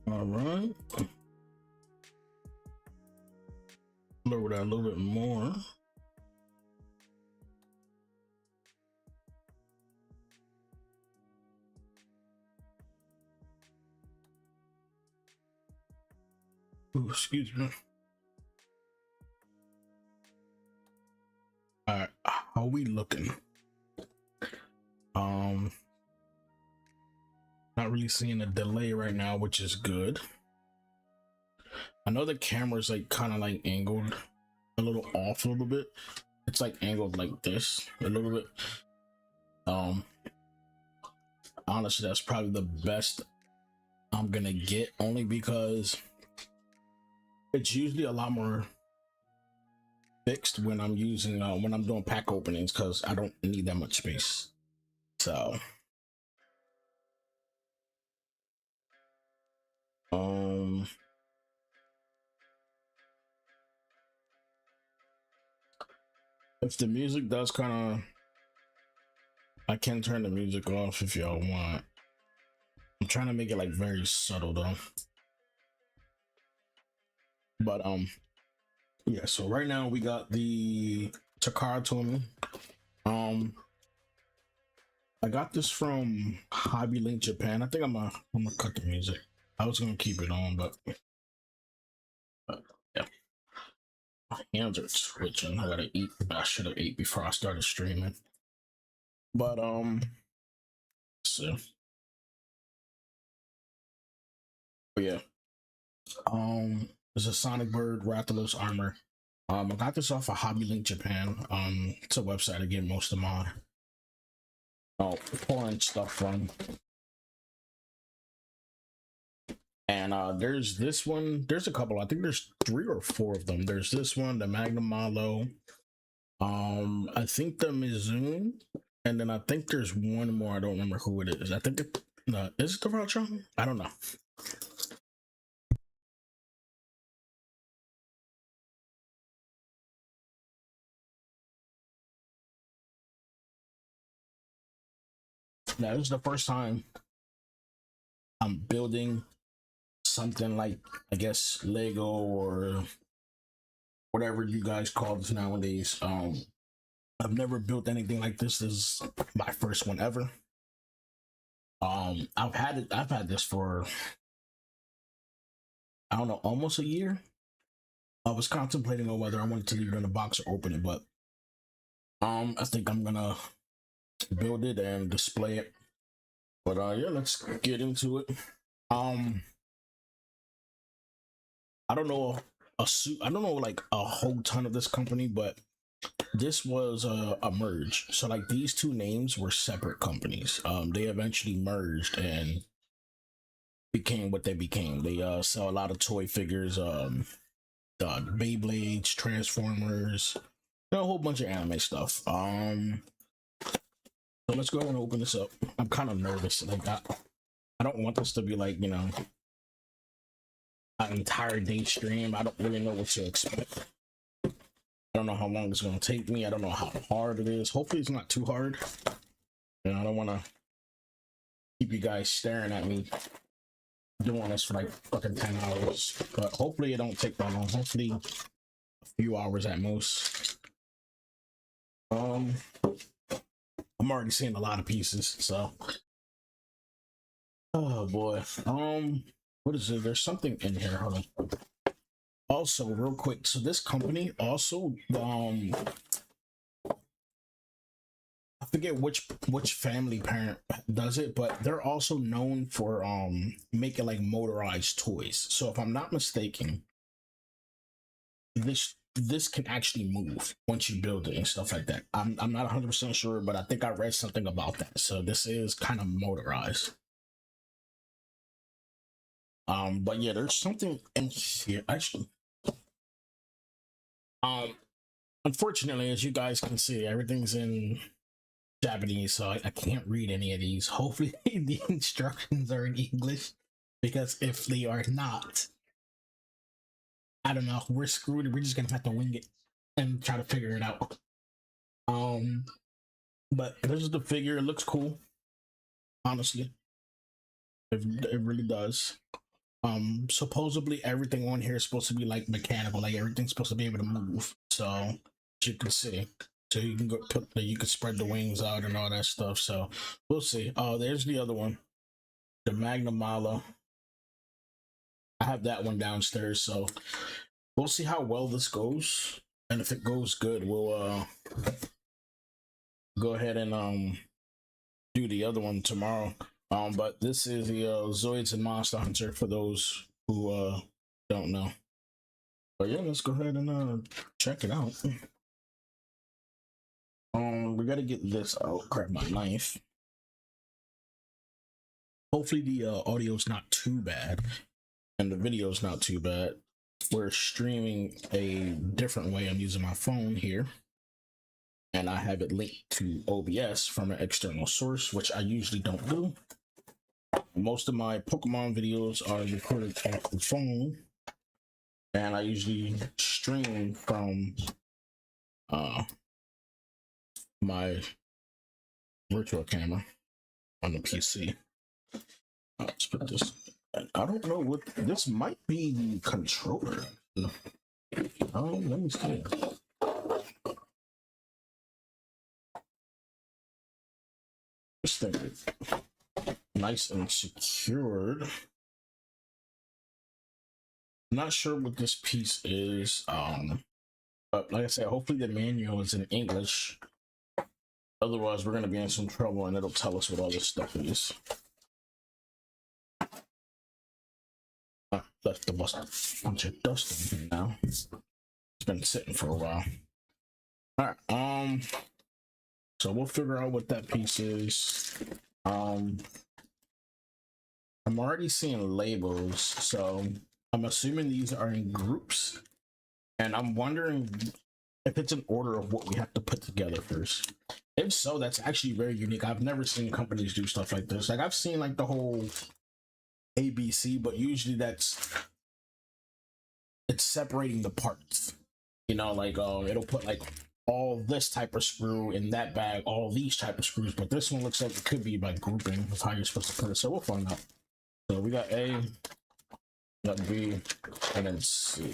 All right. Lower that a little bit more. Ooh, excuse me. All right, how are we looking? Not really seeing a delay right now, which is good. I know the camera's like kind of like angled a little off a little bit. It's like angled like this a little bit. Honestly, that's probably the best I'm gonna get, only because it's usually a lot more fixed when I'm using when I'm doing pack openings, because I don't need that much space. So if the music does kind of, I can turn the music off if y'all want. I'm trying to make it like very subtle though. But yeah, so right now we got the Takara Tomy. I got this from Hobby Link Japan. I think I'm gonna cut the music. I was gonna keep it on, but yeah. My hands are twitching. I gotta eat. I should have ate before I started streaming. But so yeah. There's a Sonic Bird Rathalos armor. I got this off of Hobby Link Japan. It's a website I get most of my foreign stuff from. And there's this one. There's a couple. I think there's 3 or 4 of them. There's this one, the Magnum Malo. I think the Mizuno, and then I think there's one more. I don't remember who it is. I think it is it the Voltron? I don't know. Now, this is the first time I'm building something like, I guess, Lego or whatever you guys call this nowadays. I've never built anything like this. This is my first one ever. I've had this for, I don't know, almost a year. I was contemplating on whether I wanted to leave it in a box or open it, but I think I'm gonna build it and display it. But yeah, let's get into it. I don't know I don't know like a whole ton of this company, but this was a merge. So like these 2 names were separate companies. They eventually merged and became what they became. They sell a lot of toy figures, Beyblades, Transformers, a whole bunch of anime stuff. So let's go ahead and open this up. I'm kind of nervous. Like I don't want this to be like, you know, an entire day stream. I don't really know what to expect. I don't know how long it's gonna take me. I don't know how hard it is. Hopefully it's not too hard. You know, I don't want to keep you guys staring at me doing this for like fucking 10 hours. But hopefully it don't take that long. Hopefully a few hours at most. I'm already seeing a lot of pieces, so oh boy. What is it? There's something in here. Hold on. Also, real quick, so this company also I forget which family parent does it, but they're also known for making like motorized toys. So if I'm not mistaken, this can actually move once you build it and stuff like that. I'm not 100% sure, but I think I read something about that. So this is kind of motorized. But yeah, there's something in here actually. Unfortunately, as you guys can see, everything's in Japanese, so I can't read any of these. Hopefully, the instructions are in English, because if they are not, I don't know, we're screwed. We're just gonna have to wing it and try to figure it out. Um, but this is the figure. It looks cool, honestly. It really does. Supposedly everything on here is supposed to be like mechanical, like everything's supposed to be able to move. So as you can see, so you can go put, you can spread the wings out and all that stuff. So we'll see. Oh, there's the other one, the Magnamala. I have that one downstairs, so we'll see how well this goes, and if it goes good, we'll go ahead and do the other one tomorrow. But this is the Zoids and Monster Hunter for those who don't know. But yeah, let's go ahead and check it out. We gotta get this out. Grab my knife. Hopefully the audio's not too bad and the video's not too bad. We're streaming a different way. I'm using my phone here, and I have it linked to OBS from an external source, which I usually don't do. Most of my Pokemon videos are recorded off the phone, and I usually stream from my virtual camera on the PC. Let's put this. I don't know what this might be. The controller. Let me see. This thing is nice and secured. I'm not sure what this piece is. But like I said, hopefully the manual is in English. Otherwise, we're gonna be in some trouble, and it'll tell us what all this stuff is. Left the bunch of dust in here now. It's been sitting for a while. All right. So we'll figure out what that piece is. I'm already seeing labels, so I'm assuming these are in groups, and I'm wondering if it's an order of what we have to put together first. If so, that's actually very unique. I've never seen companies do stuff like this. Like, I've seen like the whole ABC, but usually it's separating the parts. You know, like it'll put like all this type of screw in that bag, all these type of screws, but this one looks like it could be by grouping of how you're supposed to put it. So we'll find out. So we got A, we got B, and then C.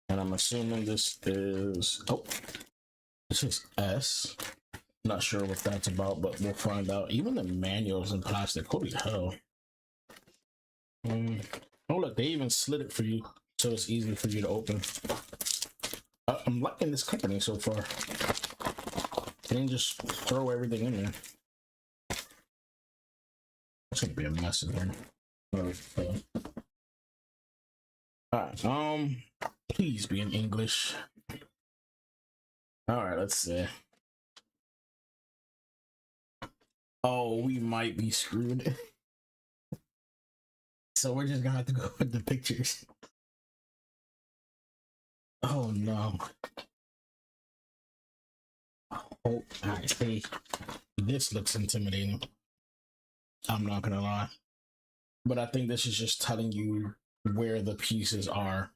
And I'm assuming this is this is S. Not sure what that's about, but we'll find out. Even the manual's in plastic. Holy hell. Oh look, they even slid it for you, so it's easy for you to open. I'm liking this company so far. They didn't just throw everything in there. That's gonna be a mess in here. Alright, please be in English. Alright, let's see. Oh, we might be screwed. So we're just gonna have to go with the pictures. Oh no. Oh, I see. This looks intimidating. I'm not gonna lie. But I think this is just telling you where the pieces are.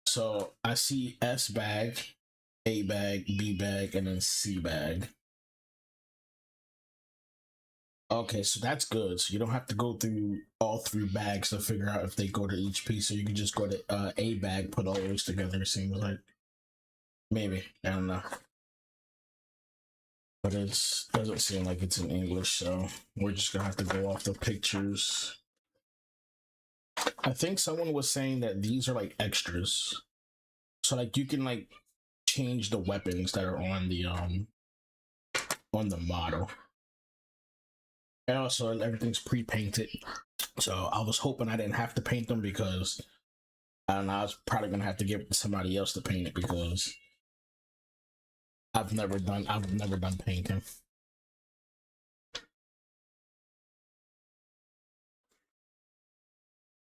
So I see S bag, A bag, B bag, and then C bag. Okay, so that's good. So you don't have to go through all three bags to figure out if they go to each piece. So you can just go to A bag, put all those together. It seems like maybe, I don't know, but it doesn't seem like it's in English. So we're just gonna have to go off the pictures. I think someone was saying that these are like extras, so like you can like change the weapons that are on the model. And also everything's pre-painted. So I was hoping I didn't have to paint them, because I don't know, I was probably gonna have to give it to somebody else to paint it, because I've never done painting.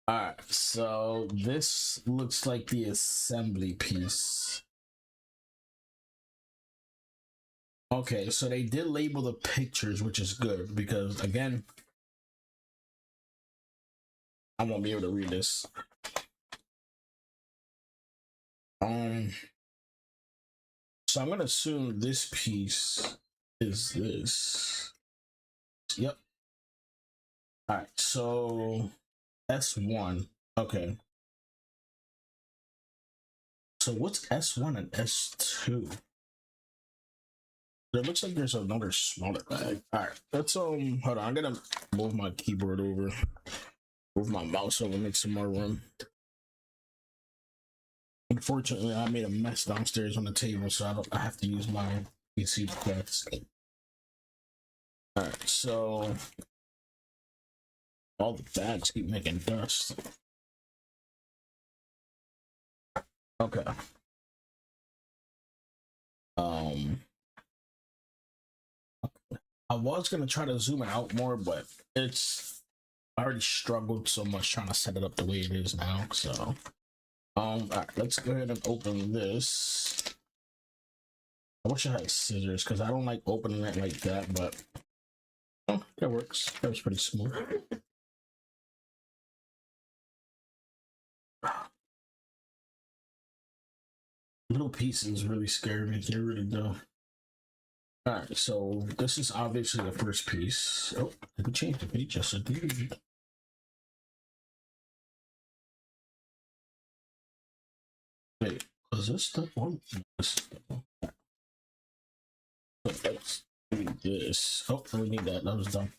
Alright, so this looks like the assembly piece. Okay, so they did label the pictures, which is good because again, I won't be able to read this. So I'm gonna assume this piece is this. Yep. All right. So S1. Okay. So what's S1 and S2? It looks like there's another smaller bag. All right. Let's hold on. I'm gonna move my keyboard over, move my mouse over, make some more room. Unfortunately, I made a mess downstairs on the table, so I have to use my PC desk. All right. So all the bags keep making dust. Okay. I was gonna try to zoom it out more, but I already struggled so much trying to set it up the way it is now. So all right, let's go ahead and open this. I wish I had scissors because I don't like opening it like that, but oh, that works. That was pretty smooth. Little pieces really scare me. They really do. All right, so this is obviously the first piece. Oh, did we change the page? Yes, I did. Wait, was this the one? This is the one. Let's do this. Oh, we need that. That was done.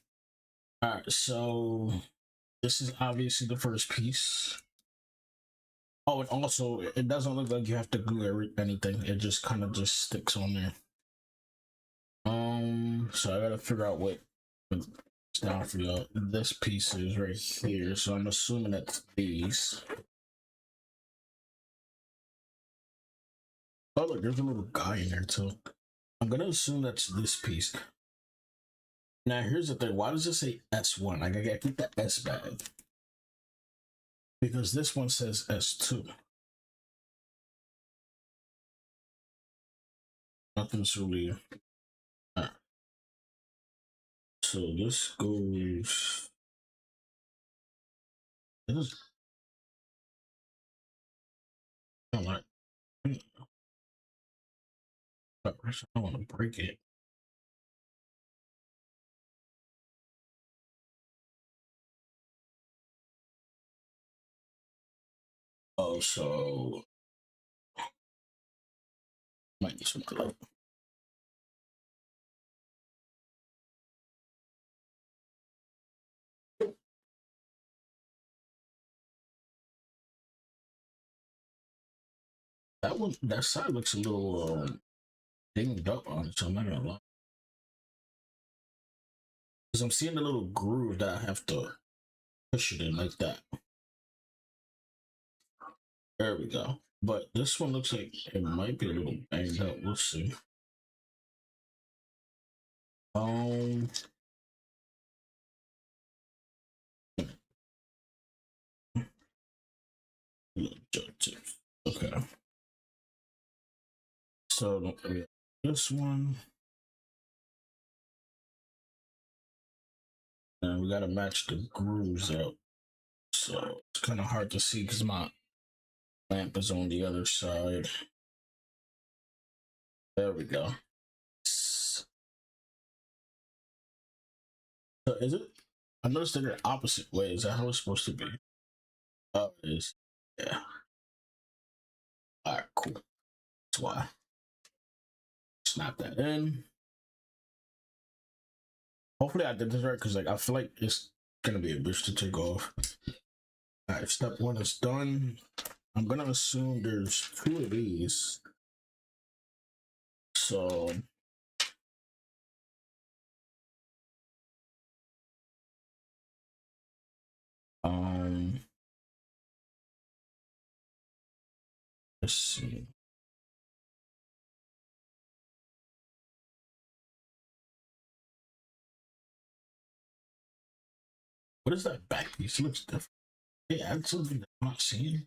All right, so this is obviously the first piece. Oh, and also it doesn't look like you have to glue anything. It just kind of just sticks on there. So I gotta figure out what's down for y'all. This piece is right here, so I'm assuming it's these. Oh look, there's a little guy in there too. I'm gonna assume that's this piece. Now here's the thing. Why does it say S1? I gotta get the S bag because this one says S2. Nothing's really. Right. So this goes. It is. I don't like. I don't want to break it. Oh, so might need some glue. That side looks a little dinged up on it, so I'm not gonna lie. Because I'm seeing a little groove that I have to push it in like that. There we go. But this one looks like it might be a little banged up. We'll see. Um, okay. So this one, and we gotta match the grooves up. So it's kind of hard to see because my lamp is on the other side. There we go. So is it? I noticed they're the opposite way. Is that how it's supposed to be? Oh, it is. Yeah. All right, cool. That's why. Snap that in. Hopefully I did this right because like I feel like it's gonna be a bitch to take off. All right, step one is done. I'm gonna assume there's two of these. So um let's see. What is that back piece? It looks different. Yeah, add something that I'm not seeing.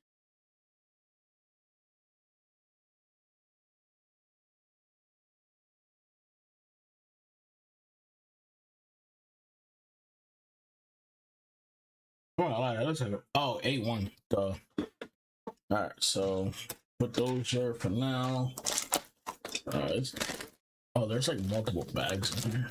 Oh, all right, let's have it. Oh, A1. Duh. All right, so put those here for now. It's, oh, there's like multiple bags in here.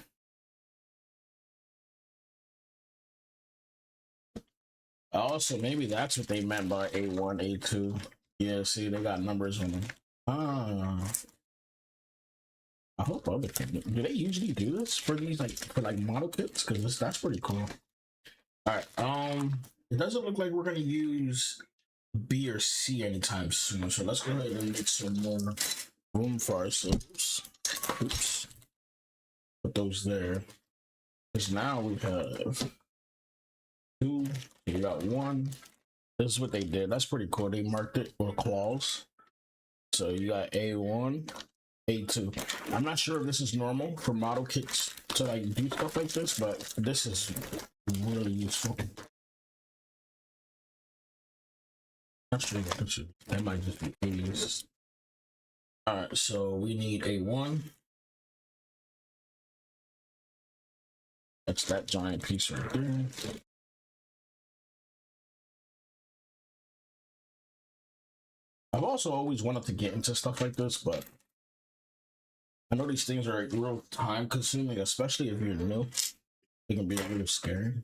Also, maybe that's what they meant by A1, A2. Yeah, see, they got numbers on them. Ah, I hope other people do. They usually do this for these like model kits? Because that's pretty cool. All right. It doesn't look like we're gonna use B or C anytime soon. So let's go ahead and make some more room for ourselves. Oops. Put those there. Because now we have two. We got one. This is what they did. That's pretty cool. They marked it with claws. So you got A1, A2. I'm not sure if this is normal for model kits to like do stuff like this, but this is really useful. Not sure what this is. That might just be A's. Alright, so we need A1. That's that giant piece right there. I've also always wanted to get into stuff like this, but I know these things are like real time consuming, especially if you're new. They can be a little scary.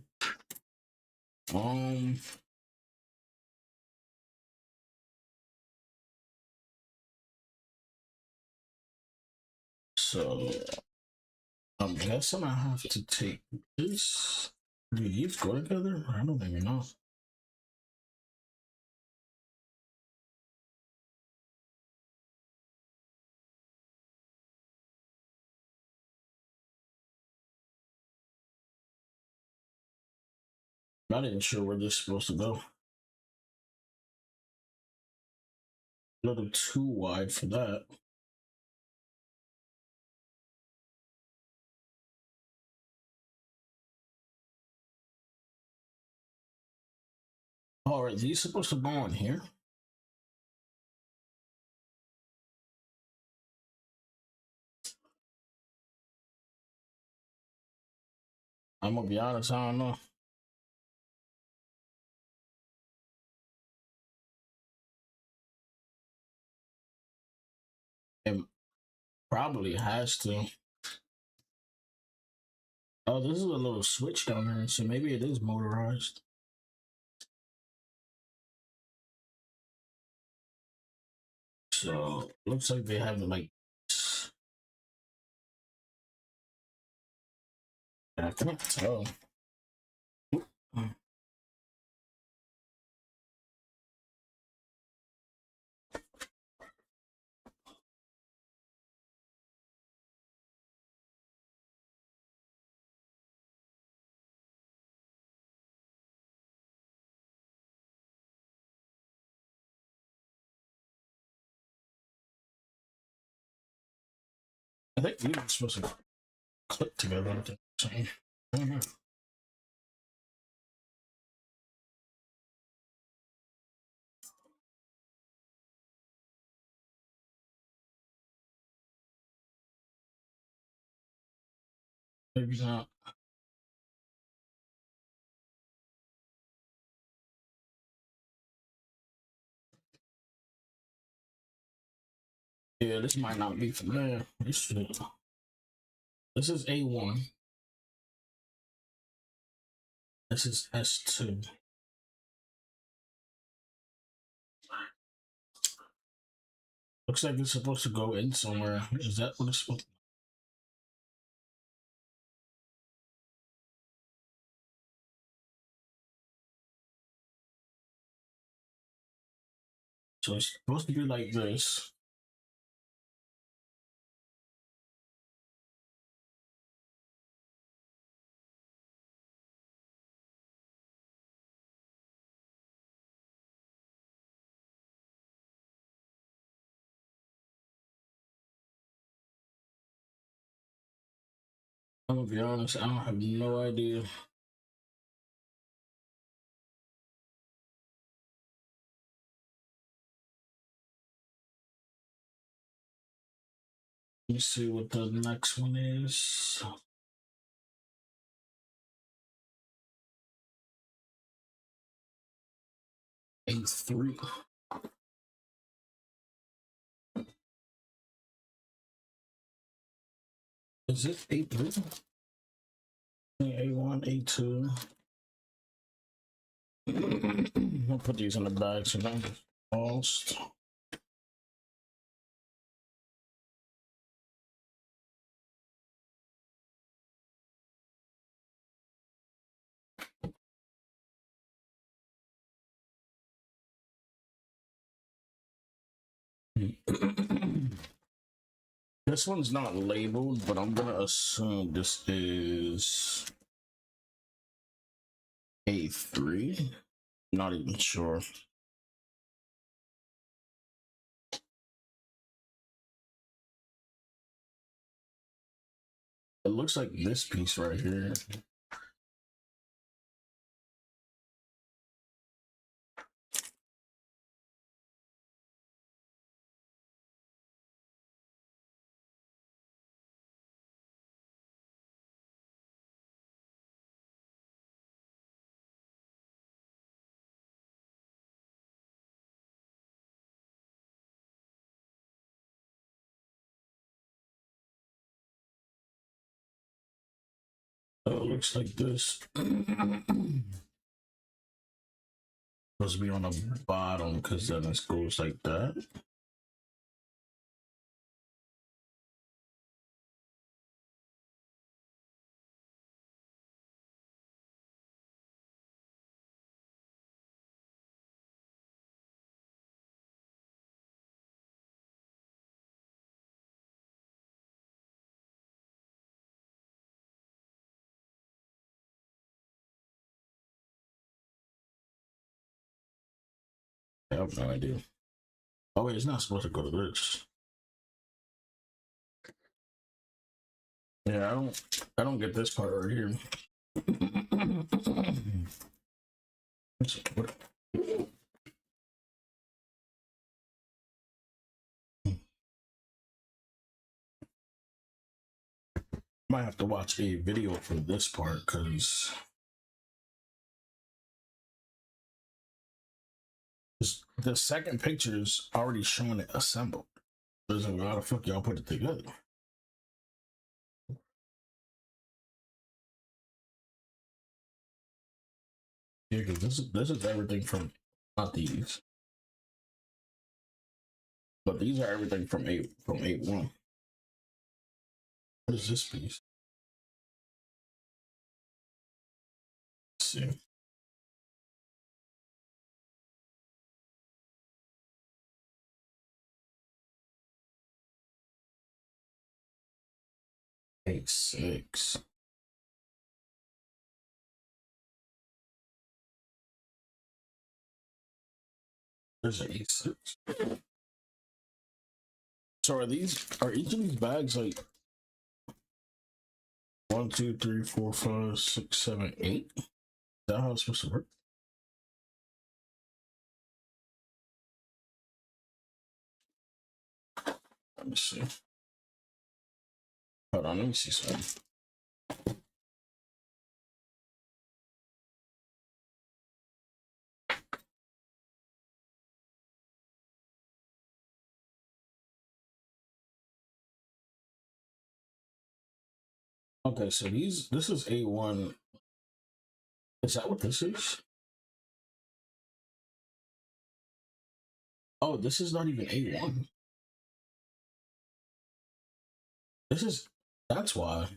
So I'm guessing I have to take this. Do these go together? I don't even know. Not even sure where this is supposed to go. A little too wide for that. Oh, are these supposed to go on here? I'm gonna be honest, I don't know. It probably has to. Oh, this is a little switch down there, so maybe it is motorized. So looks like they have like. I can't tell. I think these are supposed to click together. I don't know. Maybe not. Yeah, this might not be from there. This is A1. This is S2. Looks like it's supposed to go in somewhere. Is that what it's supposed to? So it's supposed to be like this. I'm gonna be honest, I don't have no idea. Let's see what the next one is. A3. Is it A3? A1, A2. I'll put these in the bag so now lost. This one's not labeled, but I'm gonna assume this is A3. Not even sure. It looks like this piece right here. Oh, it looks like this. Supposed to be on the bottom because then it goes like that. I have no idea. Oh wait, it's not supposed to go to this. Yeah, I don't get this part right here. Might have to watch a video for this part because the second picture is already showing it assembled. There's a lot of fuck y'all put it together. Yeah, because this is everything from not these, but these are everything from A1. What is this piece? Let's see. A6. There's an A6. So are each of these bags like 1, 2, 3, 4, 5, 6, 7, 8? Is that how it's supposed to work? Let me see. Hold on, let me see something. Okay, so this is A1. Is that what this is? Oh, this is not even A1. That's why.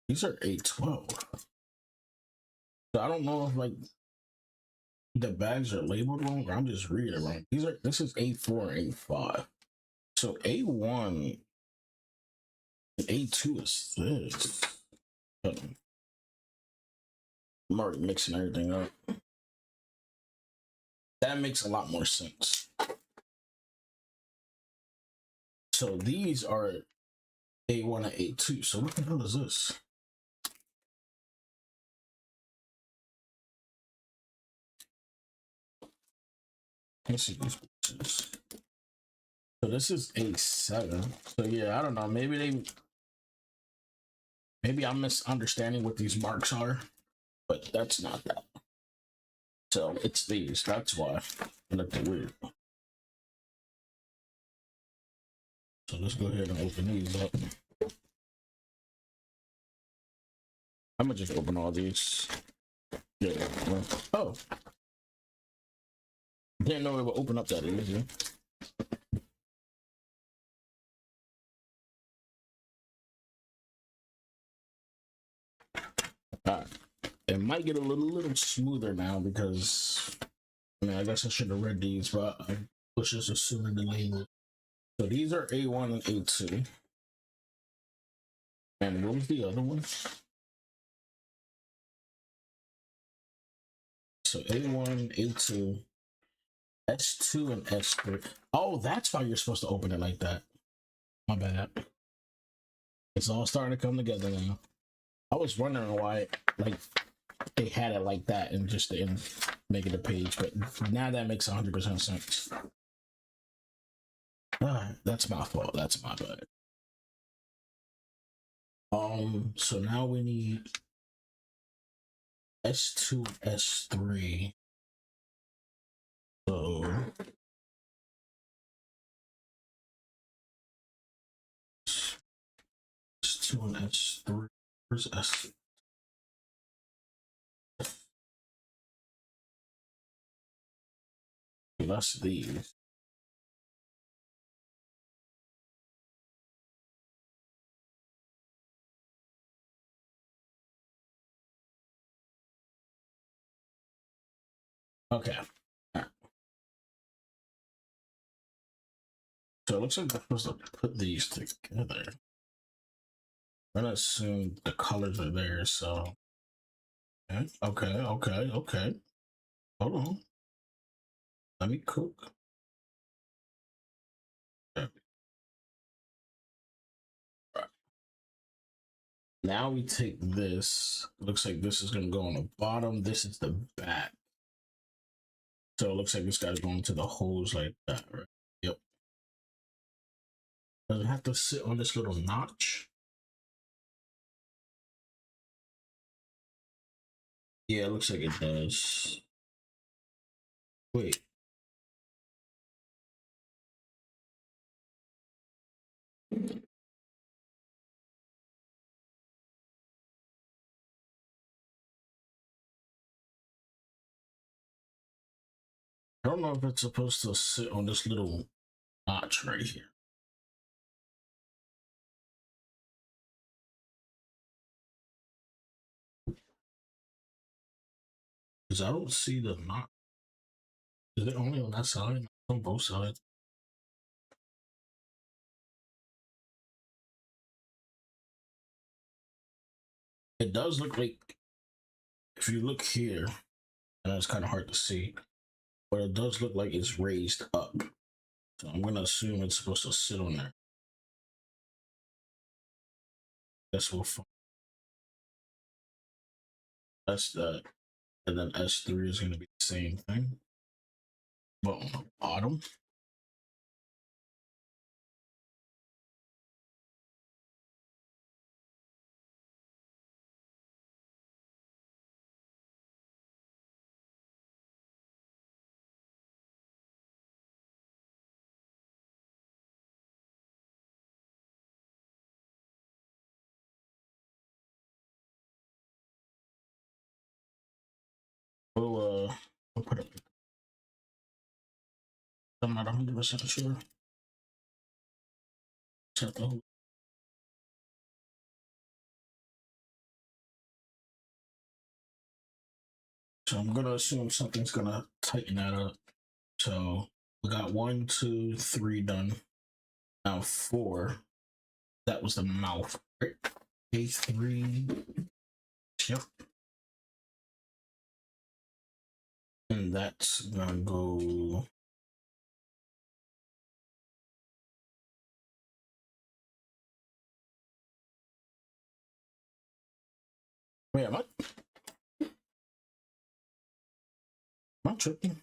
These are A12. So I don't know if like the bags are labeled wrong or I'm just reading it wrong. This is A4 and A5. So A1 and A2 is this. I'm already mixing everything up. That makes a lot more sense. So these are A1 and A2. So what the hell is this? Let's see these pictures. So this is A7. So yeah, I don't know. Maybe I'm misunderstanding what these marks are. but that's not that. So it's these. That's why it looked weird. So let's go ahead and open these up. I'm gonna just open all these. Yeah. Oh. Didn't know it would open up that easy. Alright. It might get a little smoother now because I mean I guess I should have read these, but I was just assuming the label. So these are A1 and A2. And what was the other one? So A1, A2, S2, and S3. Oh, that's why you're supposed to open it like that. My bad. It's all starting to come together now. I was wondering why, like, they had it like that and just didn't make it a page, but now that makes 100% sense. That's my fault. That's my bad. So now we need S2, S3. So S2 and S3. Where's S? That's these. Okay. So it looks like we're supposed to put these together. I'm gonna assume the colors are there, so. Okay. Hold on. Let me cook. Okay. Right. Now we take this. Looks like this is gonna go on the bottom. This is the back. So it looks like this guy's going to the hose like that, right? Yep. Does it have to sit on this little notch? Yeah, it looks like it does. Wait. I don't know if it's supposed to sit on this little notch right here. Because I don't see the notch. Is it only on that side? On both sides? It does look like, if you look here, and it's kind of hard to see, but it does look like it's raised up. So I'm going to assume it's supposed to sit on there. Guess we'll find. That's that. And then S3 is going to be the same thing, but on the bottom. We'll put it. I'm not 100% sure. So I'm gonna assume something's gonna tighten that up. So we got 1, 2, 3 done. Now 4. That was the mouth. Right? A3. Yep. And that's gonna go. Wait, am I tripping?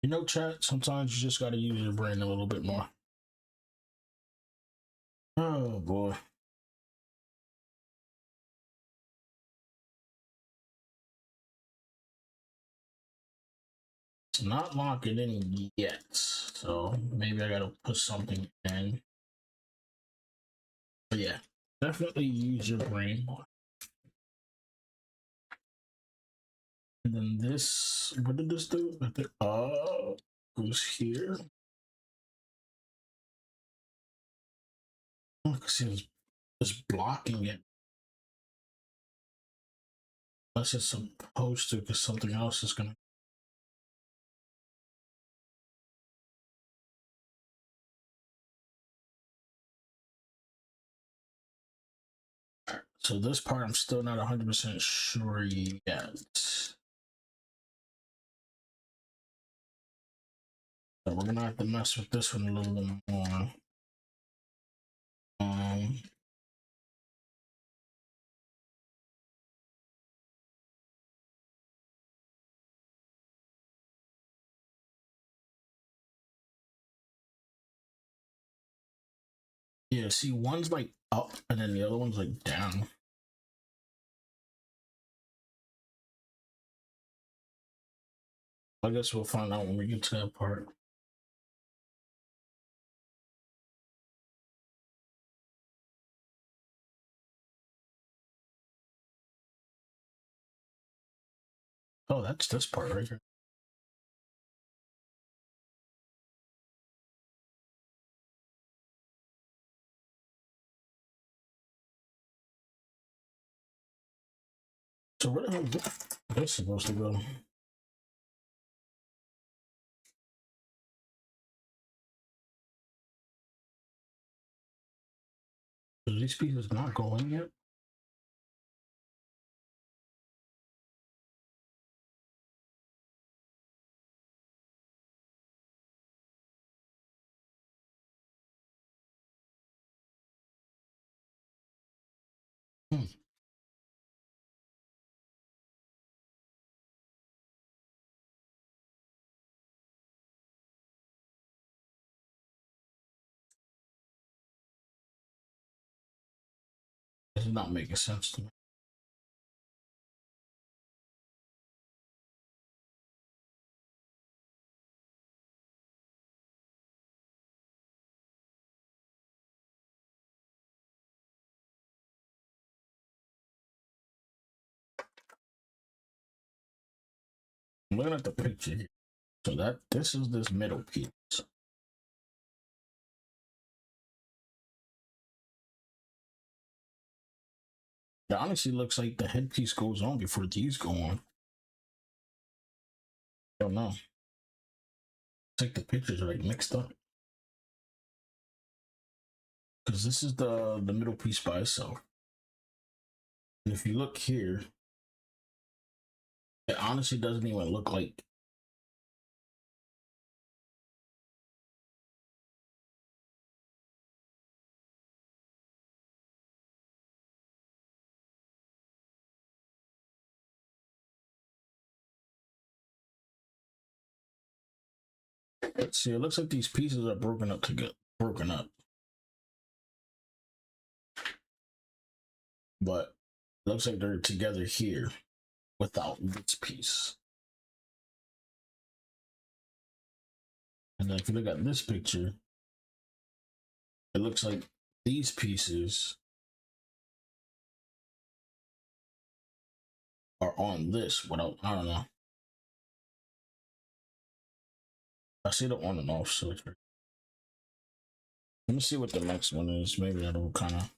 You know, chat, sometimes you just gotta use your brain a little bit more. Oh boy. It's not locking in yet, so maybe I gotta put something in. But yeah, definitely use your brain more. And then this, what did this do? Goes here. Oh, because it was blocking it. Unless it's supposed to, because something else is gonna. So this part I'm still not 100% sure yet. So we're gonna have to mess with this one a little bit more. Yeah, see, one's like up and then the other one's like down. I guess we'll find out when we get to that part. Oh, that's this part right here. So where the hell is this supposed to go? Are these pieces not going yet? Hmm. This is not making sense to me. I'm looking at the picture here. So this is this middle piece. It honestly looks like the headpiece goes on before these go on. I don't know. It's like the pictures are like mixed up. Because this is the middle piece by itself. And if you look here, it honestly doesn't even look like. See, it looks like these pieces are broken up together. Broken up. But it looks like they're together here without this piece. And then if you look at this picture, it looks like these pieces are on this without, I don't know. I see the on and off switch. Let me see what the next one is. Maybe that'll kind of.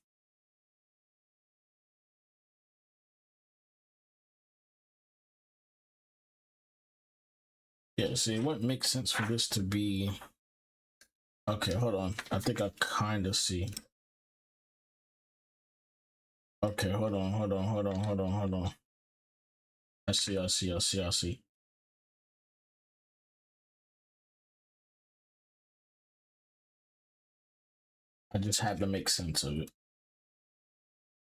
Yeah, see, it wouldn't make sense for this to be. Okay, hold on. I think I kind of see. Okay, hold on. I see. I just had to make sense of it.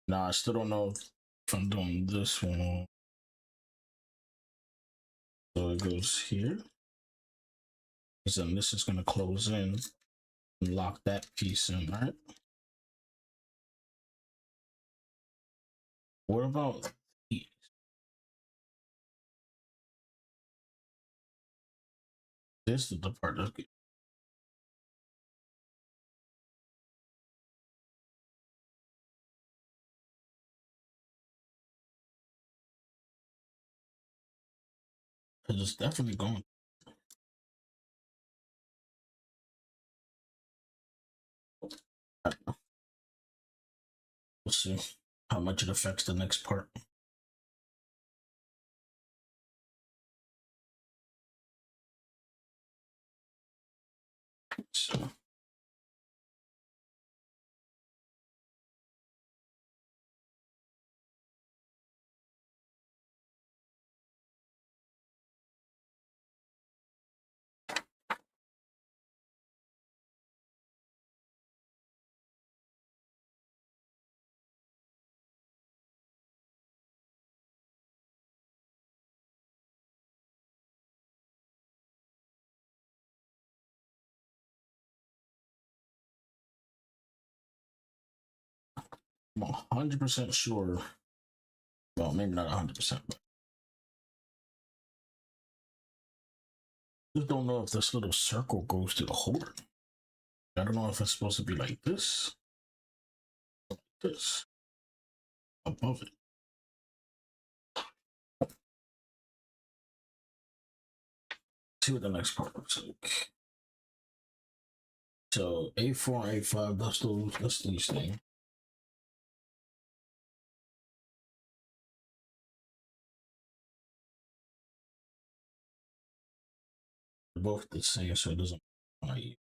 Now, I still don't know if I'm doing this one. So it goes here. So then this is going to close in and lock that piece in, right? What about these? This is the part that's good. Because it's definitely going. We'll see how much it affects the next part. So I'm 100% sure. Well, maybe not 100%, but I just don't know if this little circle goes to the holder. I don't know if it's supposed to be like this, or like this, above it. See what the next part looks like. So A4 and A5, that's these things. They're both the same, so it doesn't like,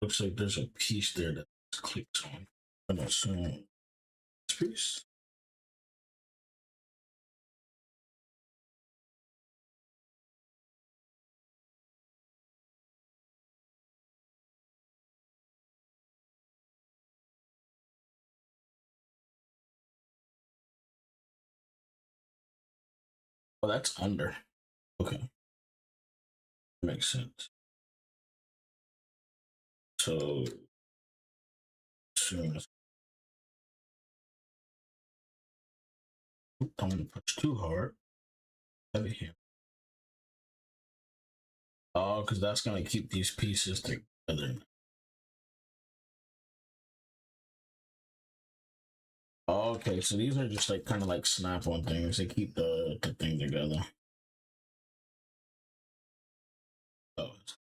looks like there's a piece there that clicks on. I'm assuming this piece. Oh, that's under. Okay, makes sense. So soon as don't want to push too hard. Over here. Oh, because that's gonna keep these pieces together. Okay, so these are just like kind of like snap-on things. They keep the thing together. Oh, it's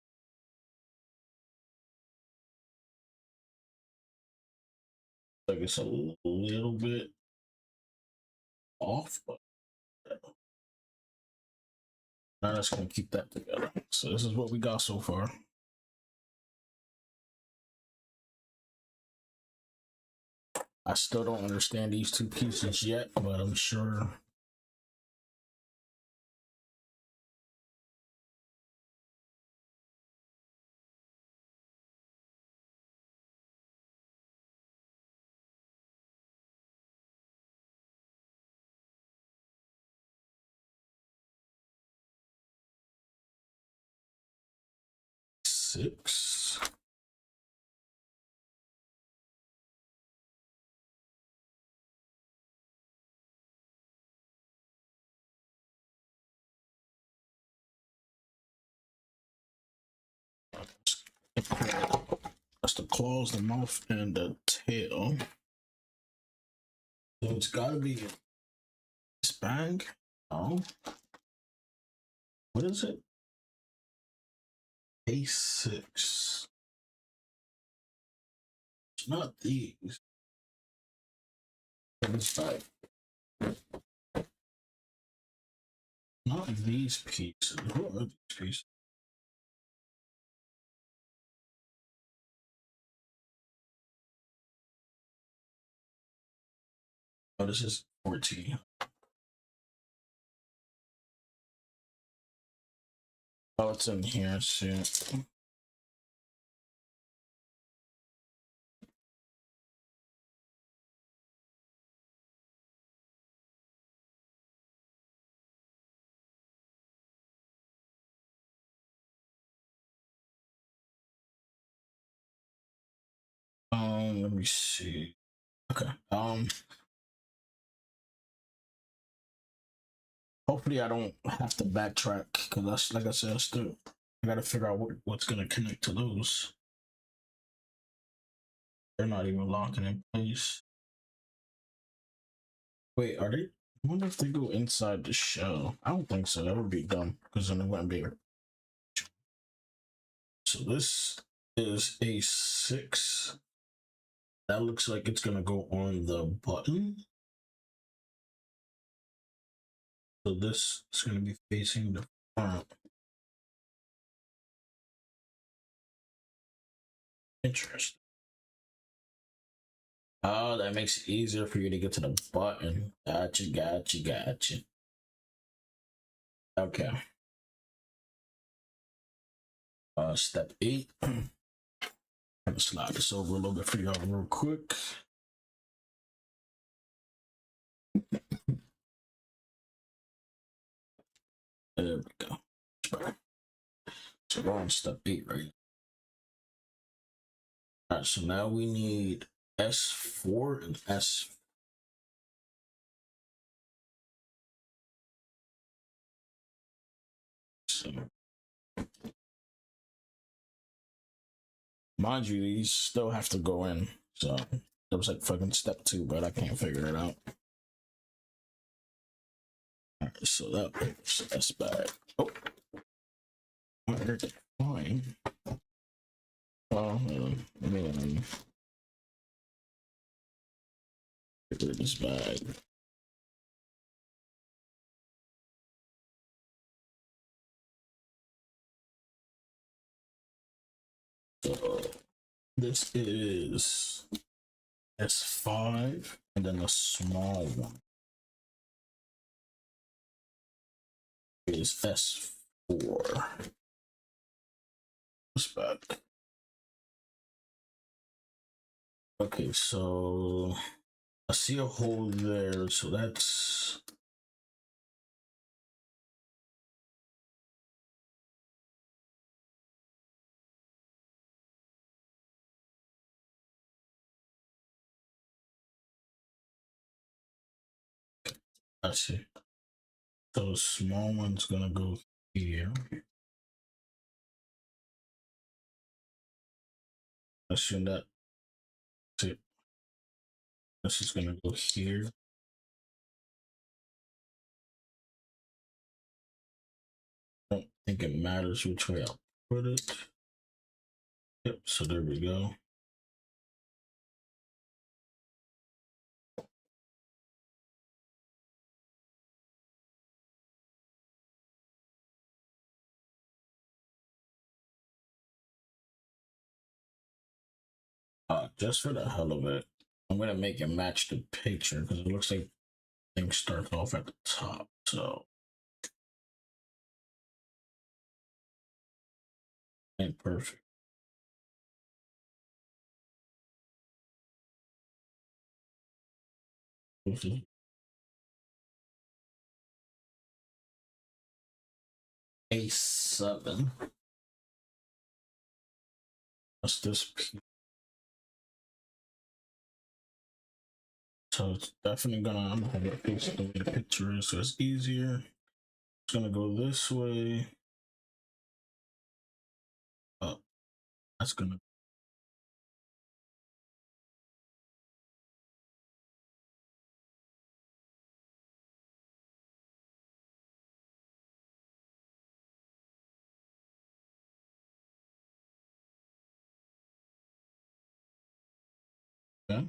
like it's a little bit off, but now that's gonna keep that together. So this is what we got so far. I still don't understand these two pieces yet, but I'm sure. Six. That's the claws, the mouth, and the tail. So it's gotta be this bag. Oh, what is it? A6. It's not these. It's not these pieces. What are these pieces? Oh, this is 14. Oh, it's in here. Shit. me see. Okay. Hopefully I don't have to backtrack because that's like I said, I gotta figure out what's gonna connect to those. They're not even locking in place. Wait, are they? I wonder if they go inside the shell. I don't think so. That would be dumb because then it wouldn't be. So this is a 6. That looks like it's gonna go on the button. So this is gonna be facing the front. Interesting. Oh, that makes it easier for you to get to the button. Gotcha. Okay. Step 8. I'm gonna slide this over a little bit for y'all real quick. There we go. So we're on step 8 right now. Alright, so now we need S4 and S. So, mind you, these still have to go in. So that was like fucking step 2, but I can't figure it out. Alright, so that's bad. Oh, fine. Well, get rid of this bag. So this is S5, and then the small one is S4. What's back? Okay, so I see a hole there, so that's I see. So the small one's gonna go here. Assume that's it. This is gonna go here. I don't think it matters which way I put it. Yep, so there we go. Just for the hell of it, I'm gonna make it match the picture because it looks like things start off at the top. So ain't perfect. This is A7. That's this piece. So it's definitely I'm gonna have it face the way the picture is, so it's easier. It's gonna go this way. Oh, that's gonna. Okay.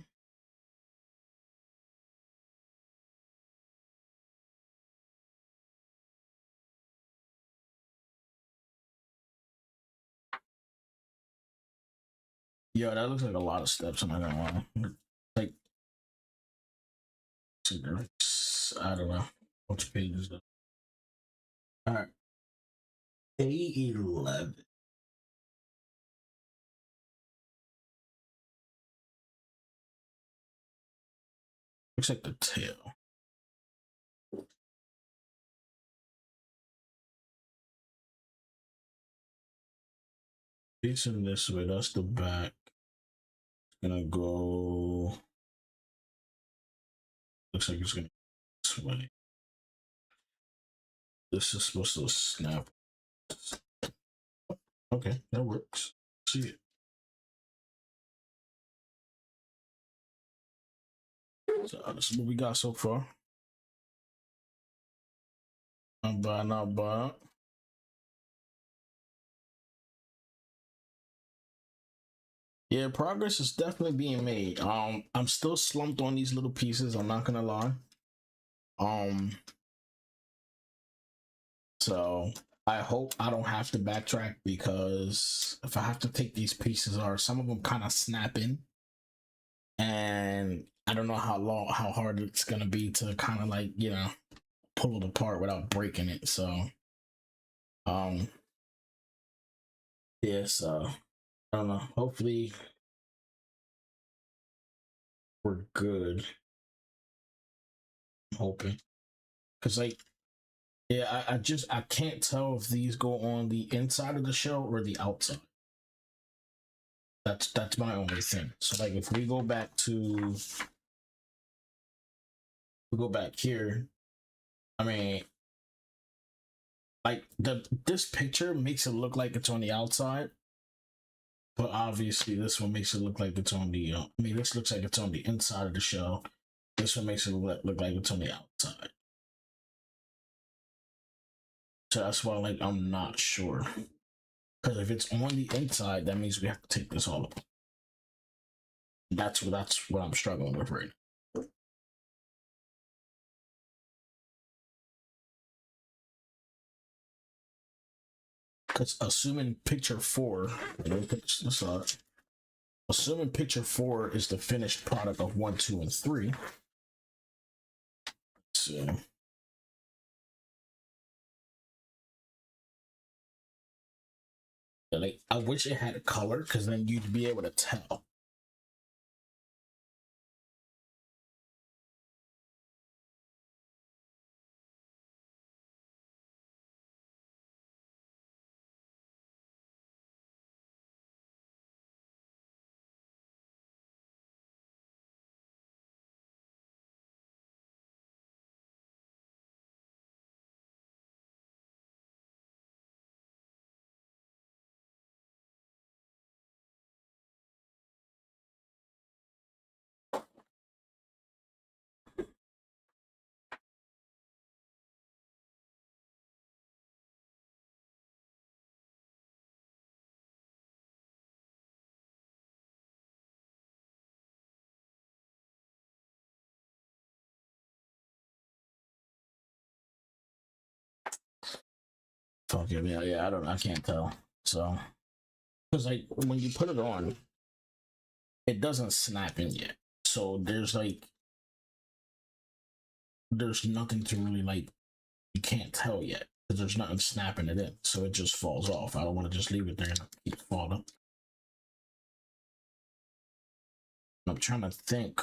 Yeah, that looks like a lot of steps. I'm not gonna lie. Like, I don't know which page is that. All right, A11. Looks like the tail. Facing this way, that's the back. gonna go. Looks like it's gonna go this way. This is supposed to snap. Okay, that works. See it. So this is what we got so far. Not bad, not bad. Yeah, progress is definitely being made. I'm still slumped on these little pieces, I'm not gonna lie. Um, so I hope I don't have to backtrack, because if I have to take these pieces, or some of them kind of snap in, and I don't know how hard it's gonna be to kind of like, you know, pull it apart without breaking it. So um yeah, so I don't know. Hopefully we're good. I'm hoping. Cause like, yeah, I can't tell if these go on the inside of the shell or the outside. That's my only thing. So like if we go back here, I mean, like this picture makes it look like it's on the outside, but obviously this one makes it look like it's on the I mean, this looks like it's on the inside of the shell. This one makes it look like it's on the outside. So that's why, like, I'm not sure. Because if it's on the inside, that means we have to take this all apart. That's what I'm struggling with right now. Because assuming picture 4, assuming picture 4 is the finished product of 1, 2, and 3. So like, I wish it had a color, because then you'd be able to tell. Fuck it, yeah, I can't tell. So, because like when you put it on, it doesn't snap in yet. So there's nothing to really, like, you can't tell yet, because there's nothing snapping it in, so it just falls off. I don't want to just leave it there and keep falling. I'm trying to think,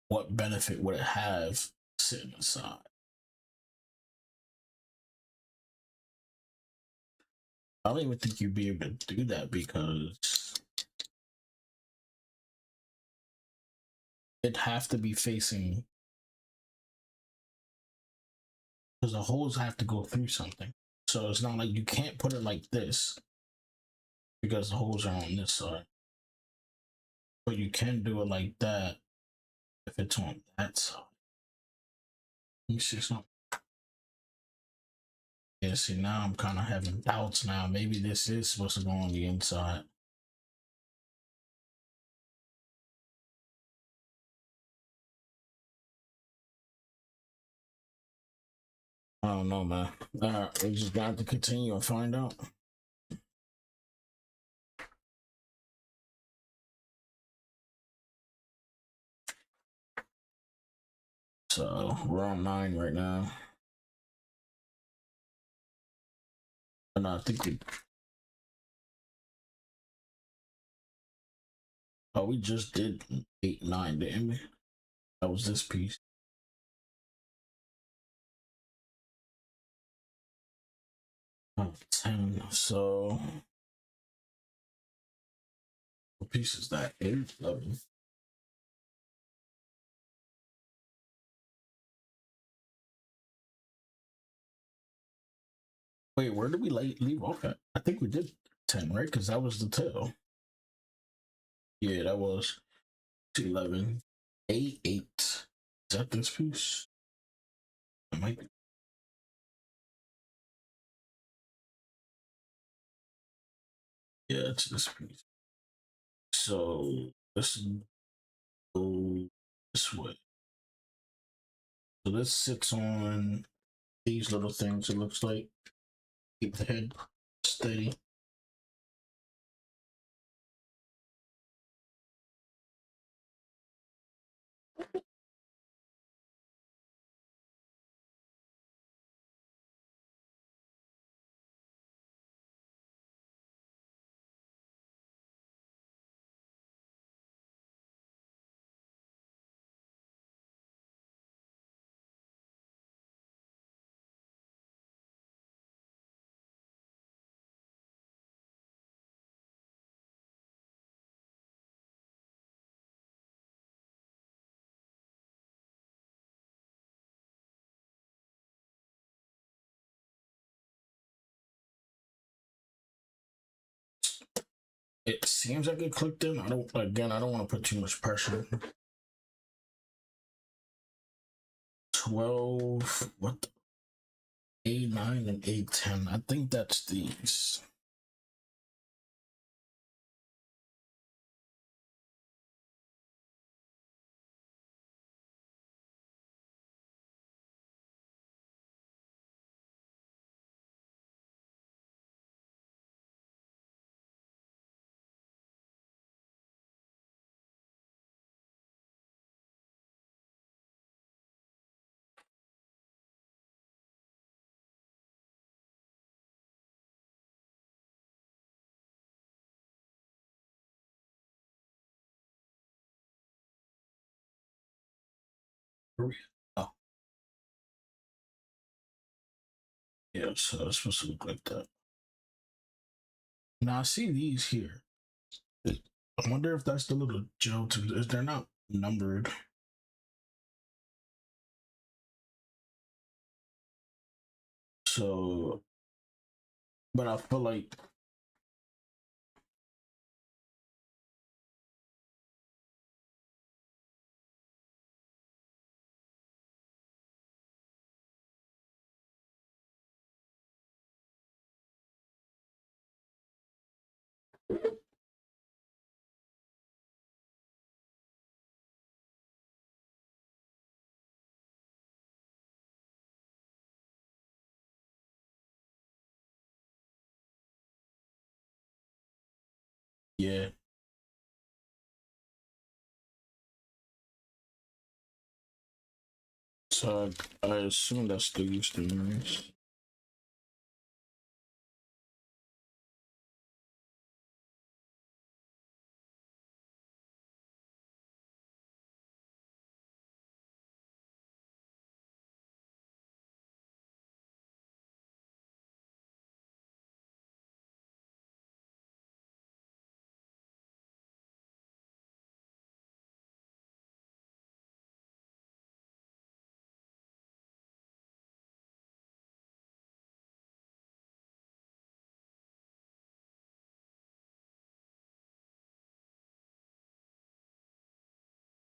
what benefit would it have sitting aside? I don't even think you'd be able to do that, because it'd have to be facing, because the holes have to go through something. So it's not like you can't put it like this, because the holes are on this side. But you can do it like that if it's on that side. Let me see something. Yeah, see, now I'm kind of having doubts now. Maybe this is supposed to go on the inside. I don't know, man. We just got to continue and find out. So we're on 9 right now. And I think we just did 8, 9, didn't we? That was this piece. Oh, 10. So piece is that? 811. Wait, where did we leave off at? I think we did 10, right? Because that was the tail. Yeah, that was 211. 8, 8. Is that this piece? It might be. Yeah, it's this piece. So let's go this way. So this sits on these little things, it looks like. Keep the head steady. It seems like it clicked in. I don't want to put too much pressure. 12, what the? A9 and A10. I think that's these. Oh, yeah, so it's supposed to look like that. Now I see these here. I wonder if that's the little gel tubes. They're not numbered. So, but I feel like yeah. So I assume that's the Houston race.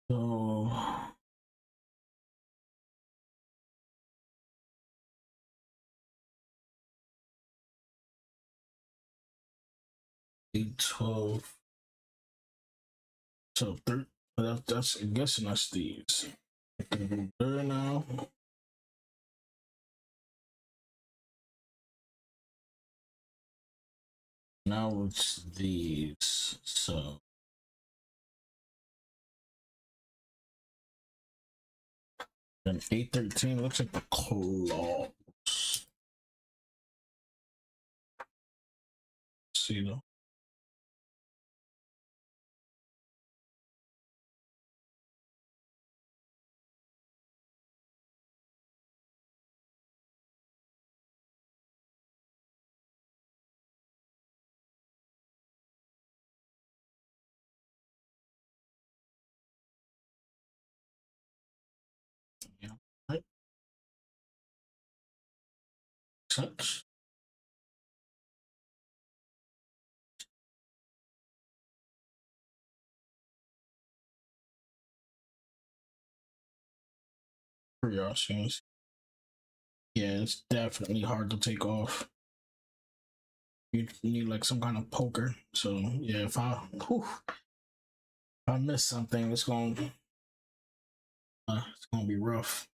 So 812. So that's I'm guessing that's these. There now. Now it's these. So then 813 looks like the claws. See though. sense. Curiosities. Yeah, it's definitely hard to take off. You need like some kind of poker. So yeah, if I miss something, it's gonna be rough.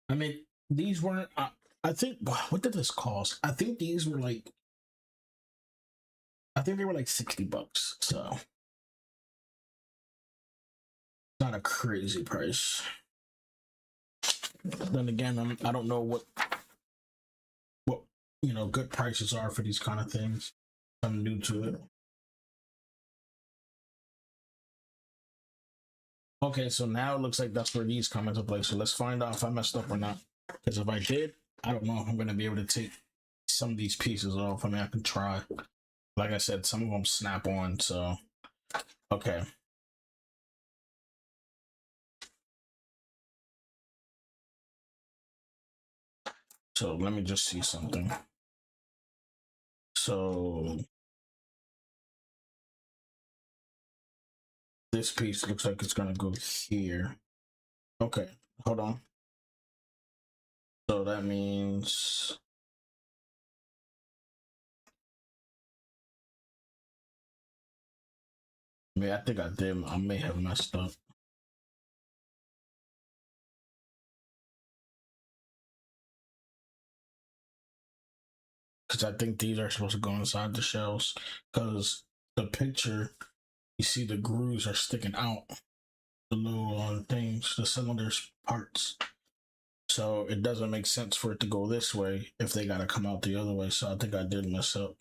I mean, these weren't. I think what did this cost? I think these were like. I think they were like $60. So not a crazy price. Then again, I don't know what good prices are for these kind of things. I'm new to it. Okay, so now it looks like that's where these come into play. So let's find out if I messed up or not. Because if I did, I don't know if I'm gonna be able to take some of these pieces off. I mean, I can try. Like I said, some of them snap on. So okay. So let me just see something. So this piece looks like it's gonna go here. Okay, hold on. So that means I think I did. I may have messed up. Because I think these are supposed to go inside the shells. Because the picture, you see the grooves are sticking out. The little things, the cylinders parts. So it doesn't make sense for it to go this way if they got to come out the other way. So I think I did mess up.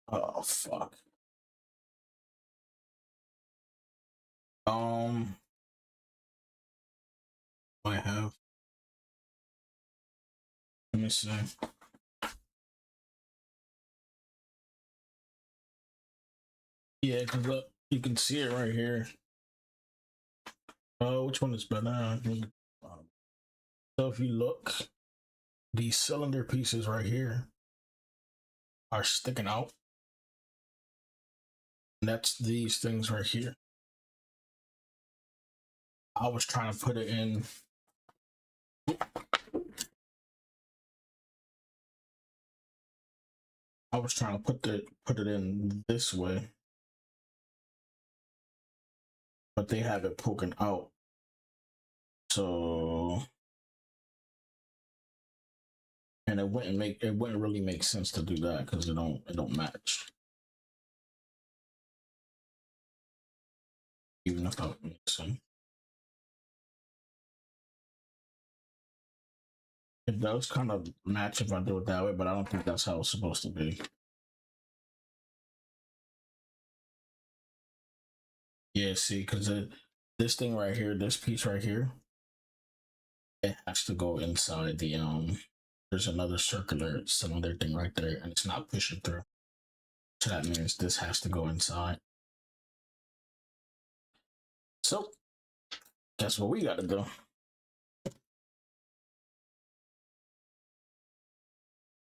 Oh, fuck. I have. Let me see. Yeah, because look, you can see it right here. Oh, which one is better? So if you look, these cylinder pieces right here are sticking out. And that's these things right here. I was trying to put it in. I was trying to put it in this way, but they have it poking out. So, and it wouldn't really make sense to do that because it don't match. Even if that makes sense. It does kind of match if I do it that way, but I don't think that's how it's supposed to be. Yeah, see, because this thing right here, this piece right here, it has to go inside the There's another circular cylinder thing right there, and it's not pushing through. So that means this has to go inside. So that's what we got to do.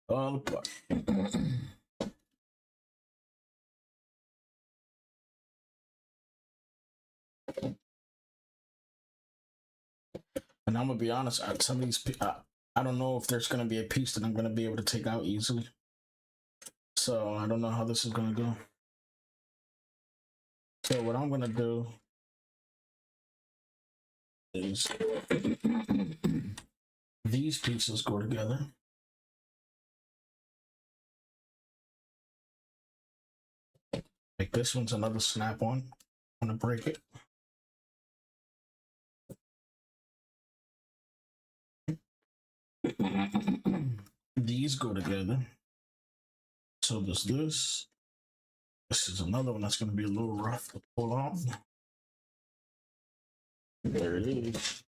All apart. And I'm gonna be honest, some of these, I don't know if there's gonna be a piece that I'm gonna be able to take out easily. So I don't know how this is gonna go. So what I'm gonna do is these pieces go together. Like this one's another snap-on. I'm gonna break it. These go together. So there's this. This is another one that's going to be a little rough to pull off. There it is.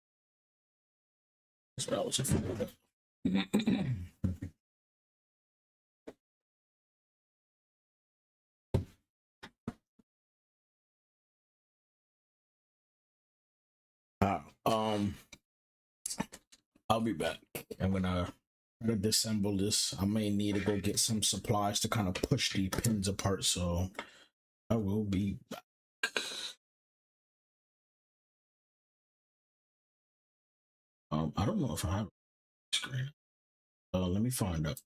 That was a Uh, um, I'll be back. I'm gonna try to disassemble this. I may need to go get some supplies to kind of push the pins apart. So I will be back. I don't know if I have a screen. Let me find out.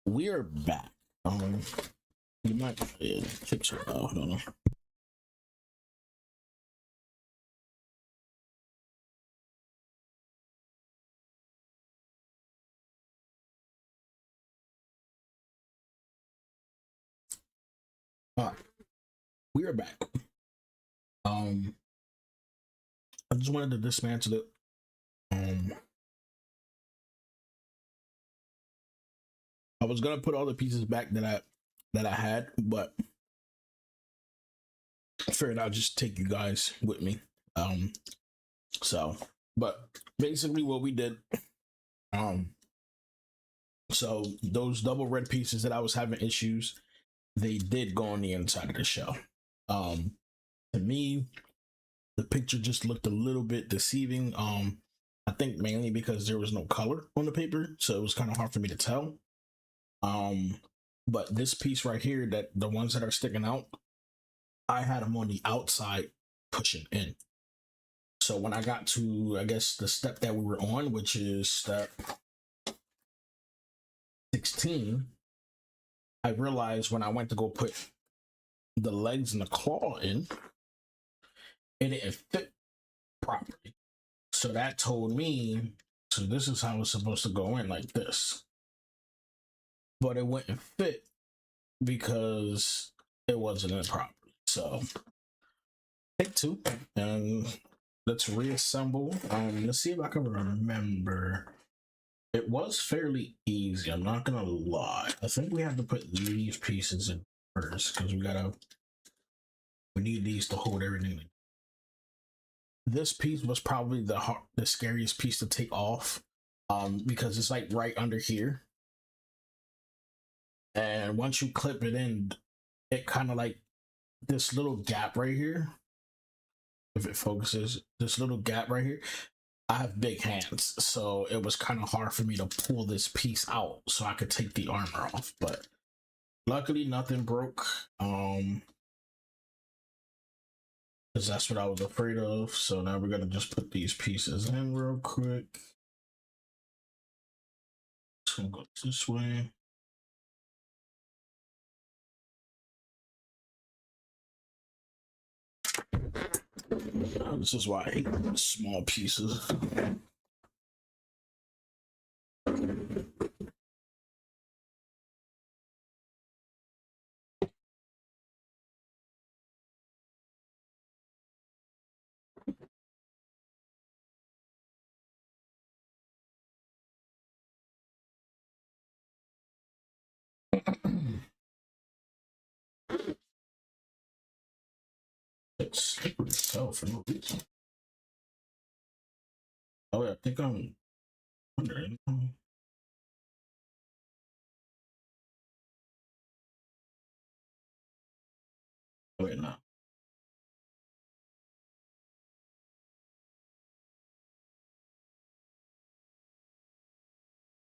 We are back. You might fix it out. Hold on. We are back. I just wanted to dismantle it. I was gonna put all the pieces back that I had, but I figured I'll just take you guys with me. So, but basically what we did, so those double red pieces that I was having issues, they did go on the inside of the shell. To me, the picture just looked a little bit deceiving. I think mainly because there was no color on the paper, so it was kind of hard for me to tell. But this piece right here, that the ones that are sticking out, I had them on the outside pushing in. So when I got to, I guess, the step that we were on, which is step 16, I realized when I went to go put the legs and the claw in, it didn't fit properly. So that told me, so this is how it's supposed to go in, like this. But it wouldn't fit because it wasn't in properly. So take two and let's reassemble. Let's see if I can remember. It was fairly easy, I'm not gonna lie. I think we have to put these pieces in first because we need these to hold everything. This piece was probably the scariest piece to take off, because it's like right under here, and once you clip it in, it kind of like this little gap right here. If it focuses, this little gap right here. I have big hands, so it was kind of hard for me to pull this piece out so I could take the armor off. But luckily, nothing broke. Because that's what I was afraid of. So now we're gonna just put these pieces in real quick. It's gonna go this way. This is why I hate small pieces. It's slippery as hell for no reason. Oh, yeah, I think I'm wondering. Oh, wait, no.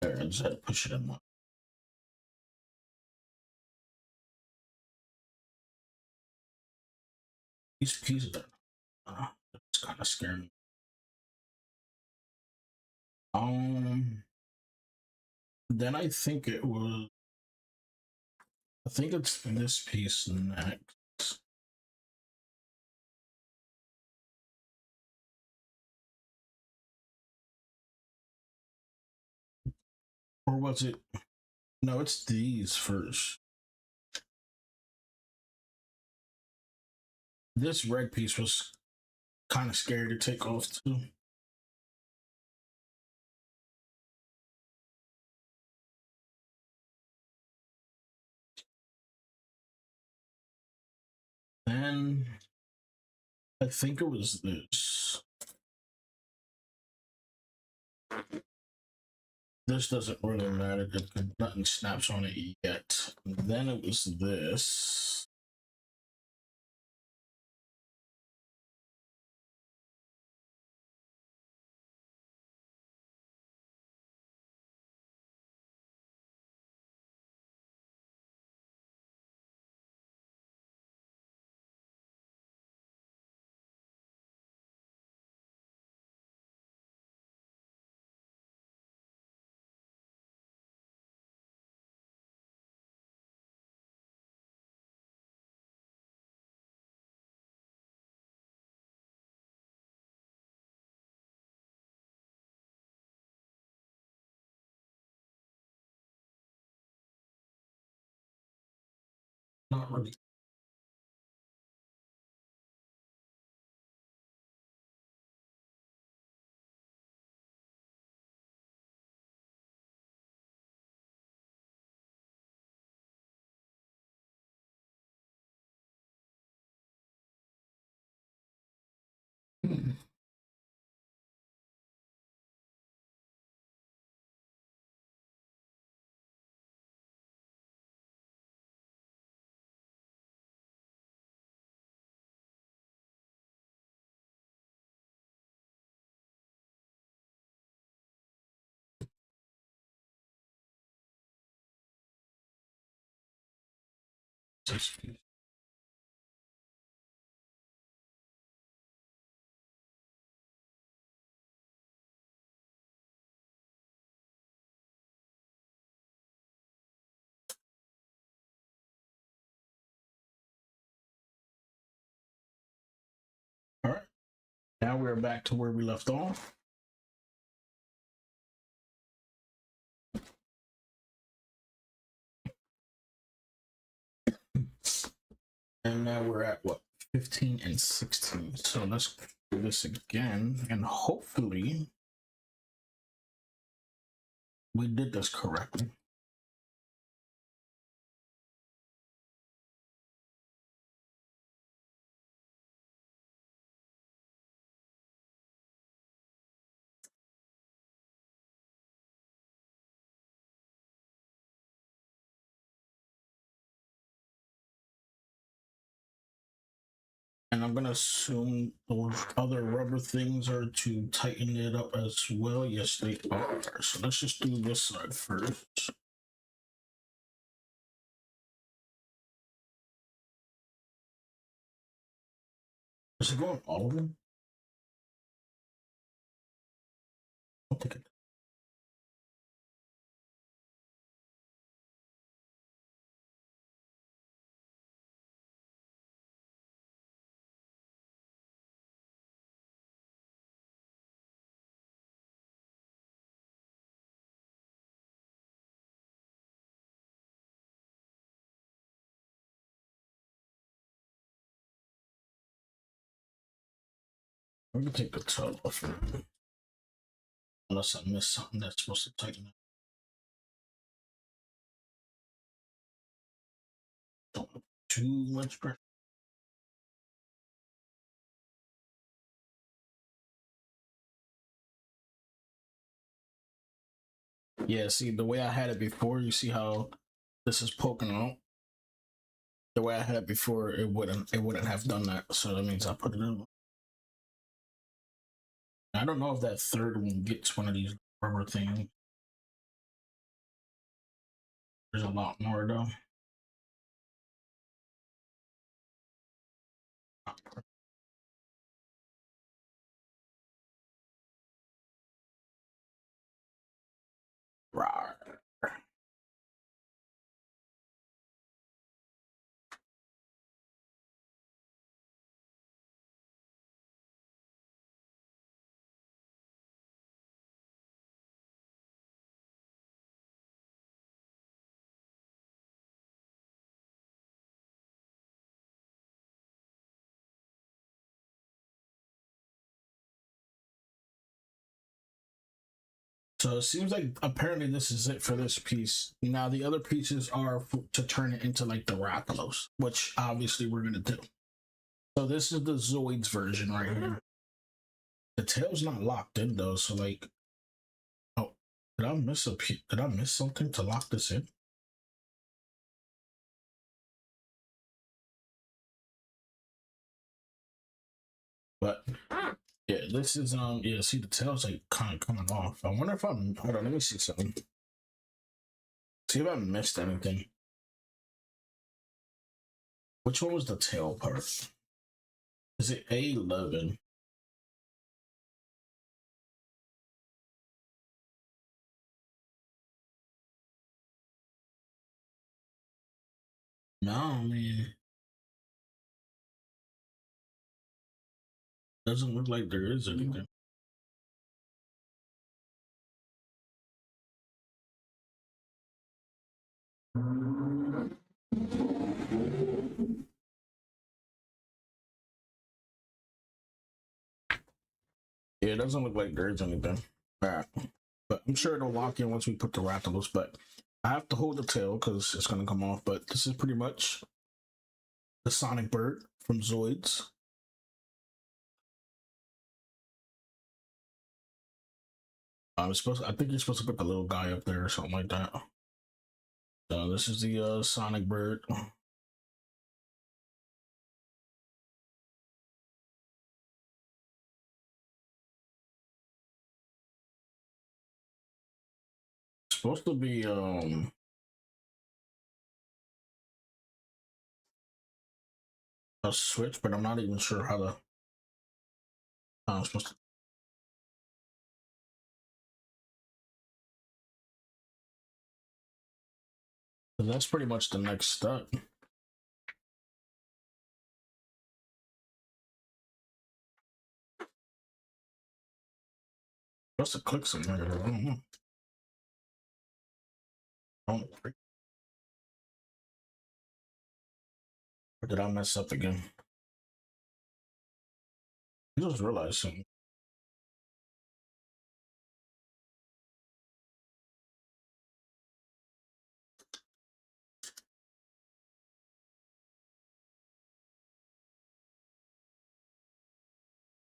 There, I just had to push it in one. These pieces are it's kind of scaring me. Then I think it was. I think it's this piece next. Or was it? No, it's these first. This red piece was kind of scary to take off too. Then I think it was this. This doesn't really matter because nothing snaps on it yet. Then it was this. Not really. All right. Now we're back to where we left off. And now we're at what? 15 and 16. So let's do this again. And hopefully we did this correctly. And I'm gonna assume those other rubber things are to tighten it up as well. Yes, they are. So let's just do this side first. Is it going all of them? I'll take it. I'm gonna take the tub off. Unless I missed something that's supposed to tighten up. Don't put too much pressure. Yeah, see the way I had it before, you see how this is poking out? The way I had it before, it wouldn't have done that. So that means I put it in. I don't know if that third one gets one of these rubber things. There's a lot more though. Rawr. So it seems like apparently this is it for this piece. Now the other pieces are to turn it into like the rathalos, which obviously we're gonna do. So this is the Zoids version right here. The tail's not locked in though, so like, oh, did I miss a piece? Did I miss something to lock this in? But yeah, this is yeah. See the tail's like kind of coming off. I wonder if I'm. Hold on, let me see something. See if I missed anything. Which one was the tail part? Is it A11? No, man. Doesn't look like there is anything. doesn't look like there's anything. Alright. But I'm sure it'll lock in once we put the rathalos, but I have to hold the tail because it's gonna come off. But this is pretty much the sonic bird from Zoids. I think you're supposed to put the little guy up there or something like that. This is the sonic bird. Supposed to be a switch, but I'm not even sure how to. I'm supposed to. So that's pretty much the next step. Supposed to click somewhere. I don't know. Or did I mess up again? I just realized something.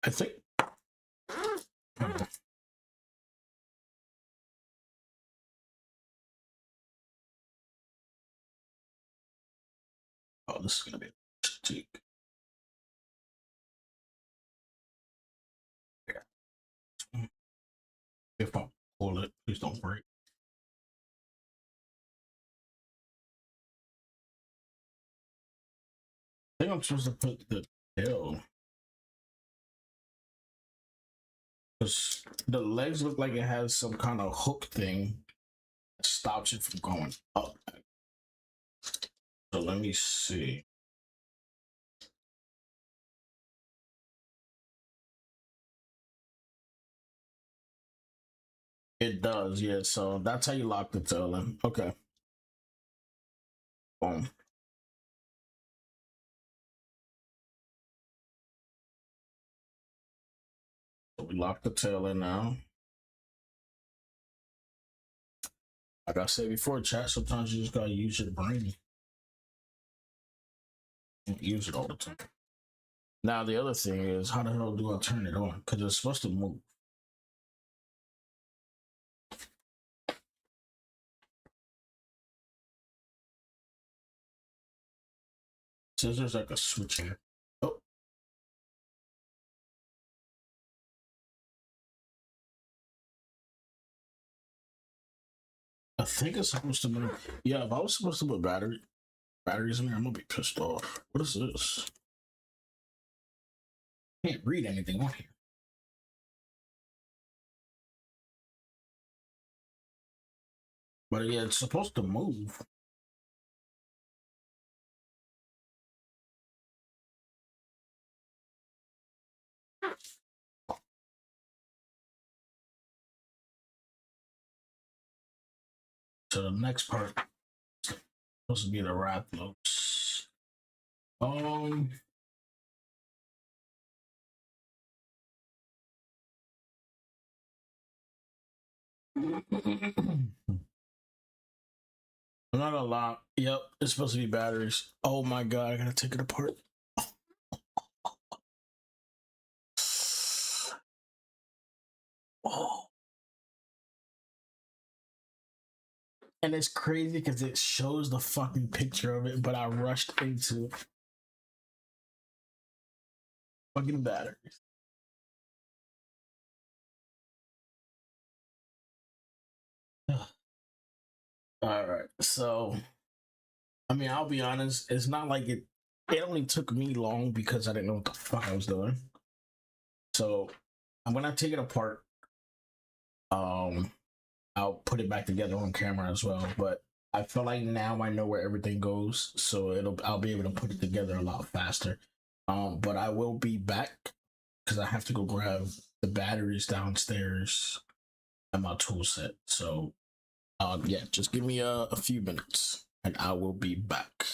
I think. Oh, this is gonna be a cheek. Yeah. If I pull it, please don't break. I think I'm supposed to put the tail. Because the legs look like it has some kind of hook thing that stops it from going up. So let me see. It does, yeah. So that's how you lock the tail in. Okay. Boom. So we lock the tail in now. Like I said before, chat, sometimes you just gotta use your brain. Don't use it all the time. Now the other thing is, how the hell do I turn it on? Because it's supposed to move. So there's like a switch here. Oh. I think it's supposed to be. Yeah, if I was supposed to put batteries in there, I'm gonna be pissed off. What is this? Can't read anything on here. But yeah, it's supposed to move. So the next part is supposed to be the rathalos. I'm not gonna lie. Yep, it's supposed to be batteries. Oh my god, I gotta take it apart. Oh. And it's crazy because it shows the fucking picture of it, but I rushed into fucking batteries. All right, so I mean, I'll be honest. It's not like it. It only took me long because I didn't know what the fuck I was doing. So I'm gonna take it apart. I'll put it back together on camera as well. But I feel like now I know where everything goes, so I'll be able to put it together a lot faster. But I will be back because I have to go grab the batteries downstairs and my tool set. So yeah, just give me a few minutes and I will be back.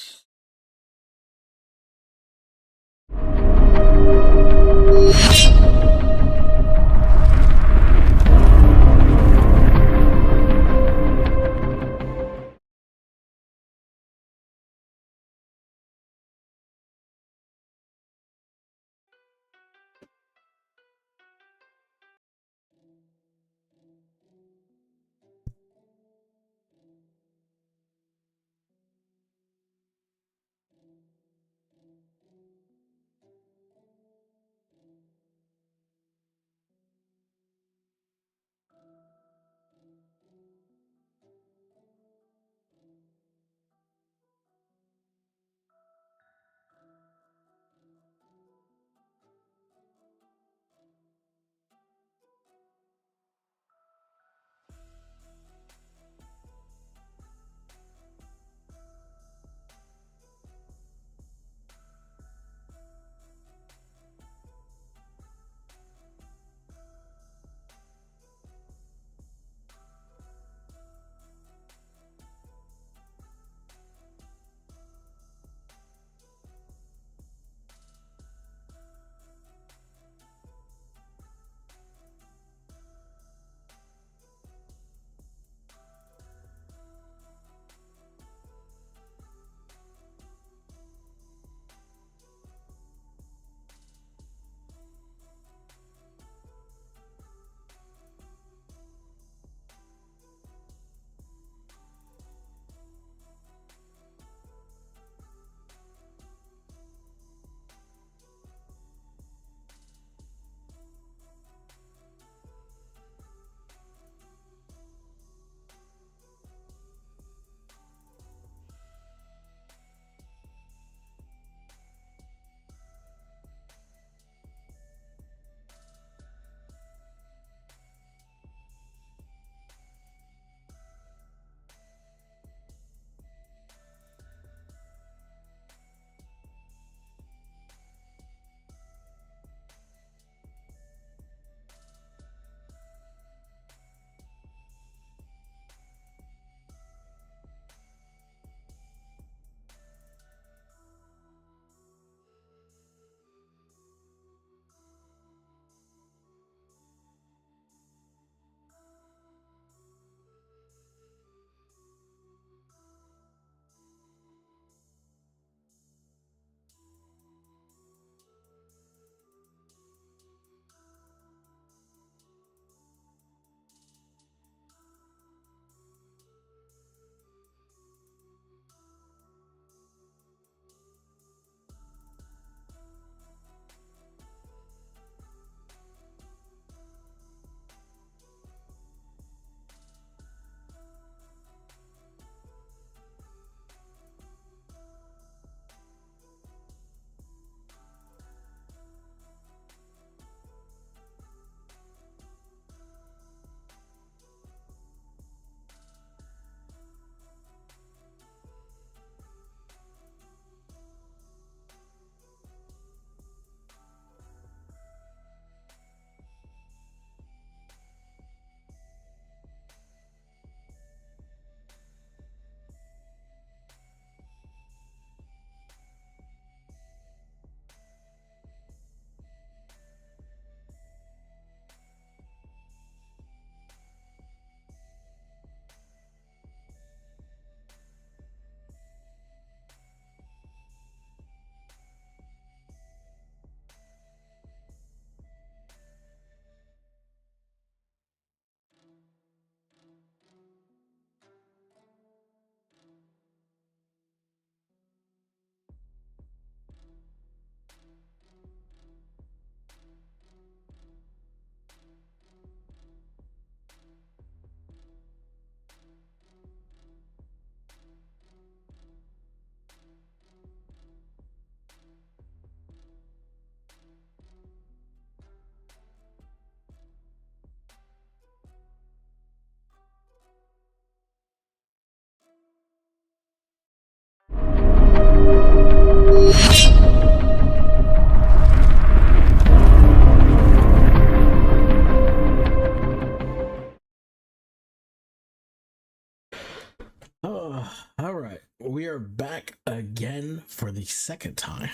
are back again for the second time.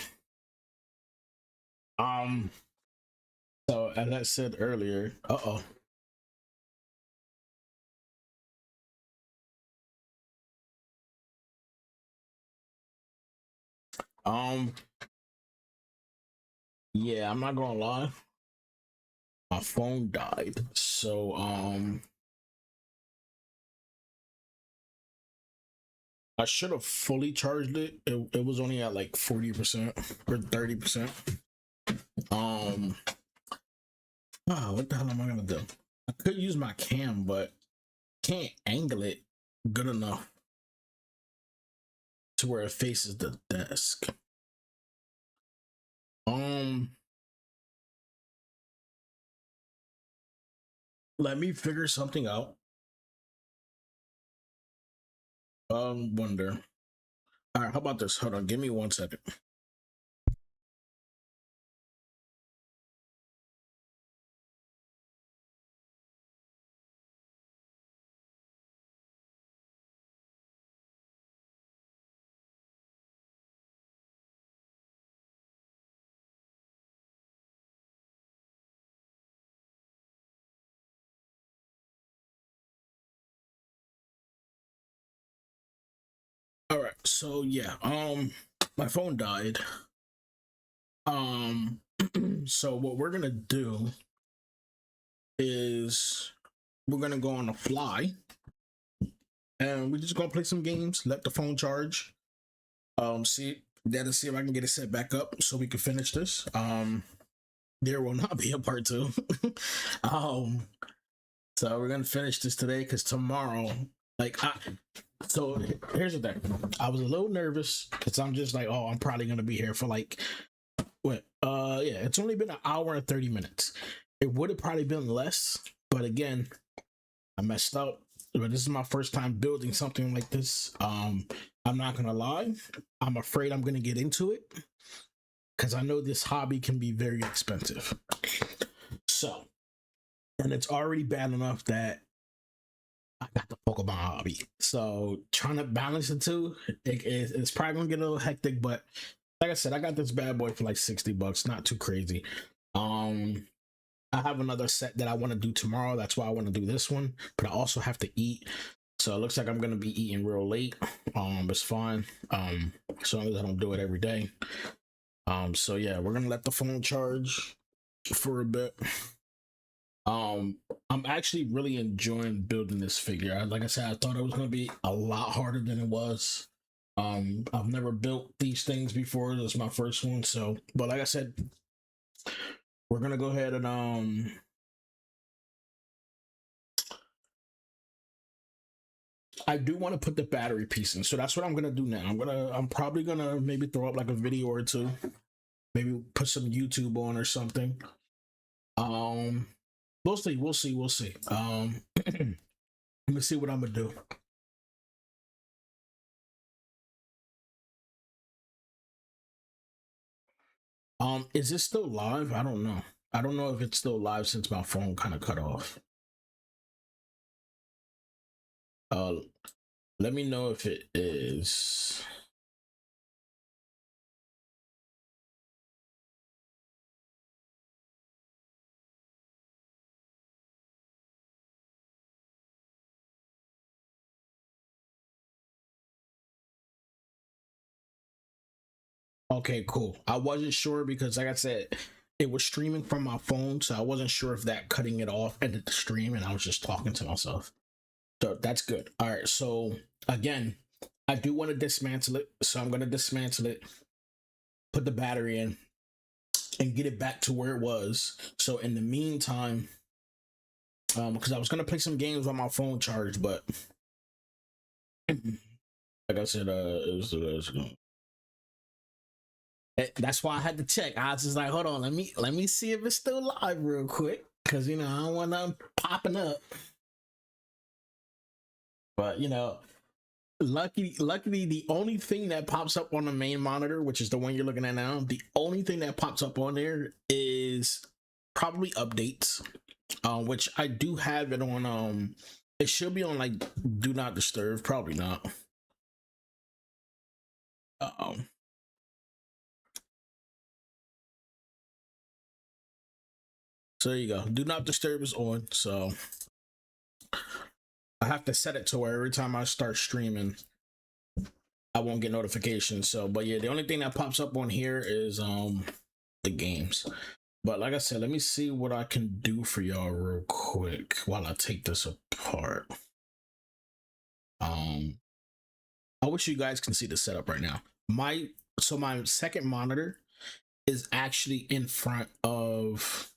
So as I said earlier, yeah, I'm not gonna lie, my phone died. So I should have fully charged it. It was only at like 40% or 30%. What the hell am I gonna do? I could use my cam, but can't angle it good enough to where it faces the desk. Let me figure something out. Wonder. All right, how about this? Hold on, give me 1 second. All right, so yeah, my phone died. So what we're gonna do is we're gonna go on the fly, and we're just gonna play some games, let the phone charge. See if I can get it set back up so we can finish this. There will not be a part two. So we're gonna finish this today because tomorrow, so here's the thing. I was a little nervous because I'm just like, oh, I'm probably gonna be here for like what? Yeah, it's only been an hour and 30 minutes. It would have probably been less, but again, I messed up. But this is my first time building something like this. I'm not gonna lie. I'm afraid I'm gonna get into it because I know this hobby can be very expensive. So, and it's already bad enough that I got the Pokemon hobby. So trying to balance the two, it's probably gonna get a little hectic. But like I said, I got this bad boy for like $60, not too crazy. I have another set that I want to do tomorrow. That's why I want to do this one. But I also have to eat. So it looks like I'm gonna be eating real late. It's fine. As long as I don't do it every day. So yeah, we're gonna let the phone charge for a bit. I'm actually really enjoying building this figure. Like I said, I thought it was gonna be a lot harder than it was. I've never built these things before. This is my first one. So, but like I said, we're gonna go ahead and I do want to put the battery piece in, so that's what I'm gonna do now. I'm probably gonna maybe throw up like a video or two, maybe put some YouTube on or something. We'll see. Let me see what I'm gonna do. Is it still live? I don't know. I don't know if it's still live since my phone kind of cut off. Let me know if it is. Okay, cool. I wasn't sure because, like I said, it was streaming from my phone, so I wasn't sure if that cutting it off ended the stream, and I was just talking to myself. So that's good. All right. So again, I do want to dismantle it, so I'm gonna dismantle it, put the battery in, and get it back to where it was. So in the meantime, because I was gonna play some games on my phone charge, but like I said, that's why I had to check. I was just like, hold on, let me see if it's still live real quick, because I don't want nothing popping up. But luckily, the only thing that pops up on the main monitor, which is the one you're looking at now, the only thing that pops up on there is probably updates, which I do have it on. It should be on like do not disturb. Probably not. So there you go. Do not disturb is on. So I have to set it to where every time I start streaming, I won't get notifications. So, but yeah, the only thing that pops up on here is the games. But like I said, let me see what I can do for y'all real quick while I take this apart. I wish you guys can see the setup right now. My second monitor is actually in front of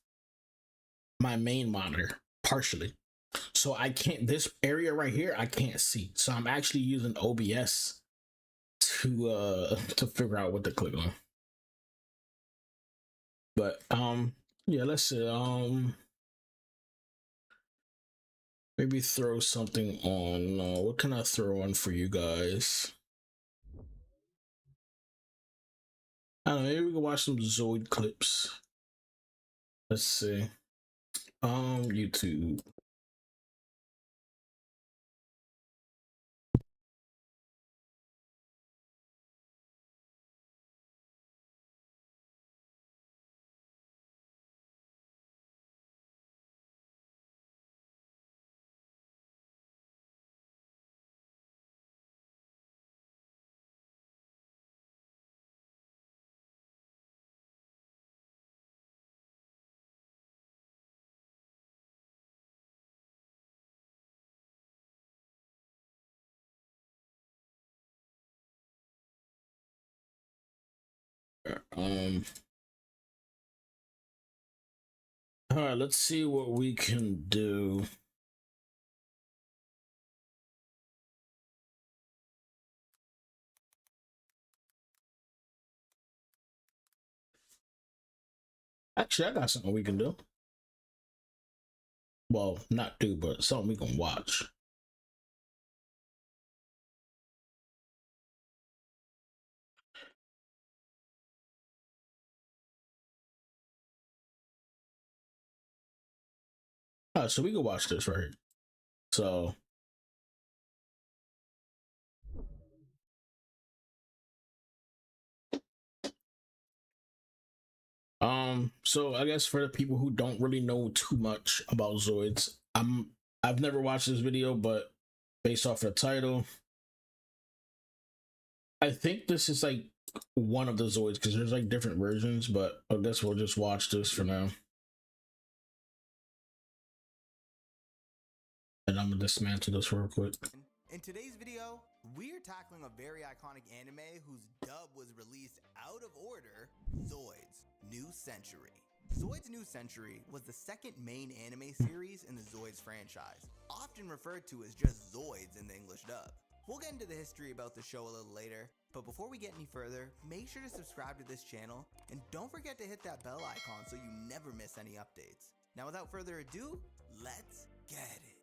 my main monitor partially. So I can't, this area right here, I can't see. So I'm actually using OBS to figure out what to click on. But yeah, let's see. Maybe throw something on. What can I throw on for you guys? I don't know, maybe we can watch some Zoid clips. Let's see. YouTube. All right, let's see what we can do. Actually, I got something we can do. Well, not do, but something we can watch. All right, so we can watch this right here. So so I guess for the people who don't really know too much about Zoids, I've never watched this video, but based off the title, I think this is like one of the Zoids because there's like different versions, but I guess we'll just watch this for now. And I'm gonna dismantle this real quick. In today's video, we're tackling a very iconic anime whose dub was released out of order, Zoids New Century. Zoids New Century was the second main anime series in the Zoids franchise, often referred to as just Zoids in the English dub. We'll get into the history about the show a little later, but before we get any further, make sure to subscribe to this channel and don't forget to hit that bell icon so you never miss any updates. Now without further ado, let's get it.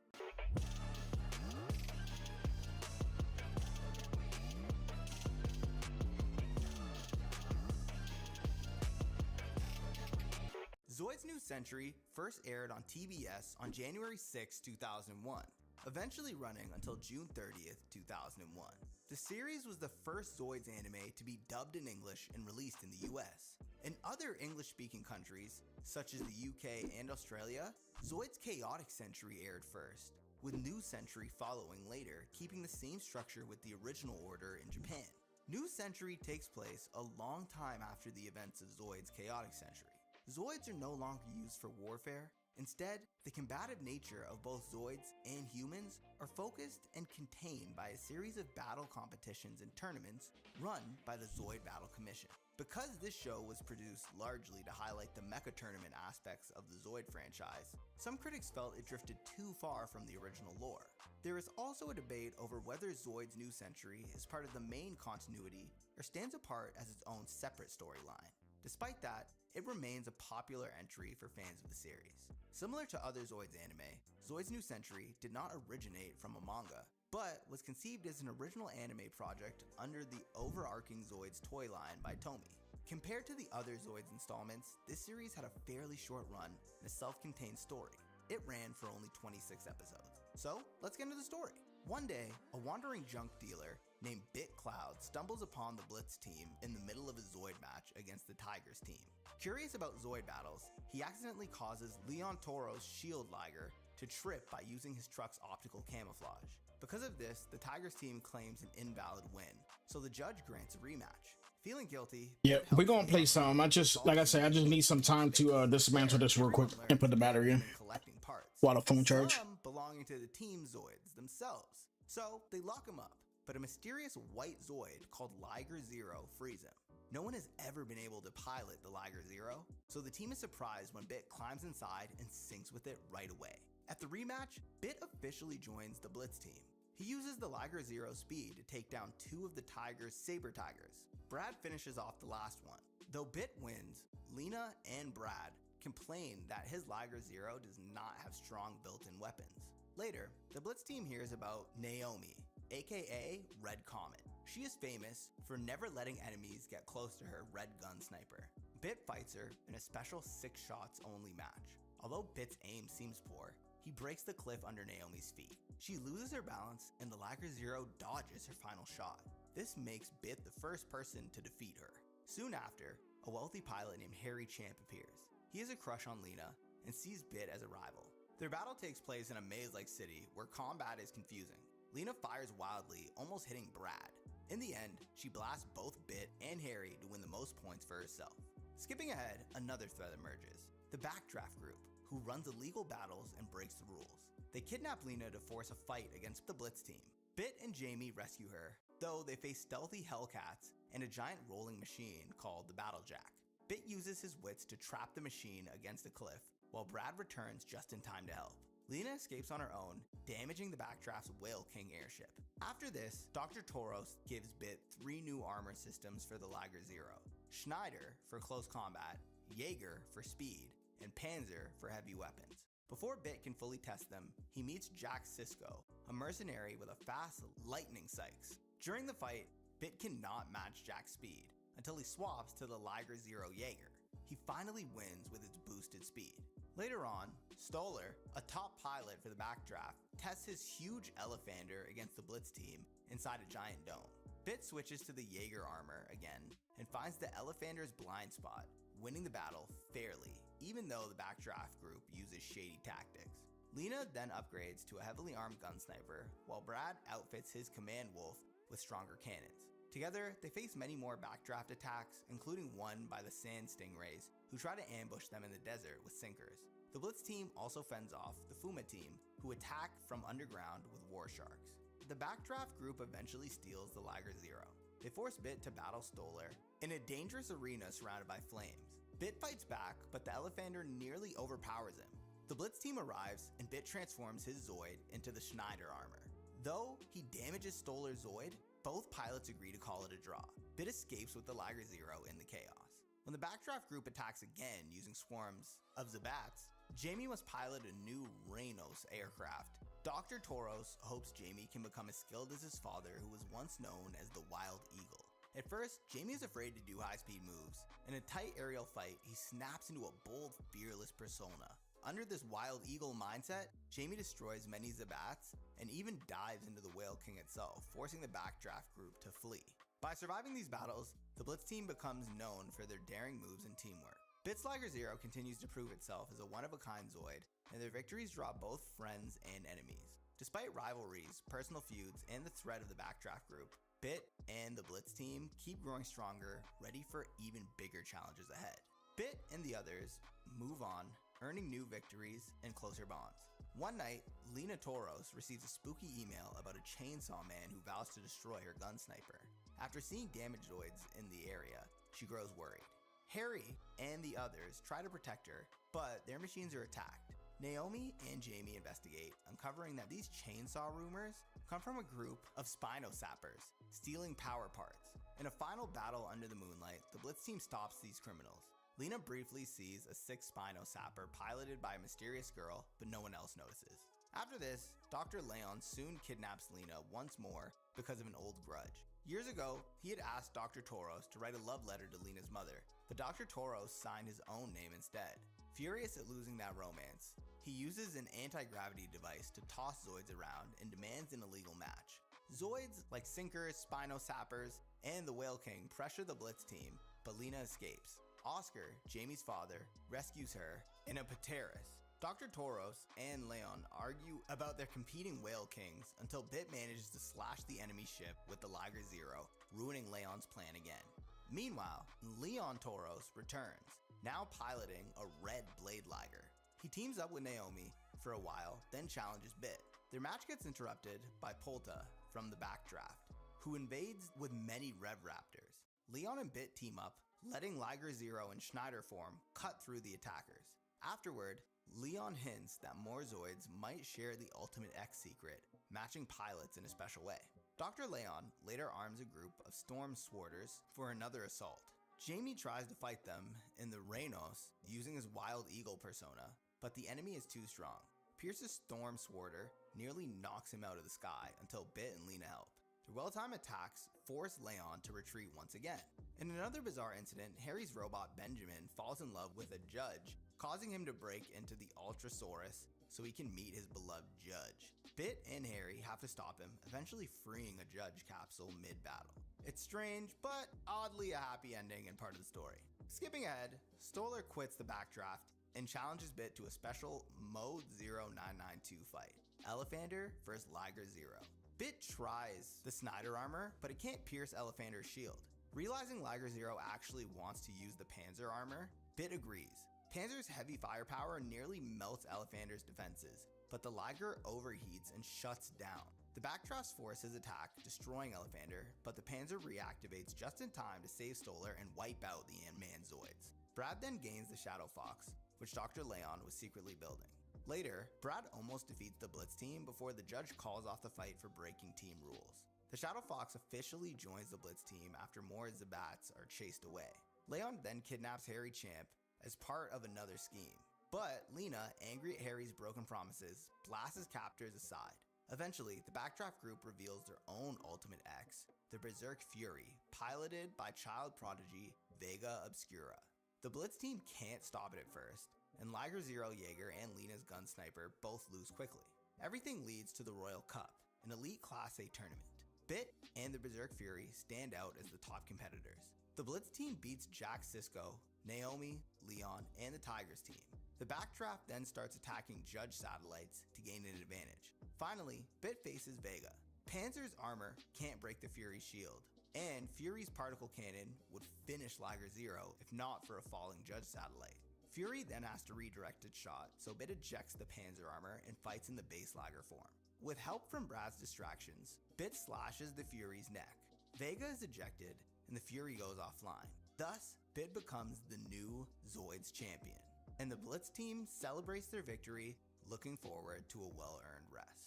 Zoids New Century first aired on TBS on January 6, 2001, eventually running until June 30th, 2001. The series was the first Zoids anime to be dubbed in English and released in the US. In other English-speaking countries, such as the UK and Australia, Zoids Chaotic Century aired first, with New Century following later, keeping the same structure with the original order in Japan. New Century takes place a long time after the events of Zoids Chaotic Century. Zoids are no longer used for warfare. Instead, the combative nature of both Zoids and humans are focused and contained by a series of battle competitions and tournaments run by the Zoid Battle Commission. Because this show was produced largely to highlight the mecha tournament aspects of the Zoid franchise, some critics felt it drifted too far from the original lore. There is also a debate over whether Zoids New Century is part of the main continuity or stands apart as its own separate storyline. Despite that, it remains a popular entry for fans of the series. Similar to other Zoids anime, Zoids New Century did not originate from a manga, but was conceived as an original anime project under the overarching Zoids toy line by Tomy. Compared to the other Zoids installments, this series had a fairly short run and a self-contained story. It ran for only 26 episodes. So, let's get into the story. One day, a wandering junk dealer named Bit Cloud stumbles upon the Blitz team in the middle of a Zoid match against the Tigers team. Curious about Zoid battles, he accidentally causes Leon Toro's shield Liger to trip by using his truck's optical camouflage. Because of this, the Tigers team claims an invalid win, so the judge grants a rematch. Feeling guilty, Yeah, we're gonna play some. Like I said, I just need some time to dismantle this real quick and put the battery in collecting parts, while the phone charge. some belonging to the team Zoids themselves. So they lock him up, but a mysterious white Zoid called Liger Zero frees him. No one has ever been able to pilot the Liger Zero, so the team is surprised when Bit climbs inside and syncs with it right away. At the rematch, Bit officially joins the Blitz team. He uses the Liger Zero speed to take down 2 of the Tigers' Saber Tigers. Brad finishes off the last one. Though Bit wins, Lena and Brad complain that his Liger Zero does not have strong built-in weapons. Later, the Blitz team hears about Naomi, aka Red Comet. She is famous for never letting enemies get close to her red gun sniper. Bit fights her in a special 6 shots only match. Although Bit's aim seems poor, he breaks the cliff under Naomi's feet. She loses her balance and the Liger Zero dodges her final shot. This makes Bit the first person to defeat her. Soon after, a wealthy pilot named Harry Champ appears. He has a crush on Lena and sees Bit as a rival. Their battle takes place in a maze-like city where combat is confusing. Lena fires wildly, almost hitting Brad. In the end, she blasts both Bit and Harry to win the most points for herself. Skipping ahead, another threat emerges. The Backdraft group, who runs illegal battles and breaks the rules. They kidnap Lena to force a fight against the Blitz team. Bit and Jamie rescue her, though they face stealthy Hellcats and a giant rolling machine called the Battlejack. Bit uses his wits to trap the machine against a cliff, while Brad returns just in time to help. Lena escapes on her own, damaging the Backdraft's Whale King airship. After this, Dr. Toros gives Bit 3 new armor systems for the Liger Zero: Schneider for close combat, Jaeger for speed, and Panzer for heavy weapons. Before Bit can fully test them, he meets Jack Sisko, a mercenary with a fast lightning sights. During the fight, Bit cannot match Jack's speed until he swaps to the Liger Zero Jaeger. He finally wins with its boosted speed. Later on, Stoller, a top pilot for the Backdraft, tests his huge Elefander against the Blitz team inside a giant dome. Bit switches to the Jaeger armor again and finds the Elefander's blind spot, winning the battle fairly, even though the Backdraft group uses shady tactics. Lena then upgrades to a heavily armed gun sniper, while Brad outfits his Command Wolf with stronger cannons. Together, they face many more Backdraft attacks, including one by the Sand Stingrays, who try to ambush them in the desert with sinkers. The Blitz team also fends off the Fuma team, who attack from underground with war sharks. The Backdraft group eventually steals the Liger Zero. They force Bit to battle Stoller in a dangerous arena surrounded by flames. Bit fights back, but the Elefander nearly overpowers him. The Blitz team arrives, and Bit transforms his Zoid into the Schneider armor. Though he damages Stoller's Zoid, both pilots agree to call it a draw. Bit escapes with the Liger Zero in the chaos. When the Backdraft group attacks again using swarms of Zabats, Jamie must pilot a new Raynos aircraft. Dr. Toros hopes Jamie can become as skilled as his father, who was once known as the Wild Eagle. At first, Jamie is afraid to do high-speed moves. In a tight aerial fight, he snaps into a bold, fearless persona. Under this Wild Eagle mindset, Jamie destroys many Zabats and even dives into the Whale King itself, forcing the Backdraft group to flee. By surviving these battles, the Blitz team becomes known for their daring moves and teamwork. Bit's Liger Zero continues to prove itself as a one-of-a-kind Zoid, and their victories draw both friends and enemies. Despite rivalries, personal feuds, and the threat of the Backdraft group, Bit and the Blitz team keep growing stronger, ready for even bigger challenges ahead. Bit and the others move on, earning new victories and closer bonds. One night, Lena Toros receives a spooky email about a chainsaw man who vows to destroy her gun sniper. After seeing damaged Zoids in the area, she grows worried. Harry and the others try to protect her, but their machines are attacked. Naomi and Jamie investigate, uncovering that these chainsaw rumors come from a group of Spinosappers, stealing power parts. In a final battle under the moonlight, the Blitz team stops these criminals. Lena briefly sees a 6th Spinosapper piloted by a mysterious girl, but no one else notices. After this, Dr. Leon soon kidnaps Lena once more because of an old grudge. Years ago, he had asked Dr. Toros to write a love letter to Lena's mother, but Dr. Toros signed his own name instead. Furious at losing that romance, he uses an anti-gravity device to toss Zoids around and demands an illegal match. Zoids, like Sinkers, Spinosappers, and the Whale King, pressure the Blitz team, but Lena escapes. Oscar, Jamie's father, rescues her in a Pteris. Dr. Tauros and Leon argue about their competing Whale Kings until Bit manages to slash the enemy ship with the Liger Zero, ruining Leon's plan again. Meanwhile, Leon Tauros returns, now piloting a red Blade Liger. He teams up with Naomi for a while, then challenges Bit. Their match gets interrupted by Polta from the Backdraft, who invades with many Rev Raptors. Leon and Bit team up, letting Liger Zero in Schneider form cut through the attackers. Afterward, Leon hints that more Zoids might share the Ultimate X secret, matching pilots in a special way. Dr. Leon later arms a group of Storm Sworders for another assault. Jamie tries to fight them in the Reynos using his Wild Eagle persona, but the enemy is too strong. Pierce's Storm Sworder nearly knocks him out of the sky until Bit and Lena help. Their well-timed attacks force Leon to retreat once again. In another bizarre incident, Harry's robot Benjamin falls in love with a judge, causing him to break into the Ultrasaurus so he can meet his beloved judge. Bit and Harry have to stop him, eventually freeing a judge capsule mid-battle. It's strange, but oddly a happy ending and part of the story. Skipping ahead, Stoller quits the Backdraft and challenges Bit to a special Mode 0992 fight. Elephander vs. Liger Zero. Bit tries the Snyder armor, but it can't pierce Elephander's shield. Realizing Liger Zero actually wants to use the Panzer armor, Bit agrees. Panzer's heavy firepower nearly melts Elephander's defenses, but the Liger overheats and shuts down. The Backdraft's force his attack, destroying Elephander, but the Panzer reactivates just in time to save Stoller and wipe out the Ant-Man Zoids. Brad then gains the Shadow Fox, which Dr. Leon was secretly building. Later, Brad almost defeats the Blitz team before the judge calls off the fight for breaking team rules. The Shadow Fox officially joins the Blitz team after more Zabats are chased away. Leon then kidnaps Harry Champ as part of another scheme. But Lena, angry at Harry's broken promises, blasts his captors aside. Eventually, the Backdraft group reveals their own Ultimate X, the Berserk Fury, piloted by child prodigy Vega Obscura. The Blitz team can't stop it at first, and Liger Zero Jaeger and Lena's gun sniper both lose quickly. Everything leads to the Royal Cup, an elite Class A tournament. Bit and the Berserk Fury stand out as the top competitors. The Blitz team beats Jack Sisko, Naomi, Leon, and the Tigers team. The Backdraft then starts attacking Judge satellites to gain an advantage. Finally, Bit faces Vega. Panzer's armor can't break the Fury's shield, and Fury's particle cannon would finish Liger Zero if not for a falling Judge satellite. Fury then has to redirect its shot, so Bit ejects the Panzer armor and fights in the base Liger form. With help from Brad's distractions, Bit slashes the Fury's neck. Vega is ejected, and the Fury goes offline. Thus, Bit becomes the new Zoids champion, and the Blitz team celebrates their victory, looking forward to a well-earned rest.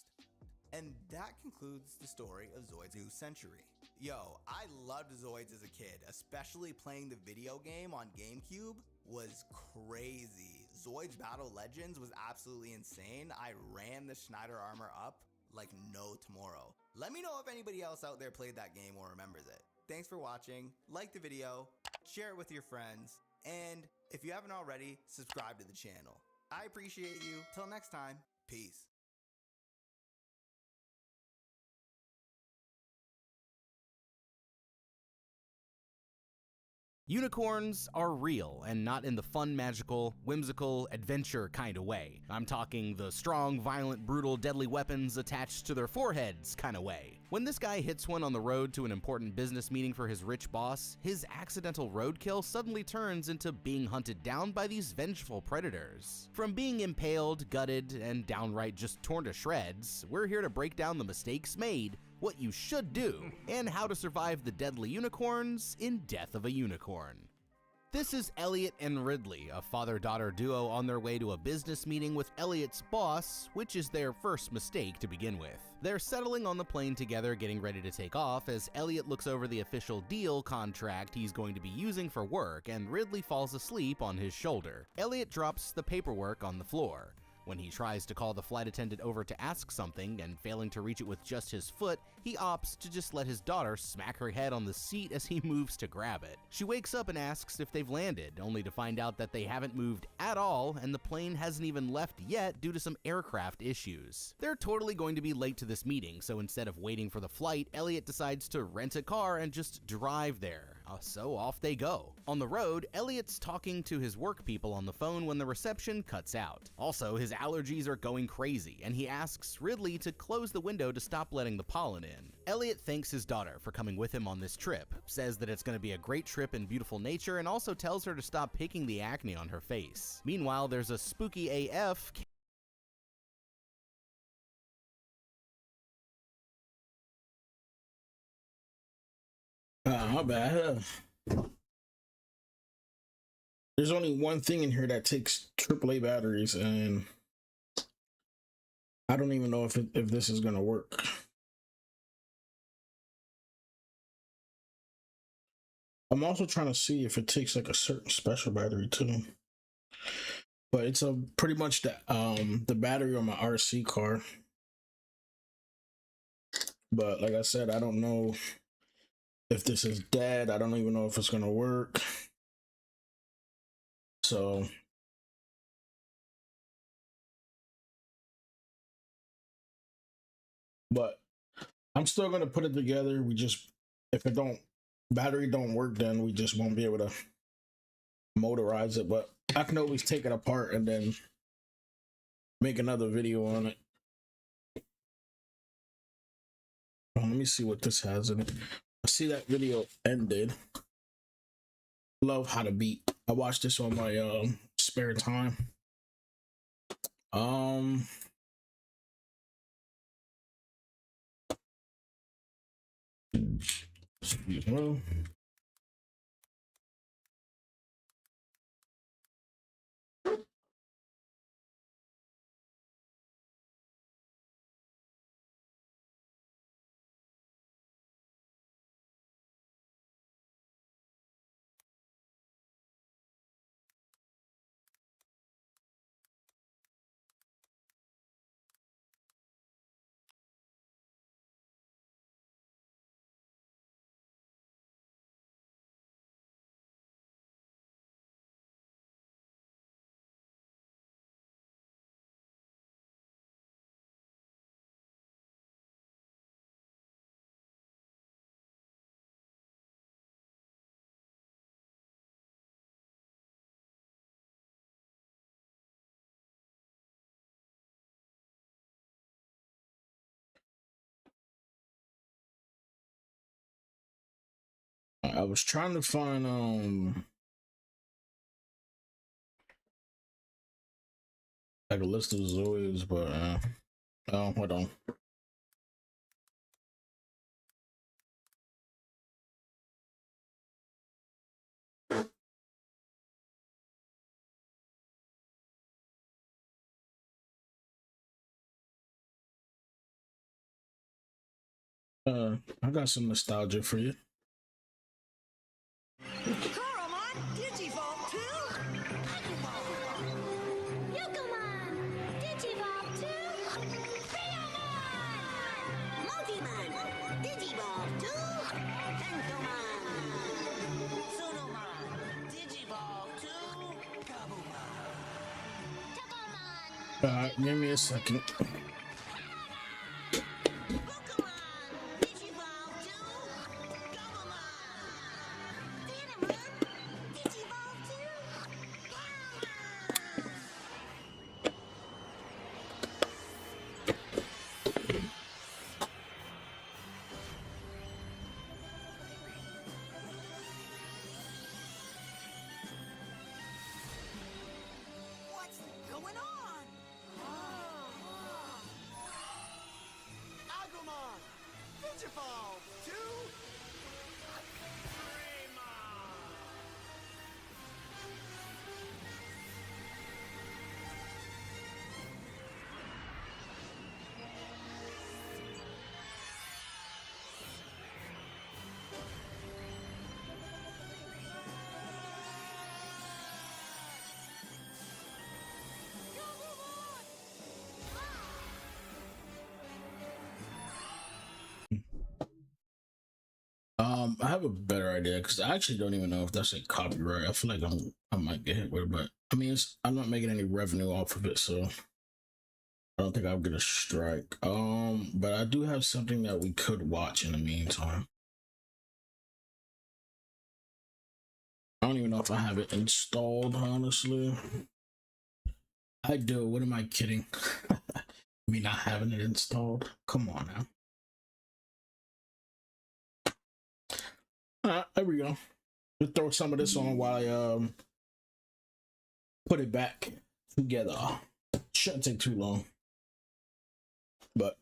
And that concludes the story of Zoids New Century. Yo, I loved Zoids as a kid, especially playing the video game on GameCube was crazy. Zoids Battle Legends was absolutely insane. I ran the Schneider armor up like no tomorrow. Let me know if anybody else out there played that game or remembers it. Thanks for watching, like the video, share it with your friends, and if you haven't already, subscribe to the channel. I appreciate you. Till next time, peace. Unicorns are real, and not in the fun, magical, whimsical, adventure kind of way. I'm talking the strong, violent, brutal, deadly weapons attached to their foreheads kind of way. When this guy hits one on the road to an important business meeting for his rich boss, his accidental roadkill suddenly turns into being hunted down by these vengeful predators. From being impaled, gutted, and downright just torn to shreds, we're here to break down the mistakes made, what you should do, and how to survive the deadly unicorns in Death of a Unicorn. This is Elliot and Ridley, a father-daughter duo on their way to a business meeting with Elliot's boss, which is their first mistake to begin with. They're settling on the plane together, getting ready to take off, as Elliot looks over the official deal contract he's going to be using for work, and Ridley falls asleep on his shoulder. Elliot drops the paperwork on the floor. When he tries to call the flight attendant over to ask something and failing to reach it with just his foot, he opts to just let his daughter smack her head on the seat as he moves to grab it. She wakes up and asks if they've landed, only to find out that they haven't moved at all and the plane hasn't even left yet due to some aircraft issues. They're totally going to be late to this meeting, so instead of waiting for the flight, Elliot decides to rent a car and just drive there. So off they go. On the road, Elliot's talking to his work people on the phone when the reception cuts out. Also, his allergies are going crazy, and he asks Ridley to close the window to stop letting the pollen in. Elliot thanks his daughter for coming with him on this trip, says that it's going to be a great trip in beautiful nature, and also tells her to stop picking the acne on her face. Meanwhile, there's a spooky AF my bad. There's only one thing in here that takes AAA batteries, and I don't even know if this is gonna work. I'm also trying to see if it takes like a certain special battery too. But it's a pretty much the battery on my RC car. But like I said, I don't know if this is dead. I don't even know if it's gonna work. So but I'm still gonna put it together. We just, if battery don't work, then we just won't be able to motorize it. But I can always take it apart and then make another video on it. Let me see what this has in it. I see that video ended. Love how to beat. I watched this on my spare time. Excuse me. I was trying to find like a list of Zoids, but oh, hold on. I got some nostalgia for you. Karuma, Digivolve 2? Yukumon, Digivolve 2? Freomon! Multimon, Digivolve 2? Tentomon! Sunomon, Digivolve 2? Kabumon! Tuckomon! Give me a second. What's going on? Agumon! Digivolve 2? I have a better idea because I actually don't even know if that's a copyright. I feel like I might get hit with it, but I mean, I'm not making any revenue off of it, so I don't think I'll get a strike. But I do have something that we could watch in the meantime. I don't even know if I have it installed, honestly. I do. What am I kidding? Me not having it installed? Come on now. There we go. Let's throw some of this on while I put it back together. Shouldn't take too long. But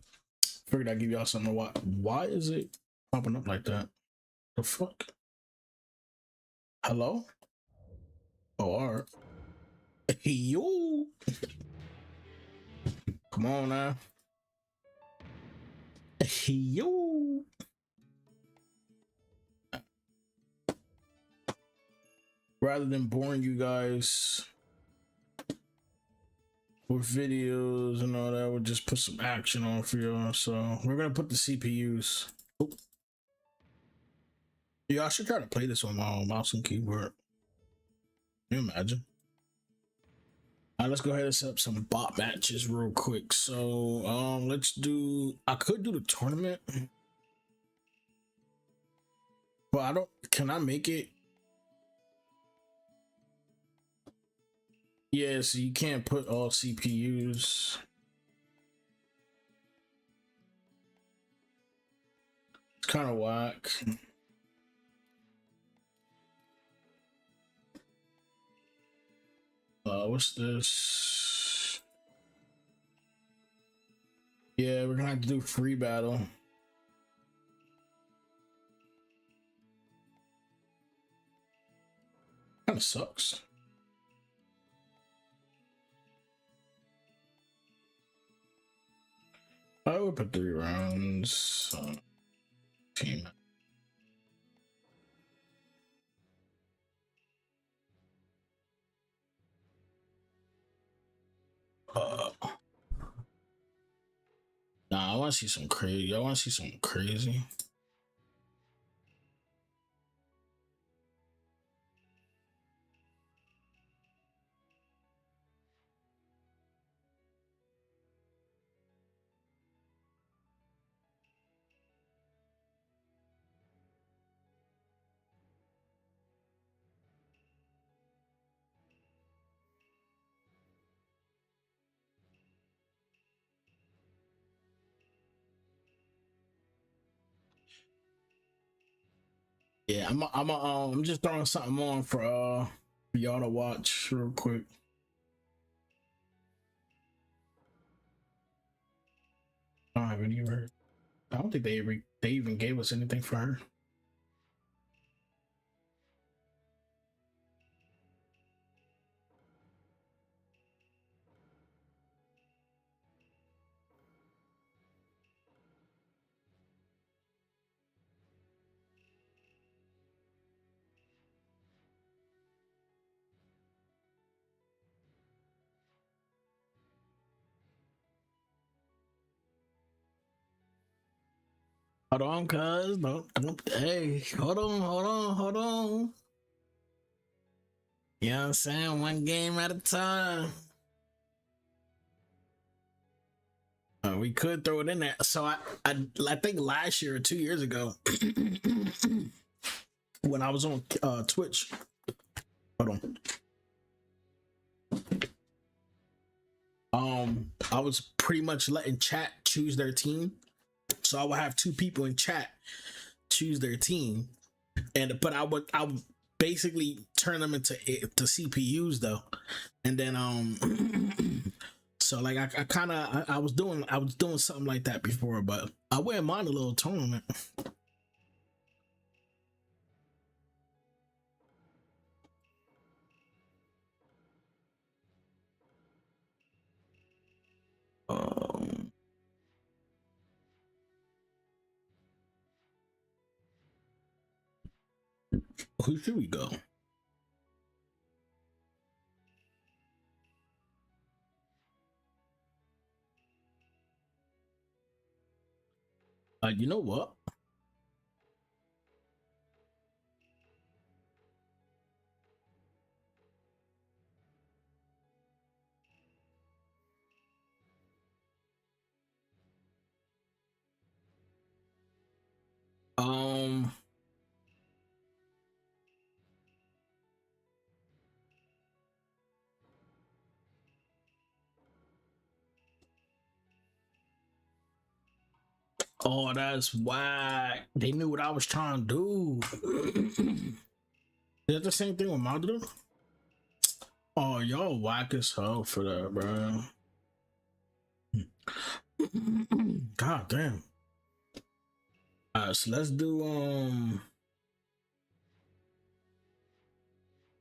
figured I'd give y'all something to watch. Why is it popping up like that? The fuck? Hello? Oh, alright. Yo! Come on now. Yo! Rather than boring you guys with videos and all that, we'll just put some action on for y'all. So we're gonna put the CPUs. Oh. Yeah, I should try to play this on my mouse and keyboard. Can you imagine? All right, let's go ahead and set up some bot matches real quick. So let's do, I could do the tournament, but I don't, can I make it? Yeah, so you can't put all CPUs. It's kind of whack. What's this? Yeah, we're gonna have to do free battle. Kind of sucks. I would put 3 rounds. Team. Nah, I want to see some crazy. I want to see some crazy. Yeah, I'm just throwing something on for y'all to watch real quick. I don't have any of her. I don't think they even gave us anything for her. Hold on, cuz. Don't, hey, hold on. You know what I'm saying? One game at a time. We could throw it in there. So I think last year or 2 years ago, when I was on Twitch, hold on. I was pretty much letting chat choose their team. So I would have 2 people in chat choose their team, but I would basically turn them into CPUs though, and then so like I was doing something like that before, but I wouldn't mind a little tournament. Who should we go? You know what? Oh, that's whack. They knew what I was trying to do. Is that the same thing with Madara? Oh, y'all whack as hell for that, bro. God damn. Alright, so let's do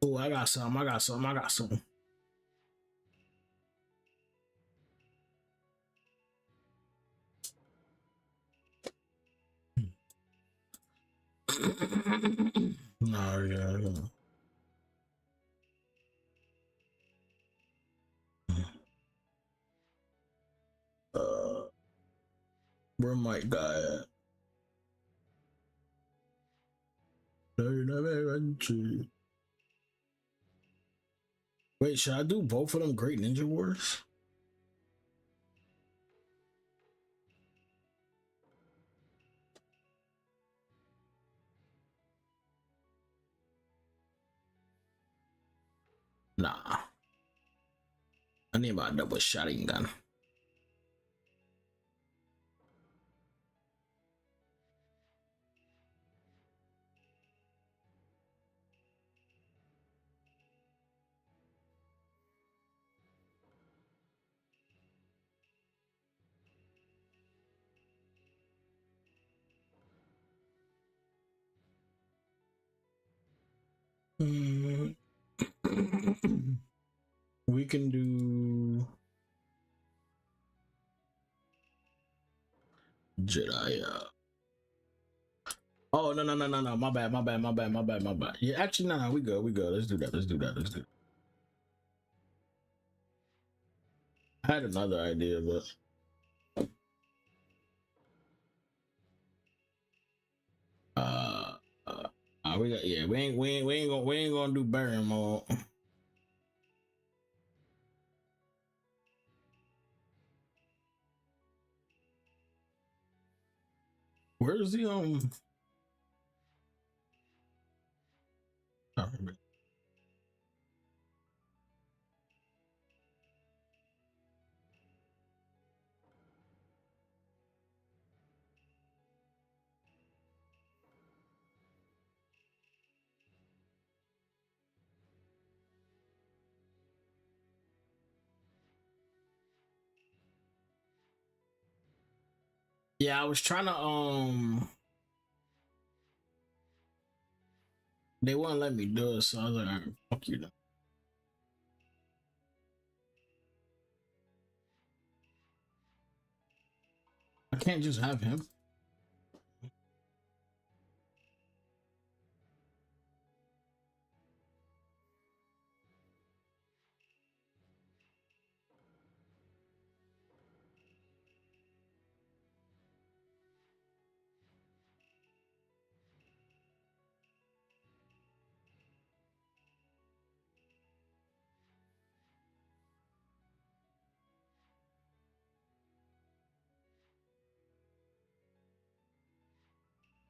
oh, I got something, I got something, I got something. No, yeah. Where my guy at? Wait, should I do both of them Great Ninja Wars? Nah. I need my double shotting gun. Mm. We can do Jedi. Oh no! My bad. Yeah, actually, no. We go. Let's do that. Let's do that. I had another idea, but uh, we got yeah. We ain't gonna do Baron mode. Where's the oh, yeah, I was trying to they wouldn't let me do it, so I was like, all right, fuck you. Then. I can't just have him.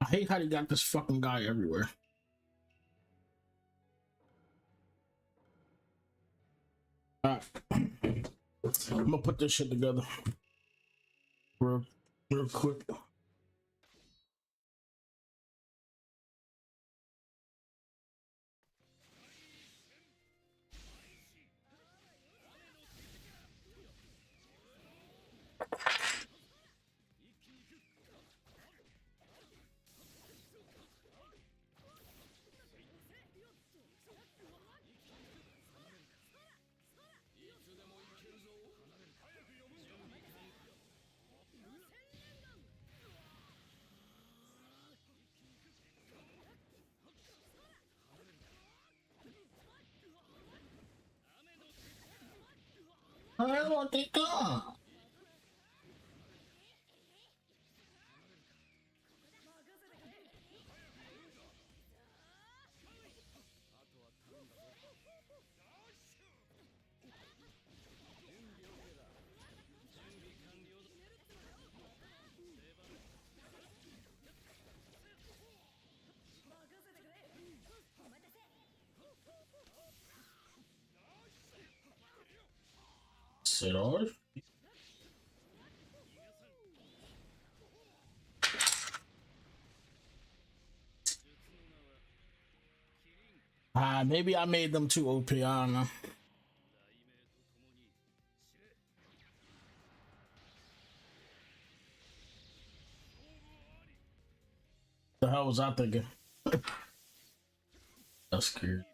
I hate how they got this fucking guy everywhere. All right, I'm gonna put this shit together real quick. I want to go. Sit on. Maybe I made them too OP. I don't know. The hell was I thinking? That's scared.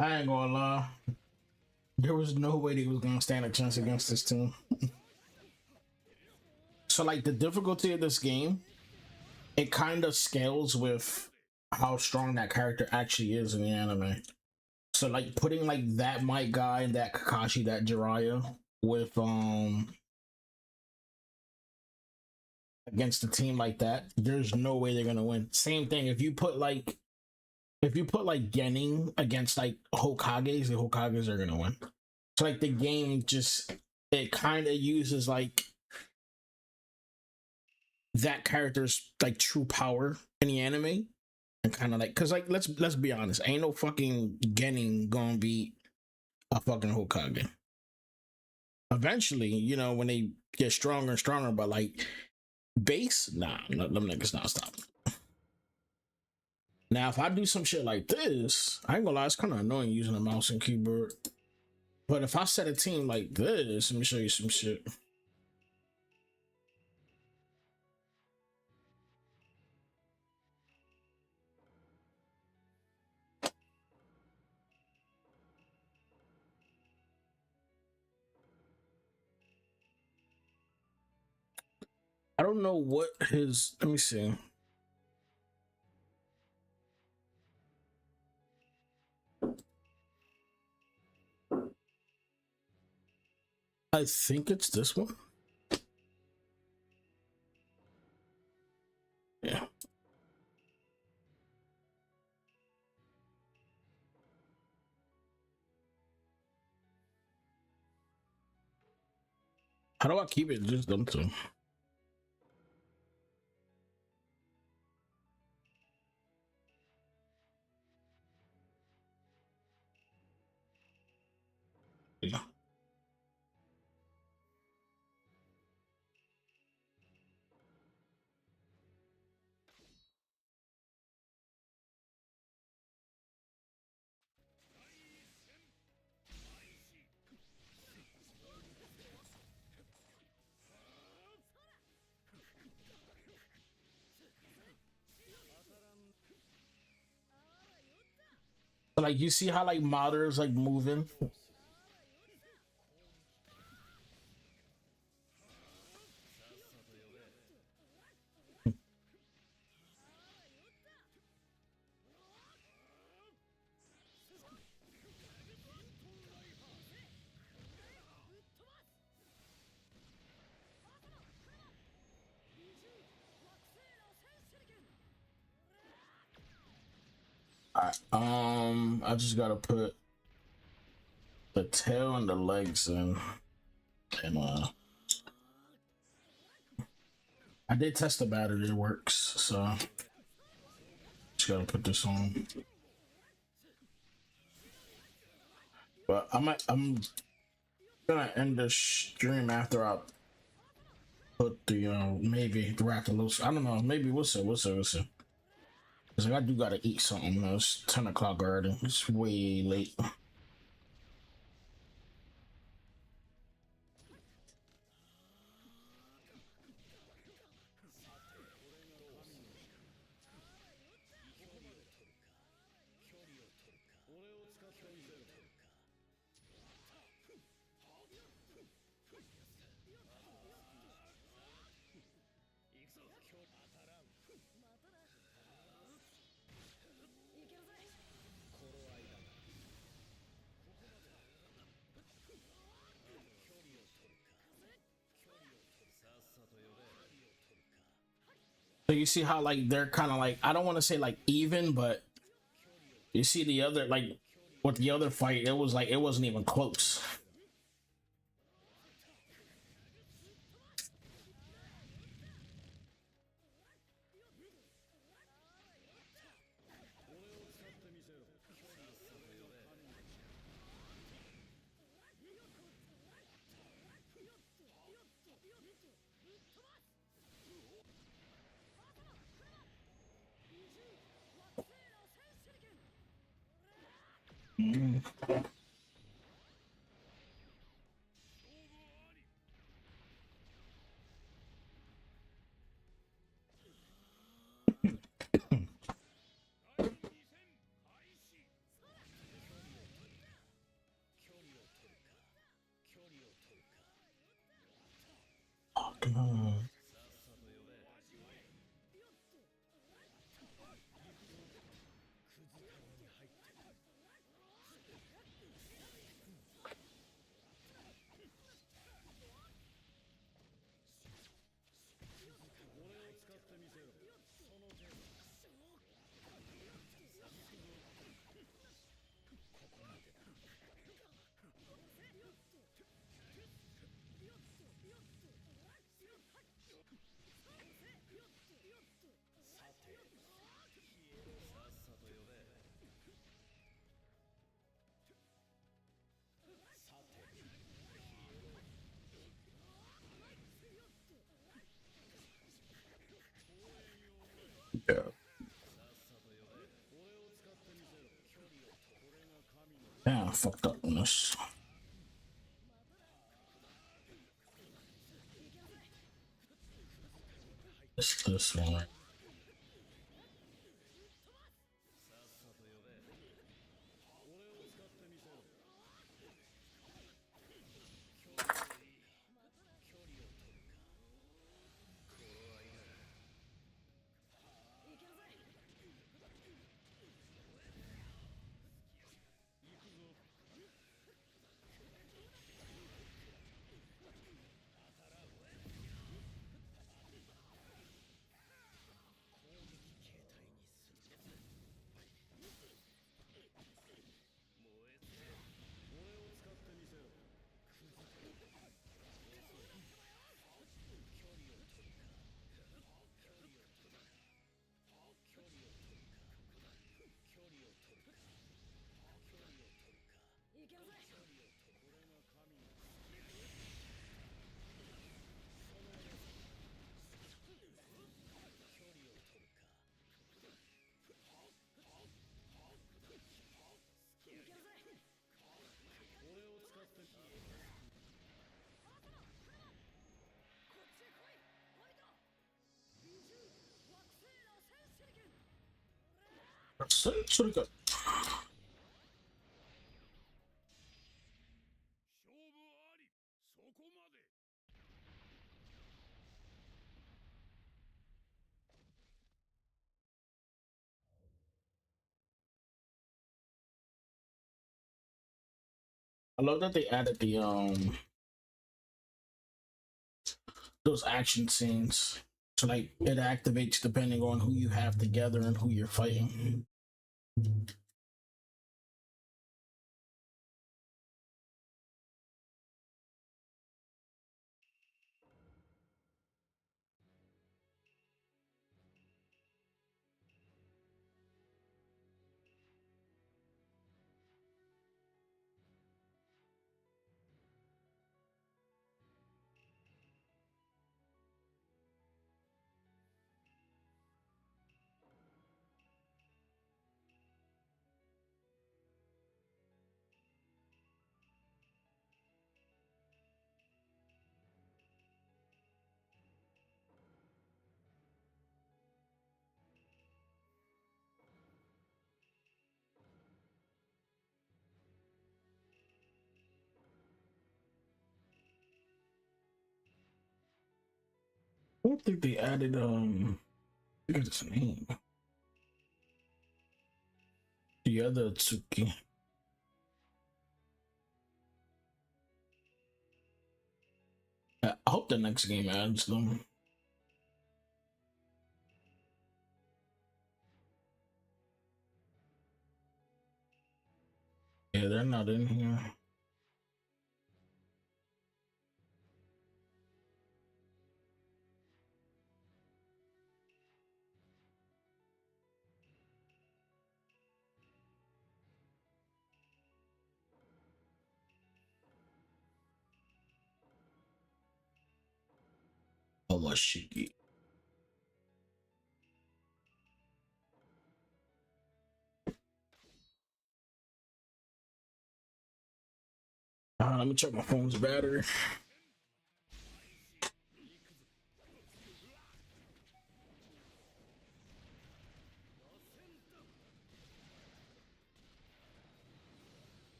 I ain't gonna lie. There was no way they was gonna stand a chance against this team. So like the difficulty of this game, it kind of scales with how strong that character actually is in the anime. So like putting like that Might guy and that Kakashi, that Jiraiya with against a team like that, there's no way they're gonna win. Same thing if you put like Genin against like Hokages, the Hokages are gonna win. So like the game just it kind of uses like that character's like true power in the anime and kind of like because like let's be honest, ain't no fucking Genin gonna beat a fucking Hokage. Eventually, you know, when they get stronger and stronger, but like base, nah, them niggas not stopping. Now, if I do some shit like this, I ain't gonna lie, it's kind of annoying using a mouse and keyboard. But if I set a team like this, let me show you some shit. I don't know what his, let me see. I think it's this one. Yeah. How do I keep it just them two? Yeah. But like you see how like Madara's like moving? Alright, I just gotta put the tail and the legs in, and I did test the battery, it works, so just gotta put this on. But I'm gonna end the stream after I put the maybe the rathalos. I don't know, maybe we'll see. Cause I do gotta eat something. Man. It's 10 o'clock already. It's way late. So you see how like they're kind of like, I don't want to say like even, but you see the other like with the other fight, it was like it wasn't even close. Yeah. Yeah, I fucked up on this. It's this one. Right? So we got. I love that they added the those action scenes. So like it activates depending on who you have together and who you're fighting. don't think they added I forget his name. The other Tsuki. I hope the next game adds them. Yeah, they're not in here. Omashiki. Let me check my phone's battery.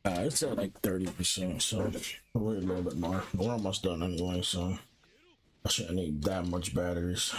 It's at like 30%, so we're a little bit more. We're almost done anyway, so I shouldn't need that much batteries.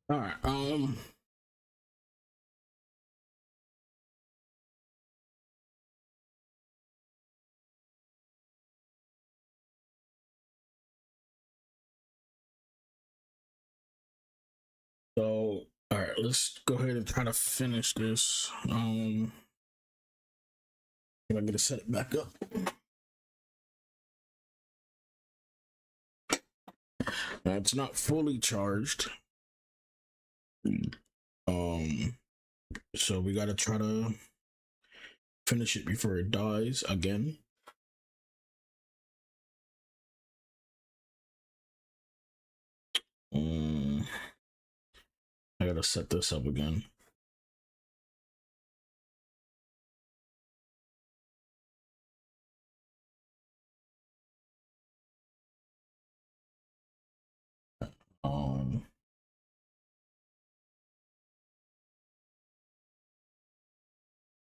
All right. So, all right, let's go ahead and try to finish this. I'm gonna set it back up. Now, it's not fully charged. So we gotta try to finish it before it dies again. I gotta set this up again.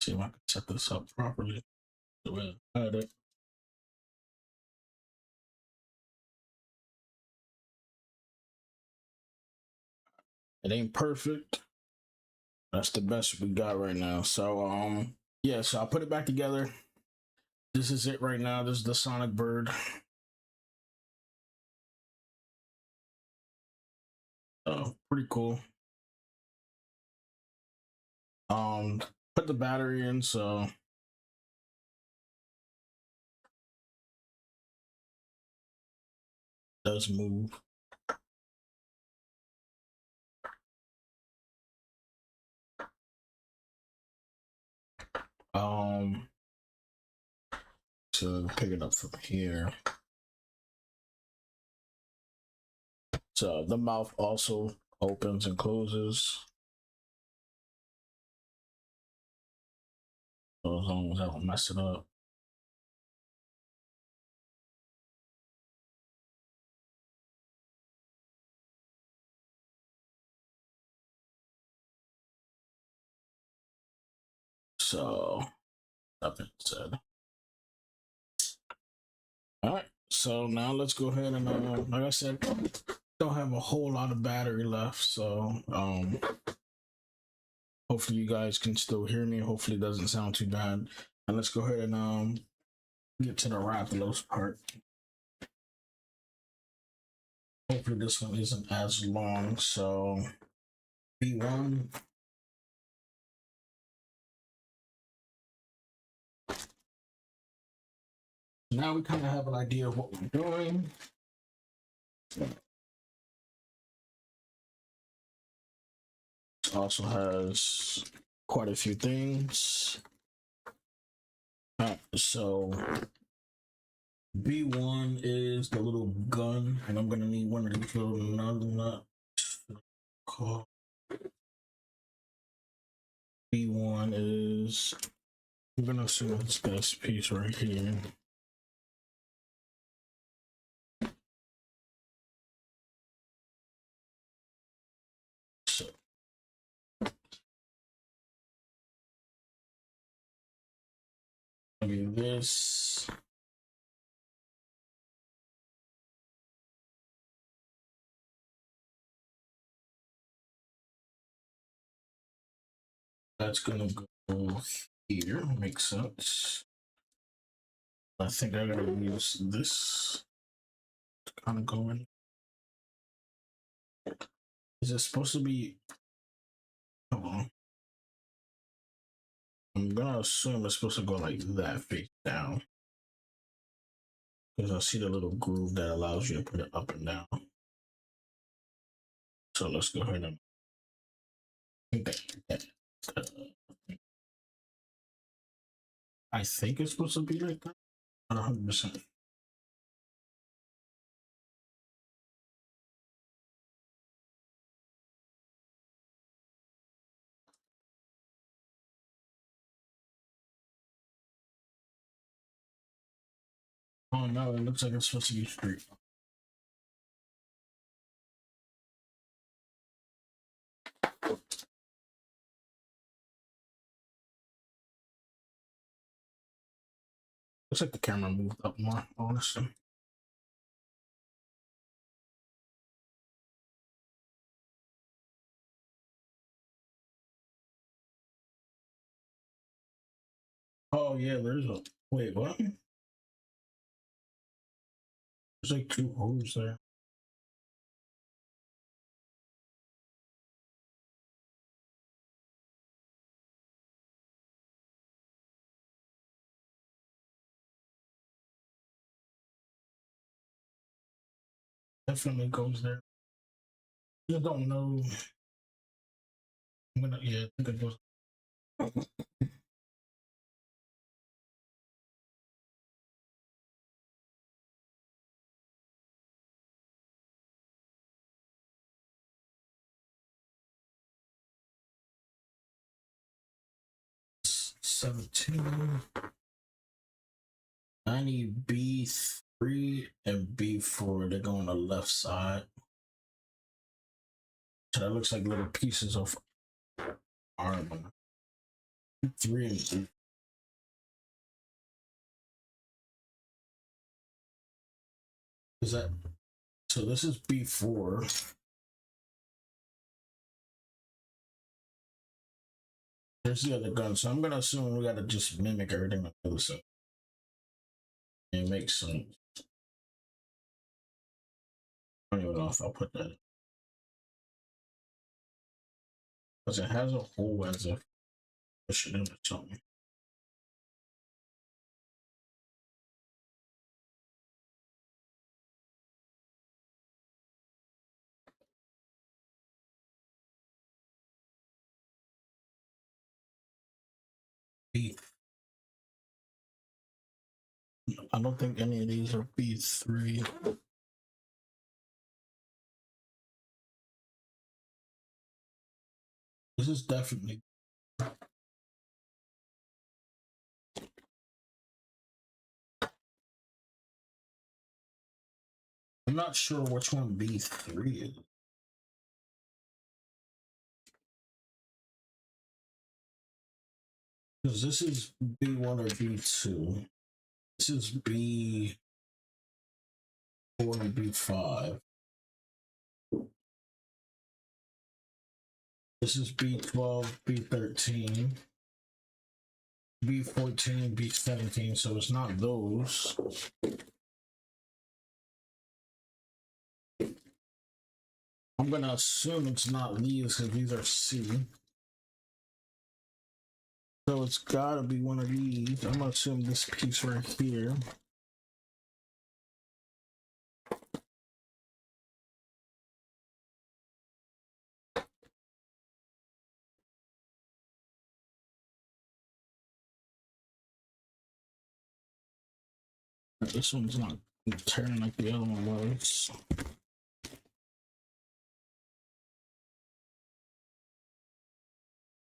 See if I can set this up properly. The way I had it. It ain't perfect. That's the best we got right now. So yeah, so I'll put it back together. This is it right now. This is the Sonic Bird. Pretty cool. Put the battery in, so it does move. To pick it up from here. So the mouth also opens and closes. So as long as I don't mess it up. So that being said. All right, so now let's go ahead and like I said, don't have a whole lot of battery left, so hopefully you guys can still hear me. Hopefully it doesn't sound too bad. And let's go ahead and get to the rathalos part. Hopefully this one isn't as long. So B1. Now we kind of have an idea of what we're doing. It also has quite a few things. So B1 is the little gun, and I'm gonna need one of these little nuts. B1 is, I'm gonna assume it's this piece right here. So I mean this. That's gonna go here. Makes sense. I think I'm gonna use this to kind of go in. Is it supposed to be? Hold on. I'm gonna assume it's supposed to go like that, face down. Because I see the little groove that allows you to put it up and down. So let's go ahead and I think it's supposed to be like that. Not 100%. Oh no, it looks like it's supposed to be straight. Looks like the camera moved up more, honestly. Oh yeah, there's a wait, what? There's like two holes there. Definitely goes there. I don't know. Yeah, I think it goes. 17. 90 B3 and B4. They go on the left side. So that looks like little pieces of armor. 3 and B. Is that so? This is B4. There's the other gun, so I'm gonna assume we gotta just mimic everything on the other side. It makes sense. I don't even know if I'll put that because it has a hole as if push it in or something. B. I don't think any of these are B3. This is definitely. I'm not sure which one B3 is. Because this is B1 or B2. This is B4 and B5. This is B12, B13, B14, B17. So it's not those. I'm gonna assume it's not these because these are C. So it's gotta be one of these. I'm gonna assume this piece right here. This one's not turning like the other one was.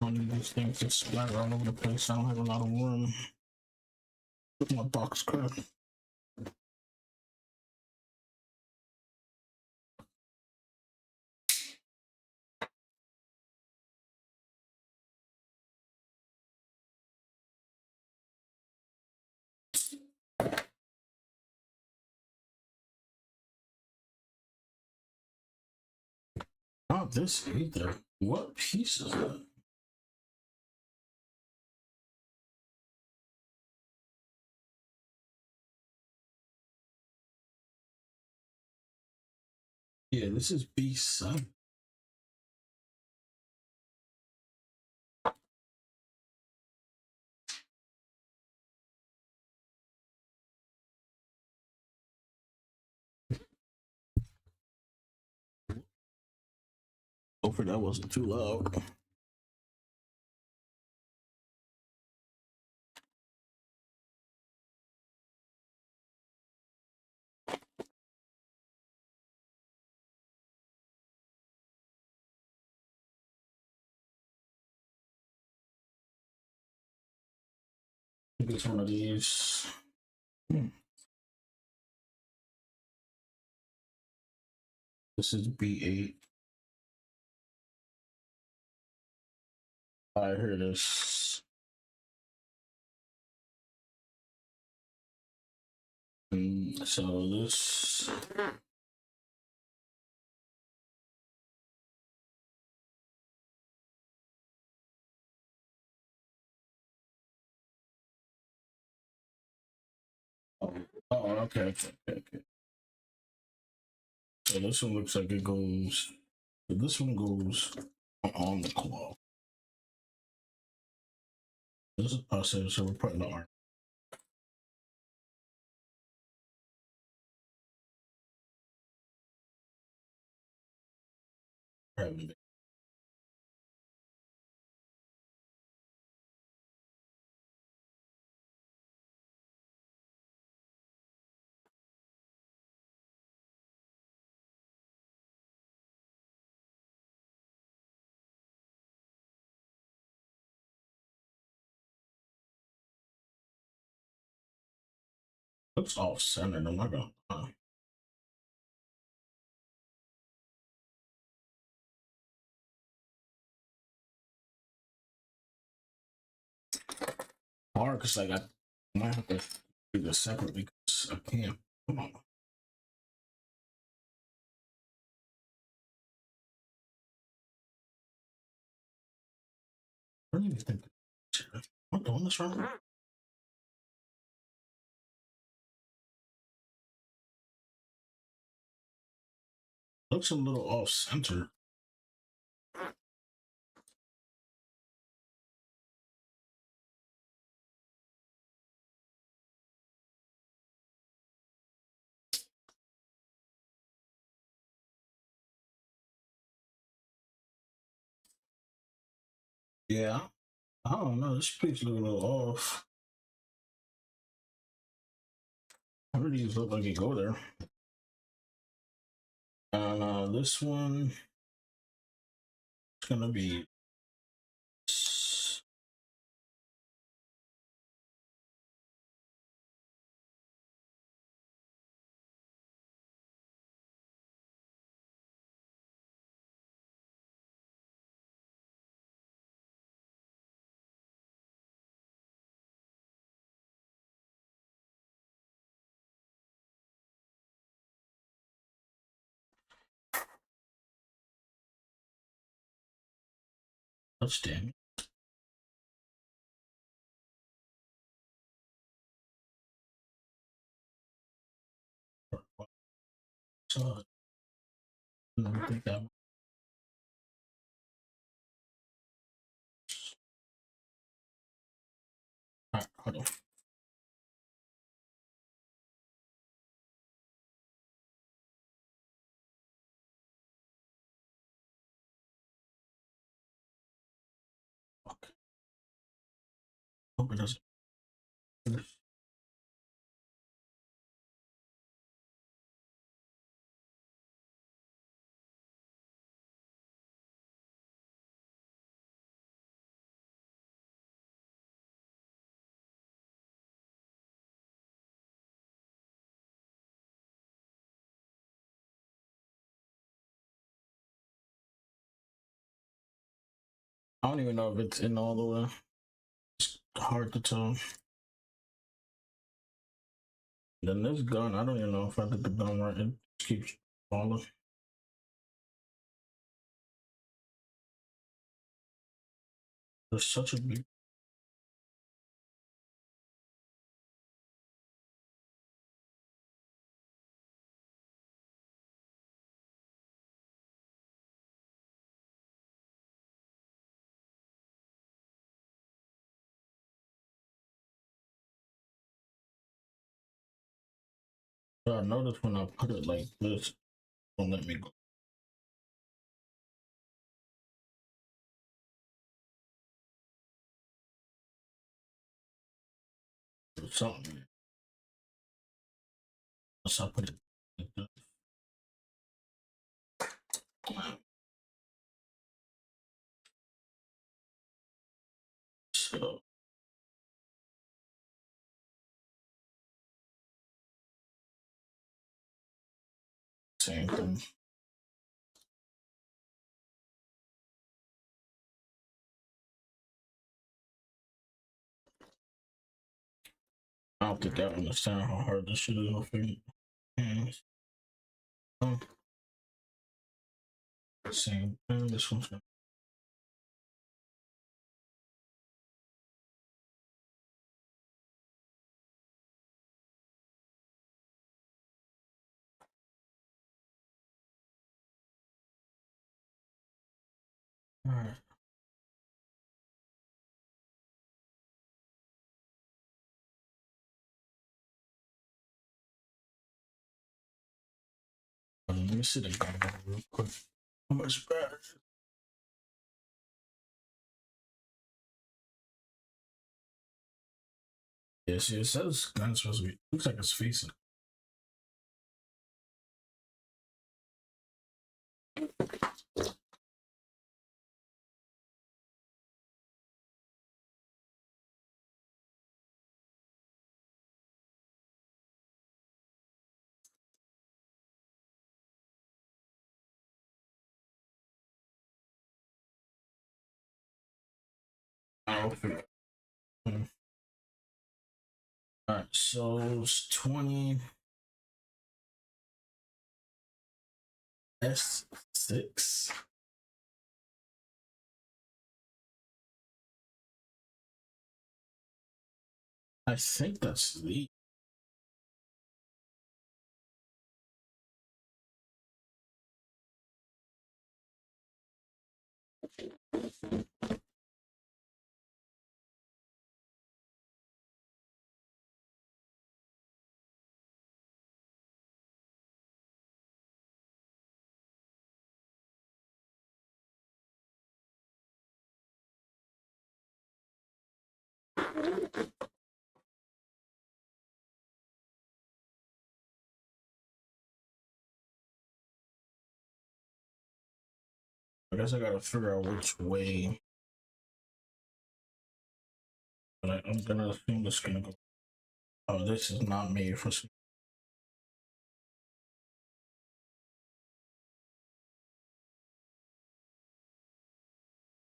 I don't need these things to splatter all over the place. I don't have a lot of room. Put my box crap. Not this either. What piece is that? Yeah, this is B7. Hopefully that wasn't too loud. Get one of these. This is B8. I hear this. So this. Oh, okay. So this one looks like it goes. So this one goes on the claw. This is process, so we're putting the arm. Looks off centered. I'm not gonna lie. Hard because like I might have to do this separately because I can't. Come on. I don't even think I'm doing this wrong. Looks a little off center. Yeah. I don't know. This piece look a little off. I really just look like you go there. And this one is gonna be. Let's damn. So I don't think that. All right, hold on. Okay. Hope it doesn't. I don't even know if it's in all the way. It's hard to tell. Then this gun, I don't even know if I did the gun right. It keeps falling. There's such a big. I noticed when I put it like this, don't let me go. something. So I'll put it like that. So same thing. I don't think I understand how hard this shit is on figure. Hands. Same thing. This one's gonna. All right. Let me see the gun real quick. How much battery? Yes, it says gun's supposed to be. Looks like it's facing. I'll figure. All right, so it's 20 S6. I think that's the. I guess I gotta figure out which way. But I'm gonna assume this is gonna go. Oh, this is not made for.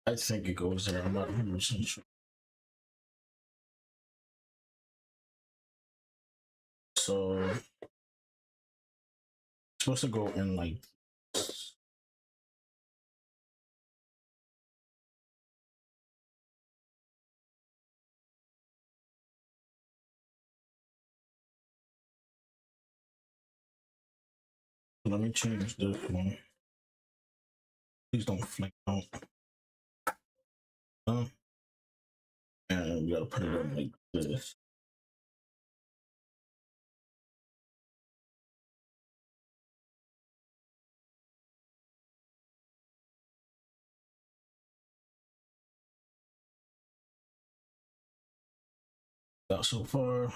I think it goes there. I'm not 100% sure. So it's supposed to go in like. Let me change this one. Please don't flick out. And we gotta put it in like this. Got so far.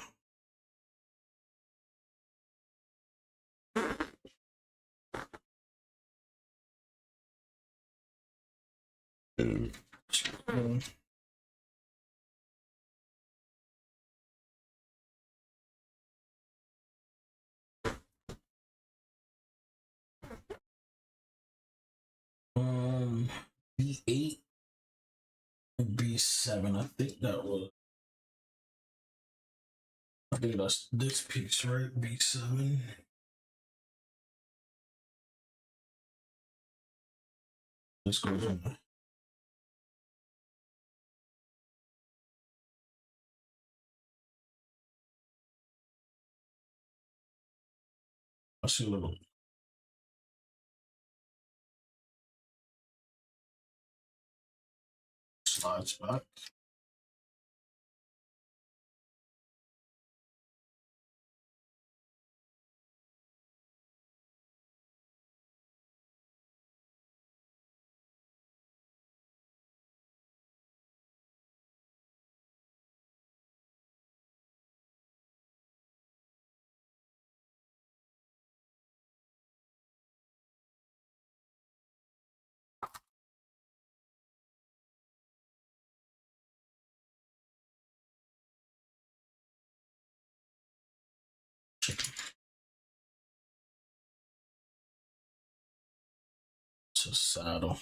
Um, B8 and B7. I think that was. I think that's this piece, right? B7. This goes in. I see a little slides back. a saddle.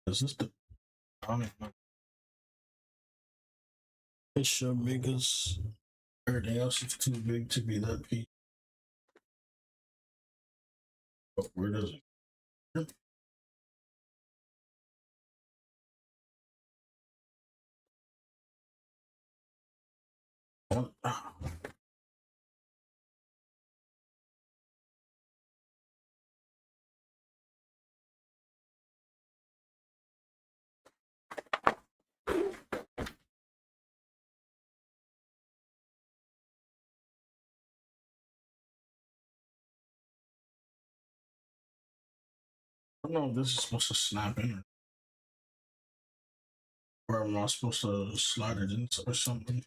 Is this the Bishop because everything else is too big to be that big? But where does it? What? I don't know if this is supposed to snap in or am I supposed to slide it in or something?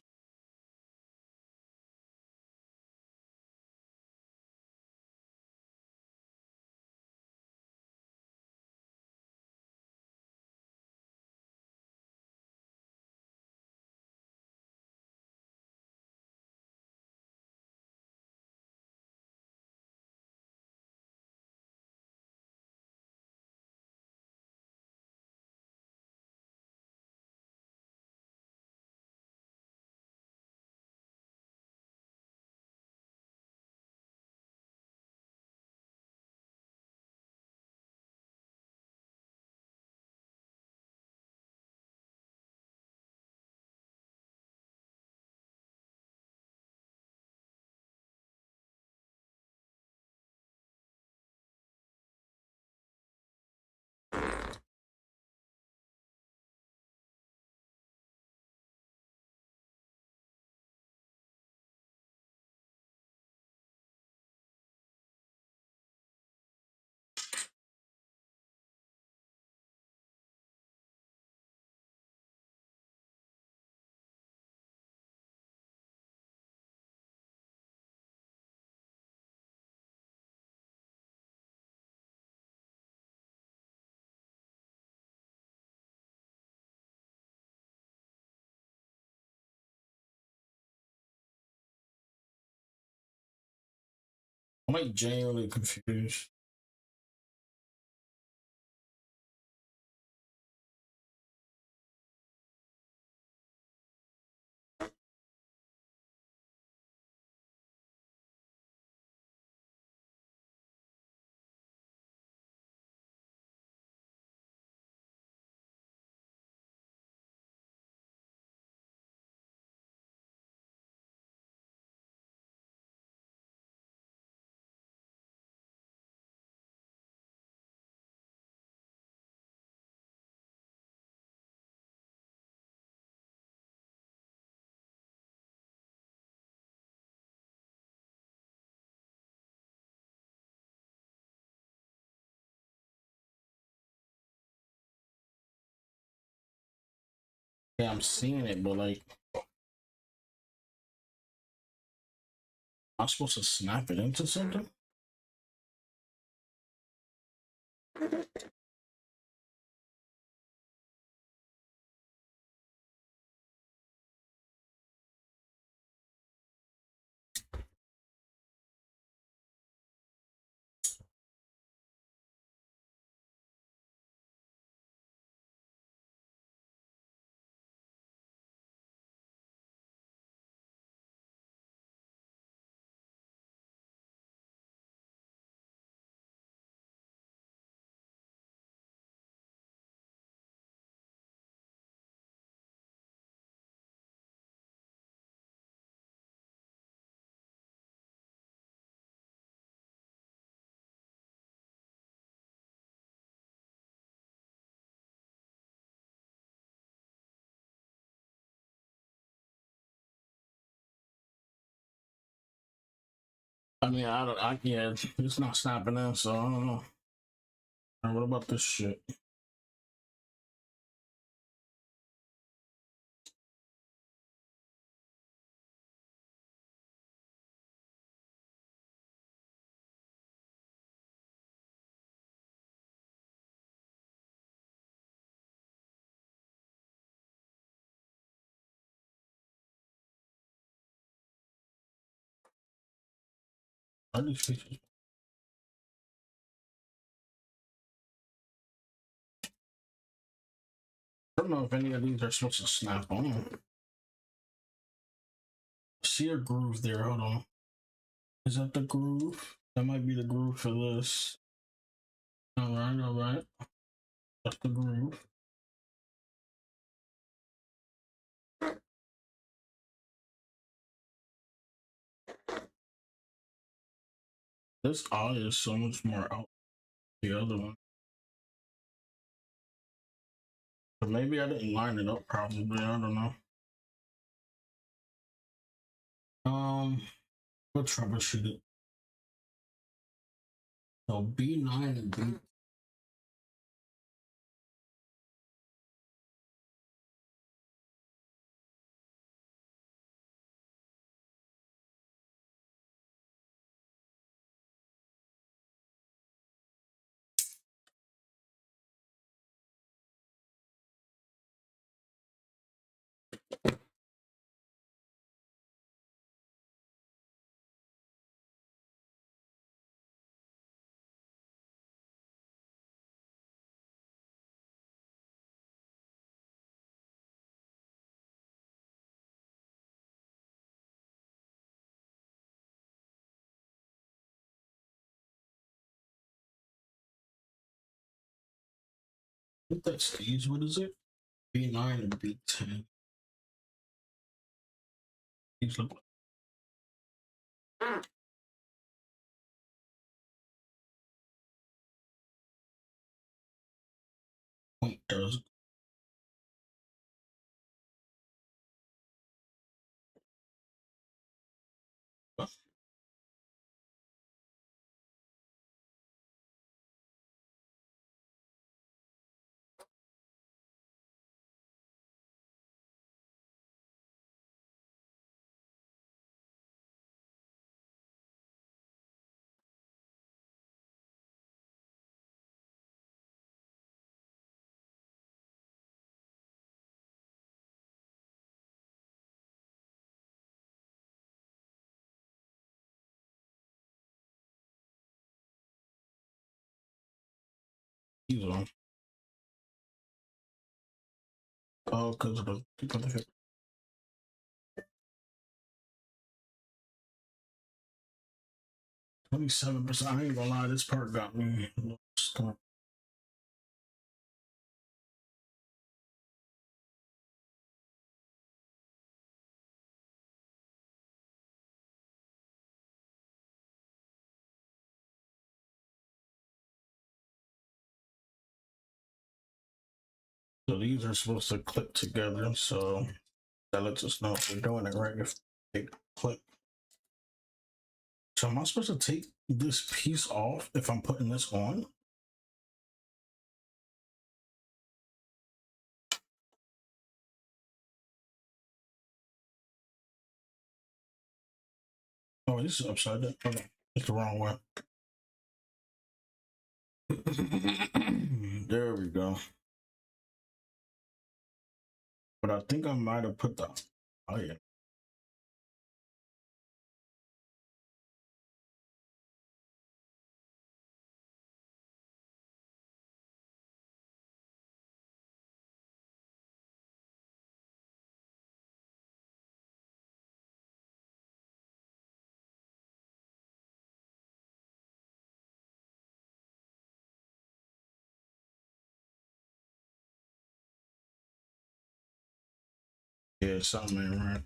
I'm like genuinely confused. Yeah, I'm seeing it, but like, I'm supposed to snap it into something? I mean, I don't, I yeah, it's not snapping in, so I don't know. What about this shit? Are these pictures? I don't know if any of these are supposed to snap on. See a groove there. Hold on. Is that the groove? That might be the groove for this. All right, all right. That's the groove. This eye is so much more out than the other one. But maybe I didn't line it up probably. I don't know. We'll troubleshoot it. So B9 and B. I think that's these. What is it? B9 and B10. These look like point does. These are. Oh, because of the 27%. I ain't gonna lie, this part got me a little stuck. So these are supposed to clip together, so that lets us know if we're doing it right if they clip. So am I supposed to take this piece off if I'm putting this on? Oh, this is upside down. Okay, it's the wrong way. There we go. But I think I might have put the. Oh yeah. Yeah, something ain't right.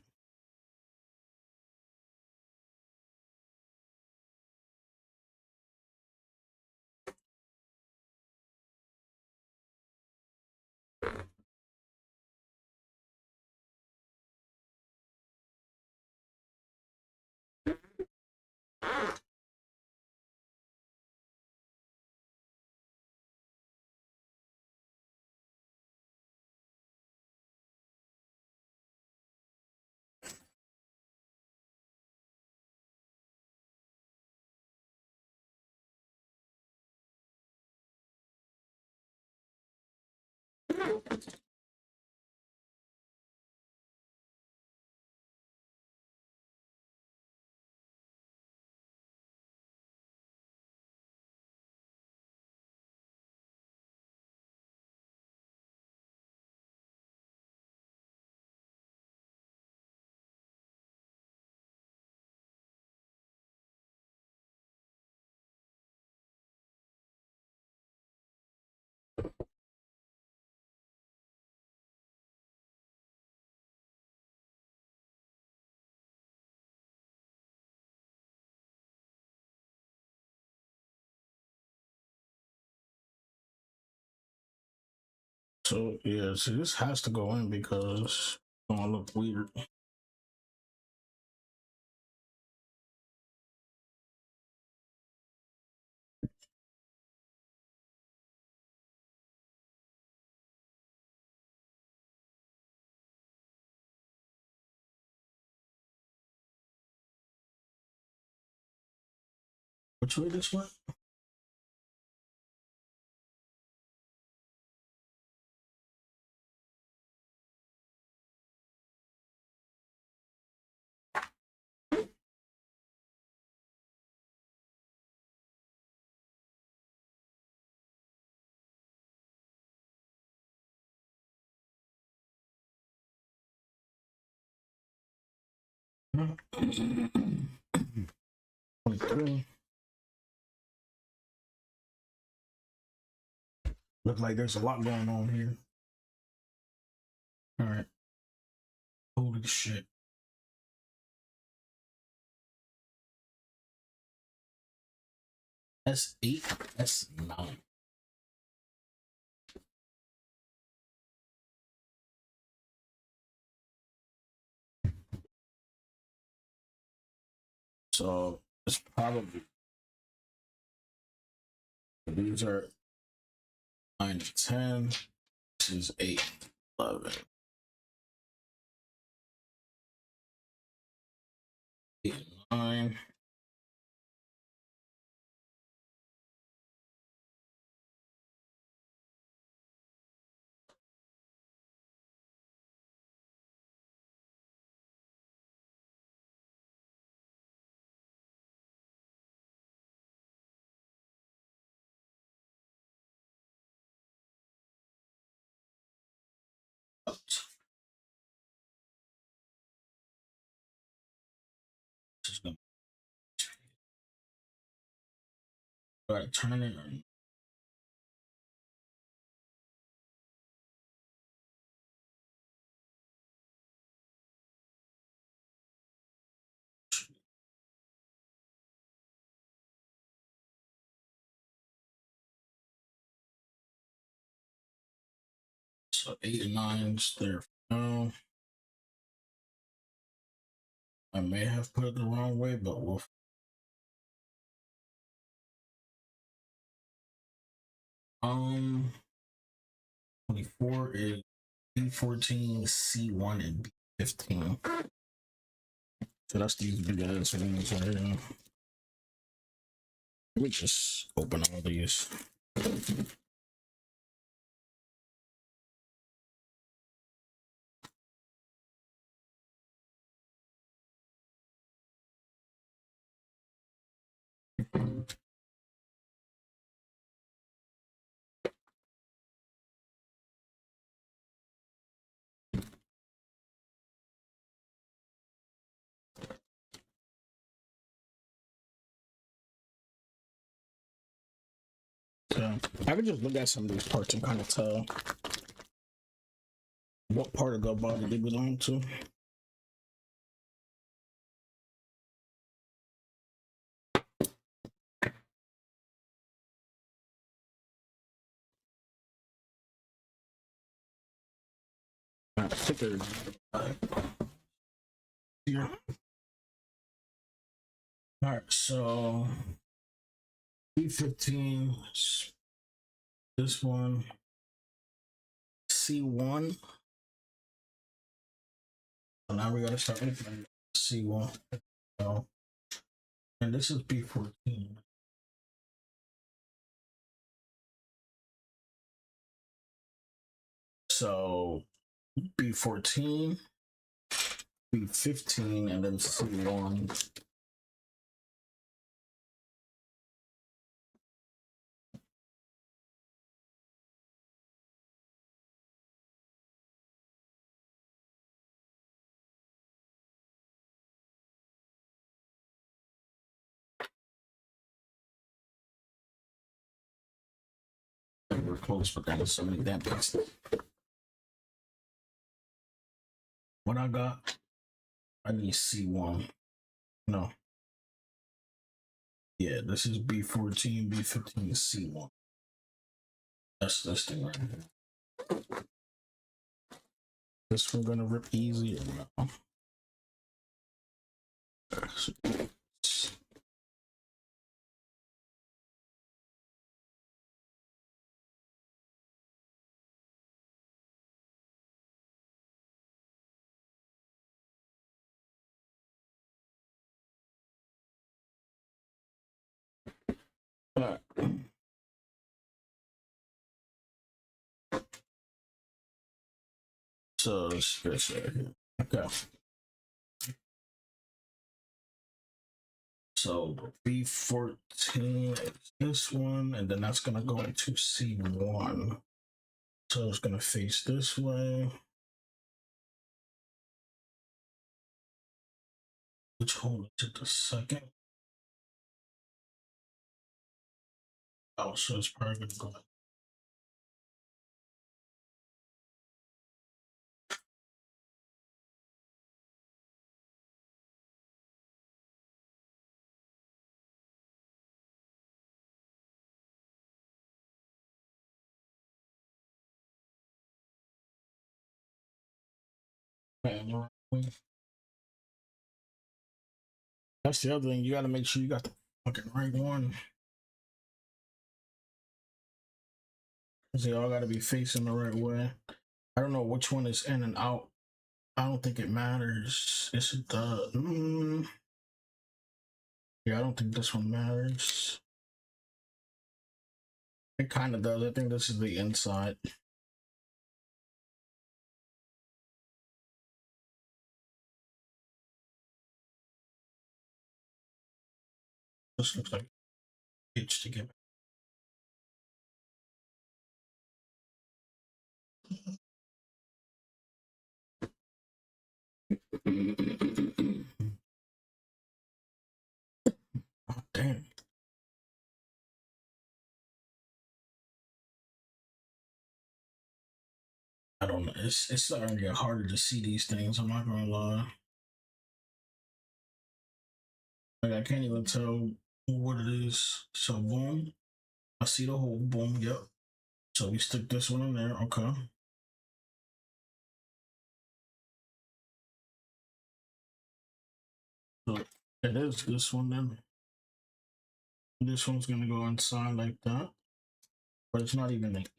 So yeah, so this has to go in because it's gonna look weird. Which way this went? $23. Look like there's a lot going on here. All right. Holy shit. S8, S9. So it's probably these are 9 to 10. This is 8, 11. 8, 9. This is gonna turn it on. So 8 and 9's there. No, I may have put it the wrong way, but we'll. 24 is B14, C1, and B15. So that's these big ass ones right here. Let me just open all these. So I could just look at some of these parts and kind of tell what part of the body they belong to. Thicker here. All right, so B15, this one, C1. So now we gotta start looking at C1. So, and this is B14. So B14, B15, and then C1. We're close, but that is so many damn pieces. What I got, I need C1. No. Yeah, this is B14, B15, C1. That's this thing right here. This we're gonna rip easier now. Alright. So let's get started. Okay. So B14 is this one, and then that's gonna go into C1. So it's gonna face this way. Which hole is it? The second? Oh, so it's probably gonna go. That's the other thing. You gotta make sure you got the fucking right one. Cause they all gotta be facing the right way. I don't know which one is in and out. I don't think it matters. Is it the? Yeah, I don't think this one matters. It kind of does. I think this is the inside. This looks like itch to get. Oh, damn. I don't know. It's starting to get harder to see these things. I'm not gonna lie. Like I can't even tell what it is. So boom, I see the hole. Boom. Yep. So we stick this one in there. Okay. So it is this one then. This one's gonna go inside like that, but it's not even like.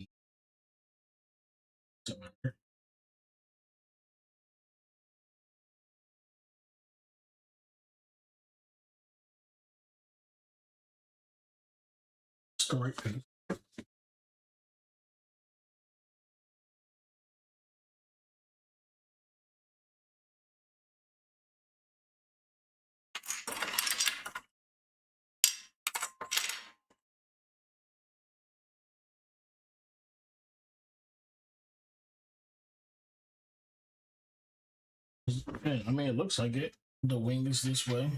Doesn't matter. It's the right piece. Yeah, I mean, it looks like it. The wing is this way.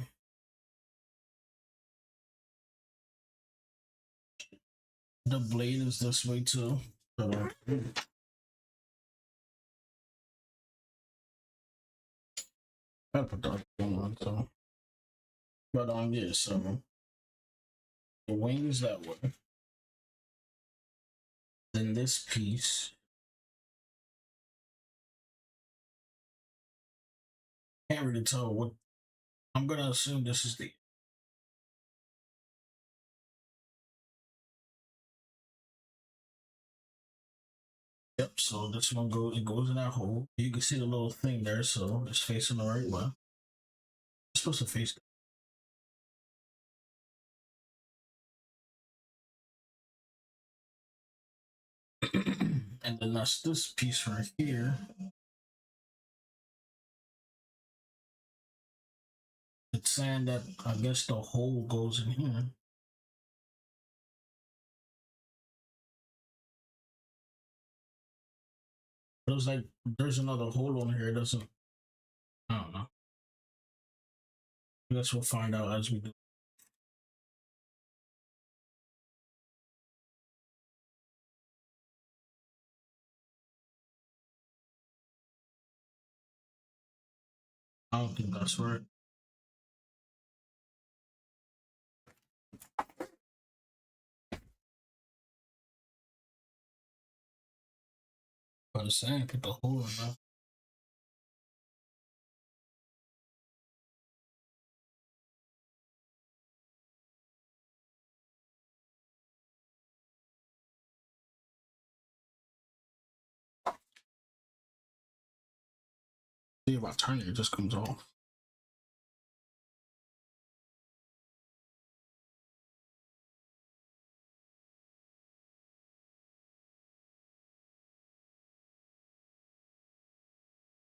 The blade is this way too. So, gotta put the other one on. So, but yeah. So the wing is that way. Then this piece. Can't really tell what. I'm gonna assume this is the. Yep. So this one goes. It goes in that hole. You can see the little thing there. So it's facing the right way. It's supposed to face. And then that's this piece right here. It's saying that I guess the hole goes in here. It was like there's another hole on here. It doesn't. I don't know. I guess we'll find out as we do. I don't think that's right. But the same, put the hole in there. See if I turn it, it just comes off.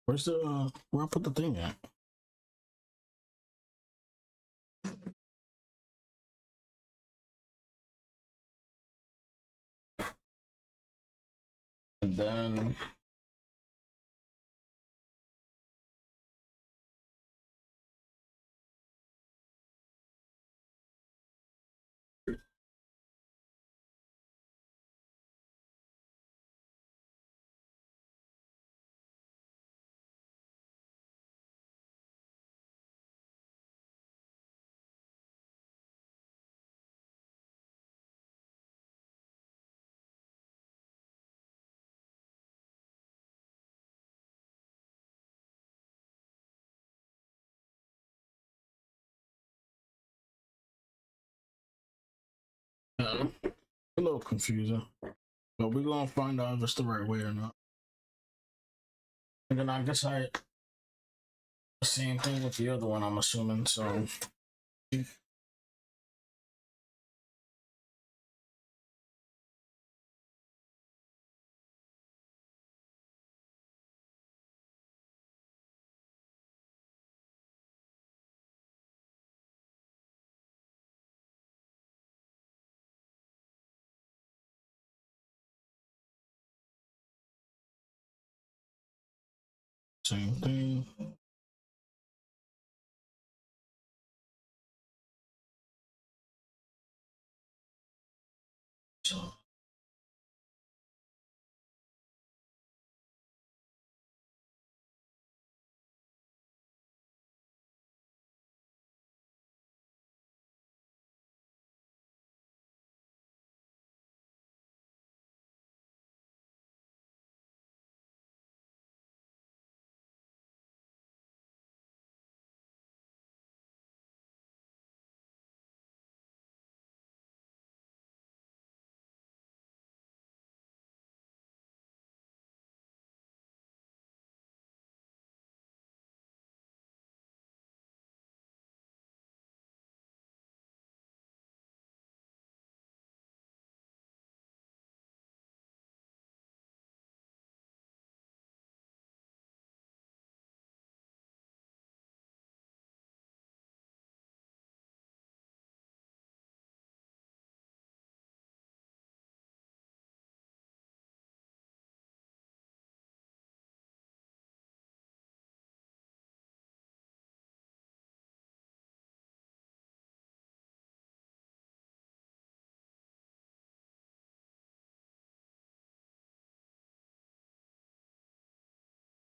Where's the where I put the thing at? And then a little confusing. But we're gonna find out if it's the right way or not. And then I guess I same thing with the other one, I'm assuming. So same thing. So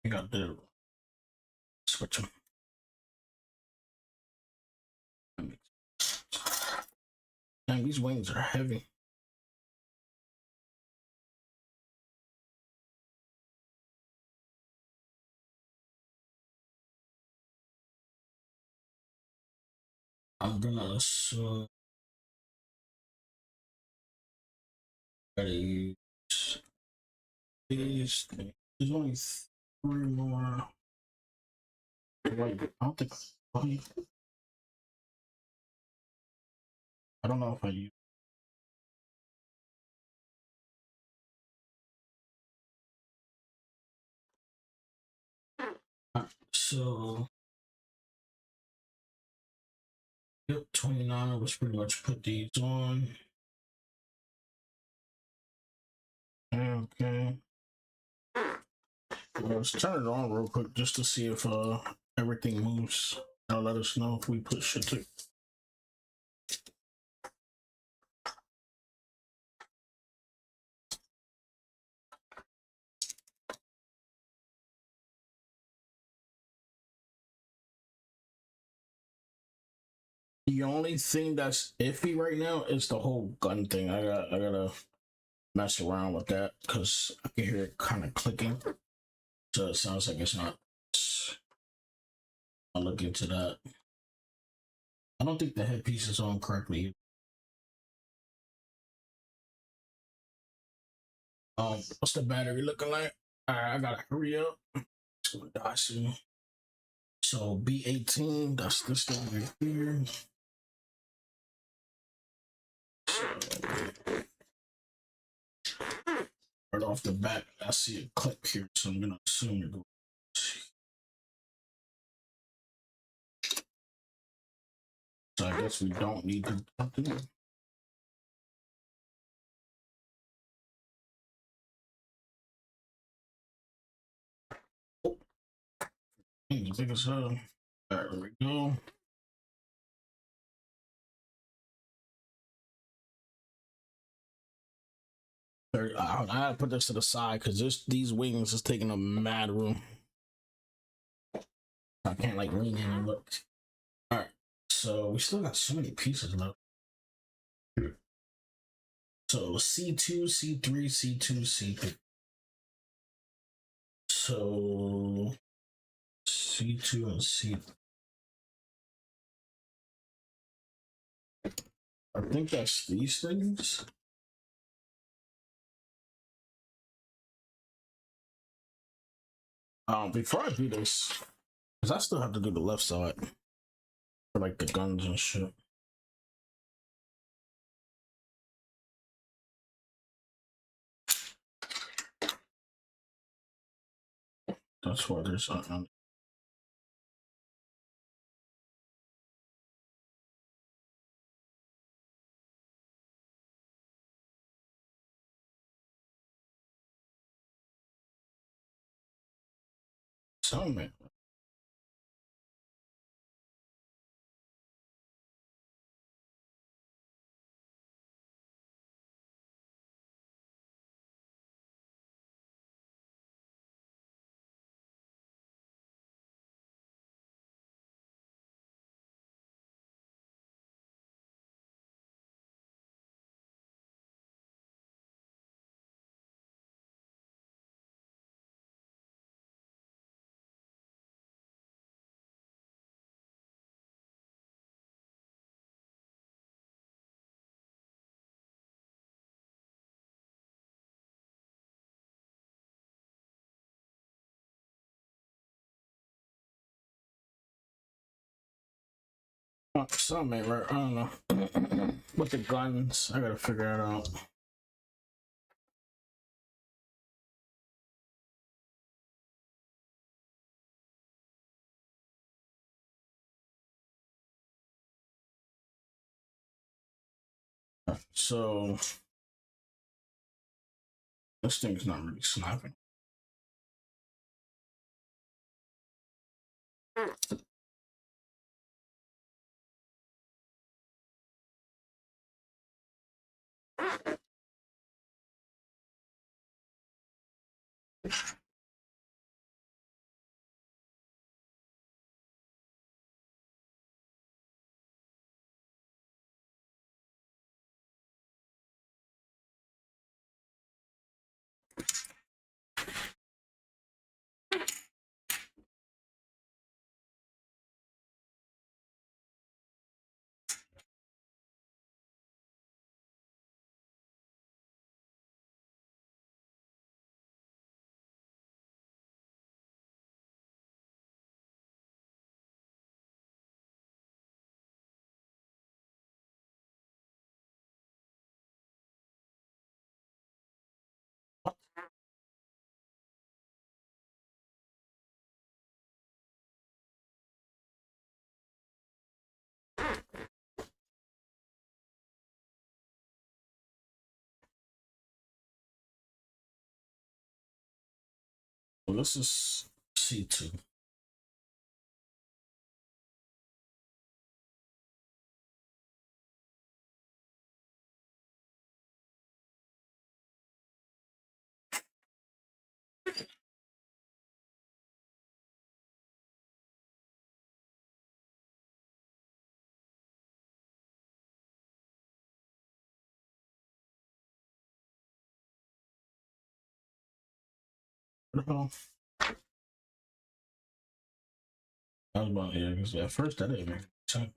I got to switch them. Dang, these wings are heavy. I'm gonna use these. There's only 3 more. Wait, I don't think I don't know if I use. So yep, 29. Let's pretty much put these on. Okay. Let's turn it on real quick just to see if everything moves. That'll let us know if we put shit to. The only thing that's iffy right now is the whole gun thing. I gotta mess around with that because I can hear it kind of clicking. So it sounds like it's not. I'll look into that. I don't think the headpiece is on correctly. What's the battery looking like? All right, I gotta hurry up. It's gonna die soon. So B18, that's this thing right here. So, right off the bat, I see a clip here, so I'm gonna assume it goes. So I guess we don't need to do something. Oh, thing's big as hell. There we go. I put this to the side because these wings is taking a mad room. I can't like lean in and look. All right, so we still got so many pieces left. So C2, C3, C2, C3. So C2 and C. I think that's these things. Before I do this, because I still have to do the left side for like the guns and shit. That's why there's some man. Some man, right? I don't know. With the guns, I gotta figure it out. So this thing's not really snapping. Well, this is C2. What the hell? I was about, yeah, because at first that didn't make sense.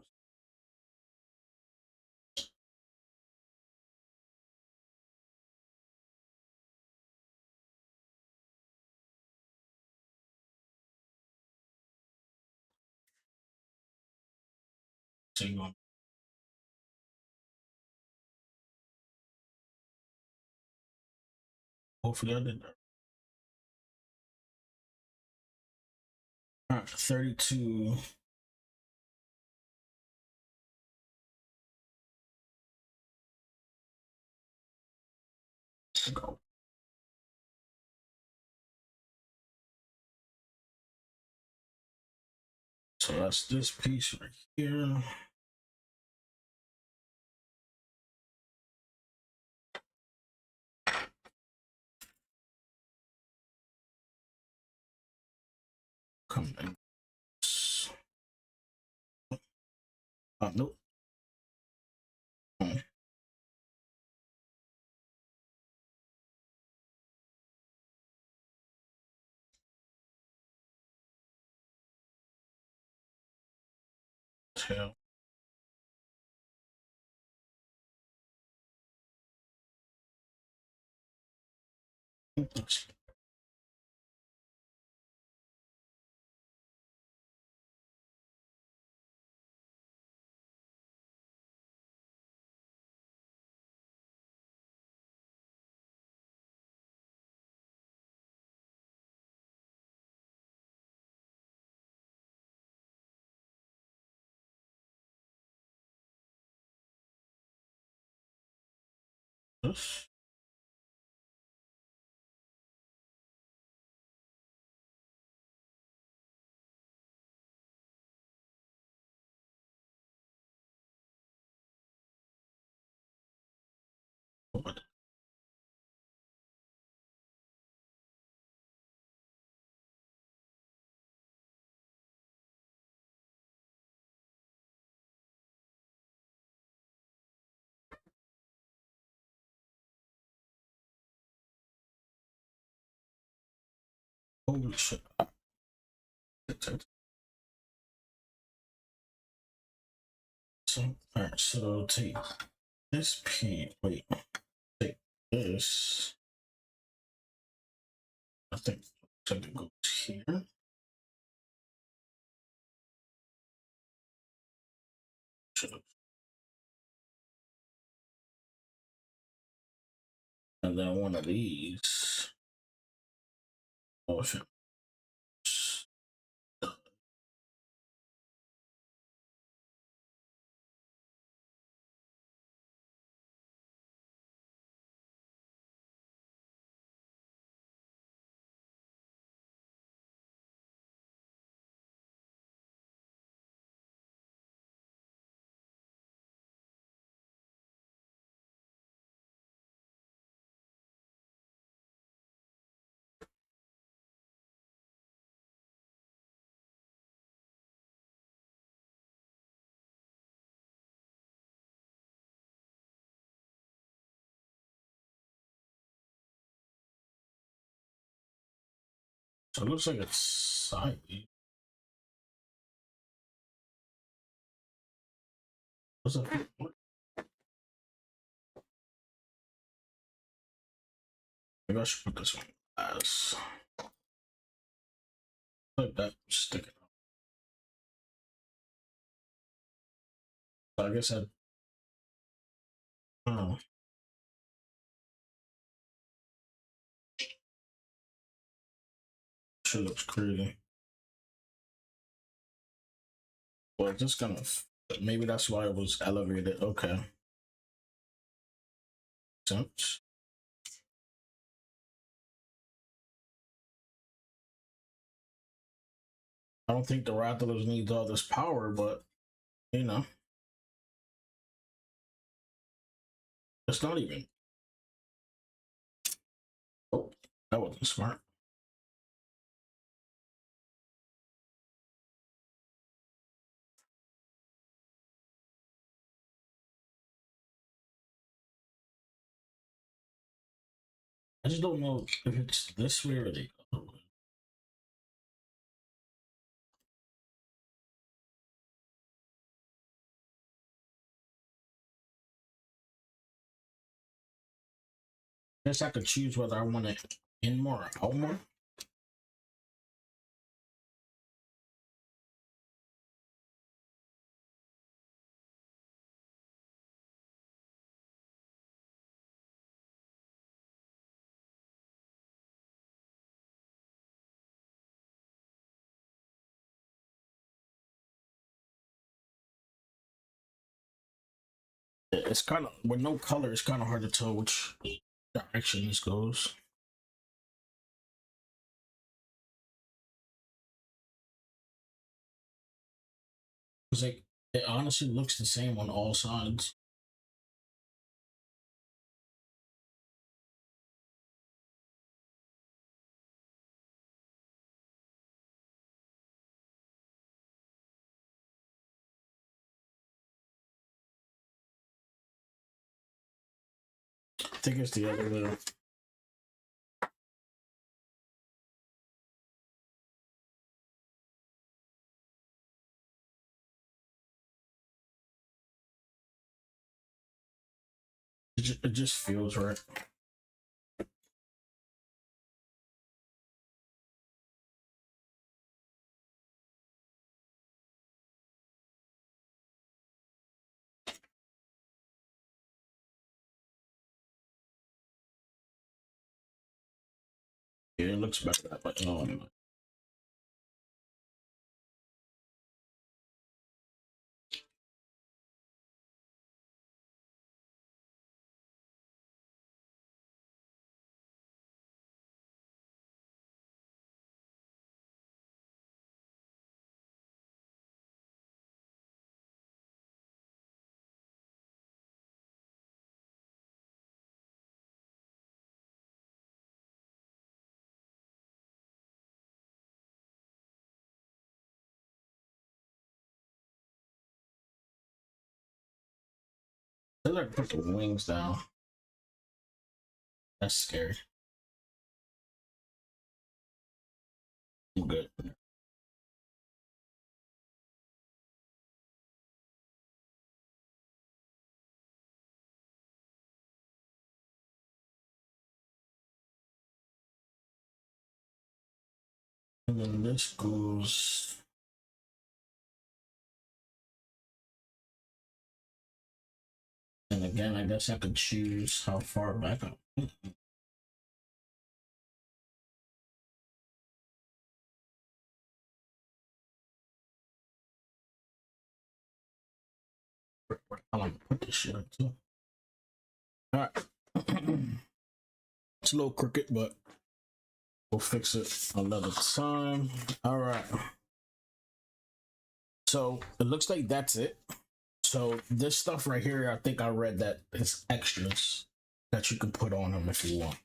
Single. Hopefully I did that. All right, 32. Go. So that's this piece right here. Come in. Nope. Tail. This. Holy shit. So, alright, so take this piece. Wait, take this. I think it goes here. And then one of these. Oh shit. So it looks like it's side. What's up? Maybe I should put this one as like that, stick it out. So I guess I don't know. Sure looks crazy. Well, just gonna maybe that's why it was elevated. Okay. Sense. I don't think the rathalos needs all this power, but you know, it's not even. Oh, that wasn't smart. I just don't know if it's this way or the other way. Guess I could choose whether I want it in more or out more. It's kind of with no color. It's kind of hard to tell which direction this goes. Cause like it honestly looks the same on all sides. I think it's the other way. It just feels right. Yeah, it looks better, but I like put the wings down. That's scary. I'm good. And then this goes. And again, I guess I could choose how far back up. I like to put this shit up too. All right. It's a little crooked, but we'll fix it another time. All right. So it looks like that's it. So this stuff right here, I think I read that it's extras that you can put on them if you want.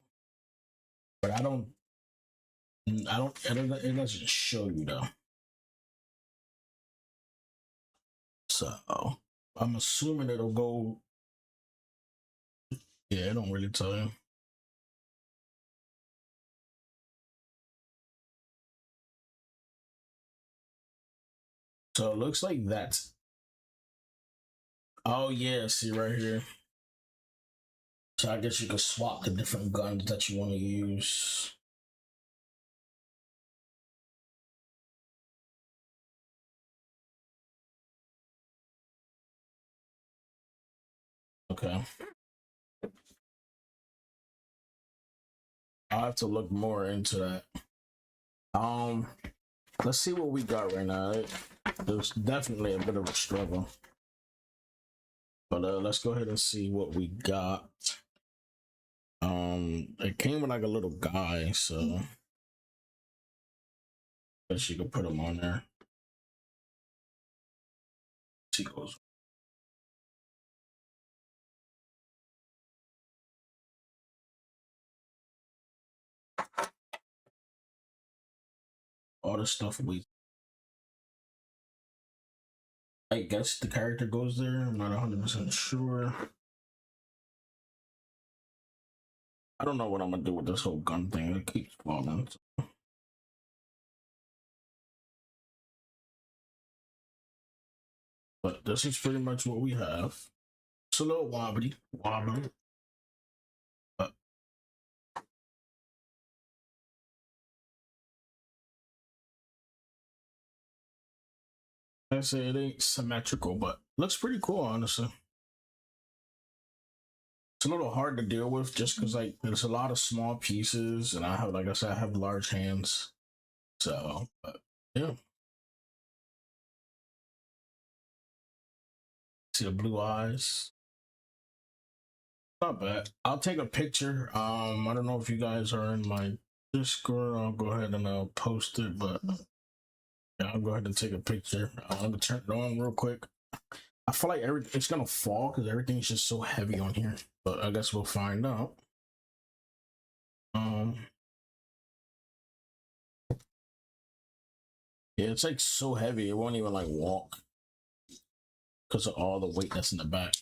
But it doesn't show you though. So I'm assuming it'll go. Yeah, it don't really tell you. So it looks like that's. Oh yeah, see right here. So I guess you can swap the different guns that you want to use. Okay. I'll have to look more into that. Let's see what we got right now. There's definitely a bit of a struggle. But let's go ahead and see what we got. It came with like a little guy, so I guess you could put him on there. He goes. All the stuff we. I guess the character goes there. I'm not 100% sure. I don't know what I'm gonna do with this whole gun thing. It keeps falling. But this is pretty much what we have. It's a little wobbly. I say it ain't symmetrical, but looks pretty cool, honestly. It's a little hard to deal with just because like there's a lot of small pieces, and I have, like I said, I have large hands. So, but yeah. See the blue eyes. Not bad. I'll take a picture. I don't know if you guys are in my Discord. I'll go ahead and post it, but yeah, I'll go ahead and take a picture. I'm gonna turn it on real quick. I feel like it's gonna fall because everything's just so heavy on here, but I guess we'll find out. Yeah, it's like so heavy it won't even like walk because of all the weight that's in the back.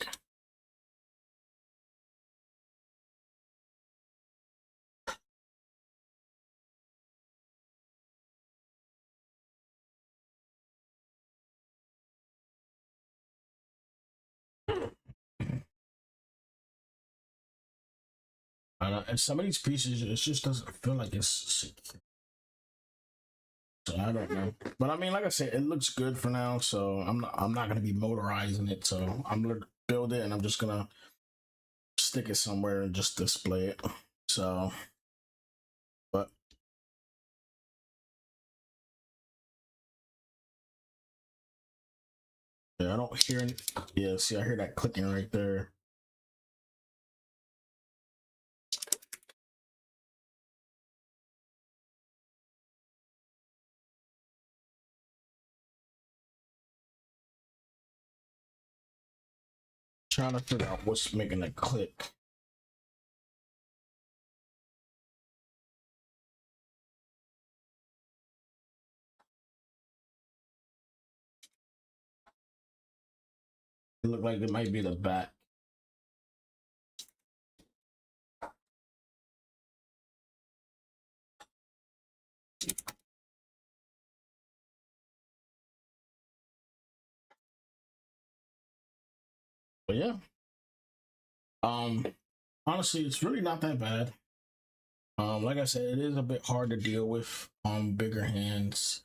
And some of these pieces, it just doesn't feel like it's secure. So I don't know, but I mean, like I said, it looks good for now. So I'm not gonna be motorizing it. So I'm gonna build it, and I'm just gonna stick it somewhere and just display it. So, but yeah, I don't hear any. Yeah, see, I hear that clicking right there. Trying to figure out what's making it click. It looked like it might be the back. But yeah, honestly, it's really not that bad. Like I said, it is a bit hard to deal with bigger hands.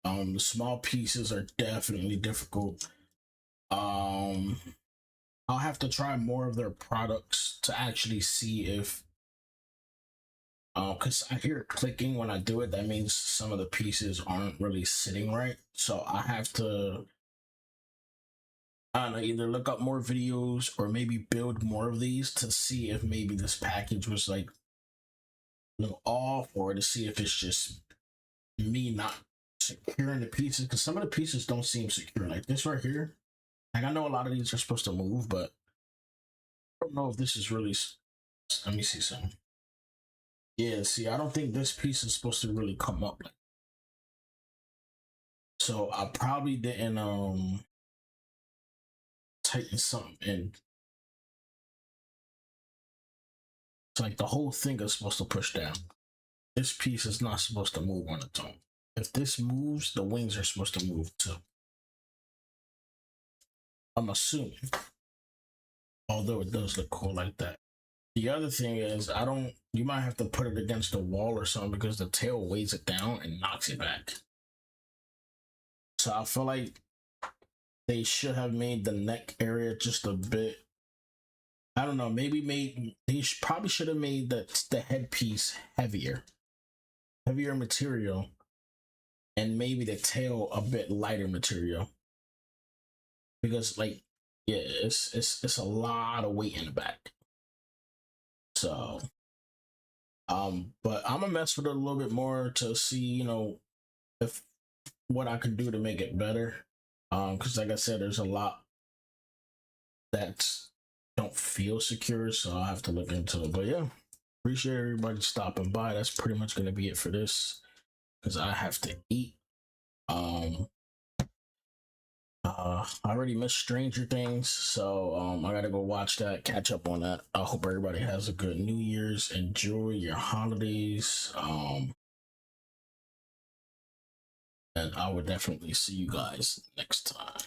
The small pieces are definitely difficult. I'll have to try more of their products to actually see if because I hear it clicking when I do it. That means some of the pieces aren't really sitting right. So I have to, I don't know, either look up more videos or maybe build more of these to see if maybe this package was like a little off, or to see if it's just me not securing the pieces, because some of the pieces don't seem secure. Like this right here. Like I know a lot of these are supposed to move, but I don't know if this is really. Let me see something. Yeah, see, I don't think this piece is supposed to really come up. So I probably didn't tighten something in. It's like the whole thing is supposed to push down. This piece is not supposed to move on its own. If this moves, the wings are supposed to move too. I'm assuming. Although it does look cool like that. The other thing is, you might have to put it against the wall or something because the tail weighs it down and knocks it back. So I feel like they should have made the neck area just a bit. I don't know. Maybe probably should have made the headpiece heavier material, and maybe the tail a bit lighter material. Because like, yeah, it's a lot of weight in the back. So, but I'm gonna mess with it a little bit more to see, if what I can do to make it better. Because like I said, there's a lot that don't feel secure, so I'll have to look into it. But yeah, appreciate everybody stopping by. That's pretty much gonna be it for this, because I have to eat. I already missed Stranger Things, so I gotta go watch that, catch up on that. I hope everybody has a good New Year's. Enjoy your holidays. And I will definitely see you guys next time.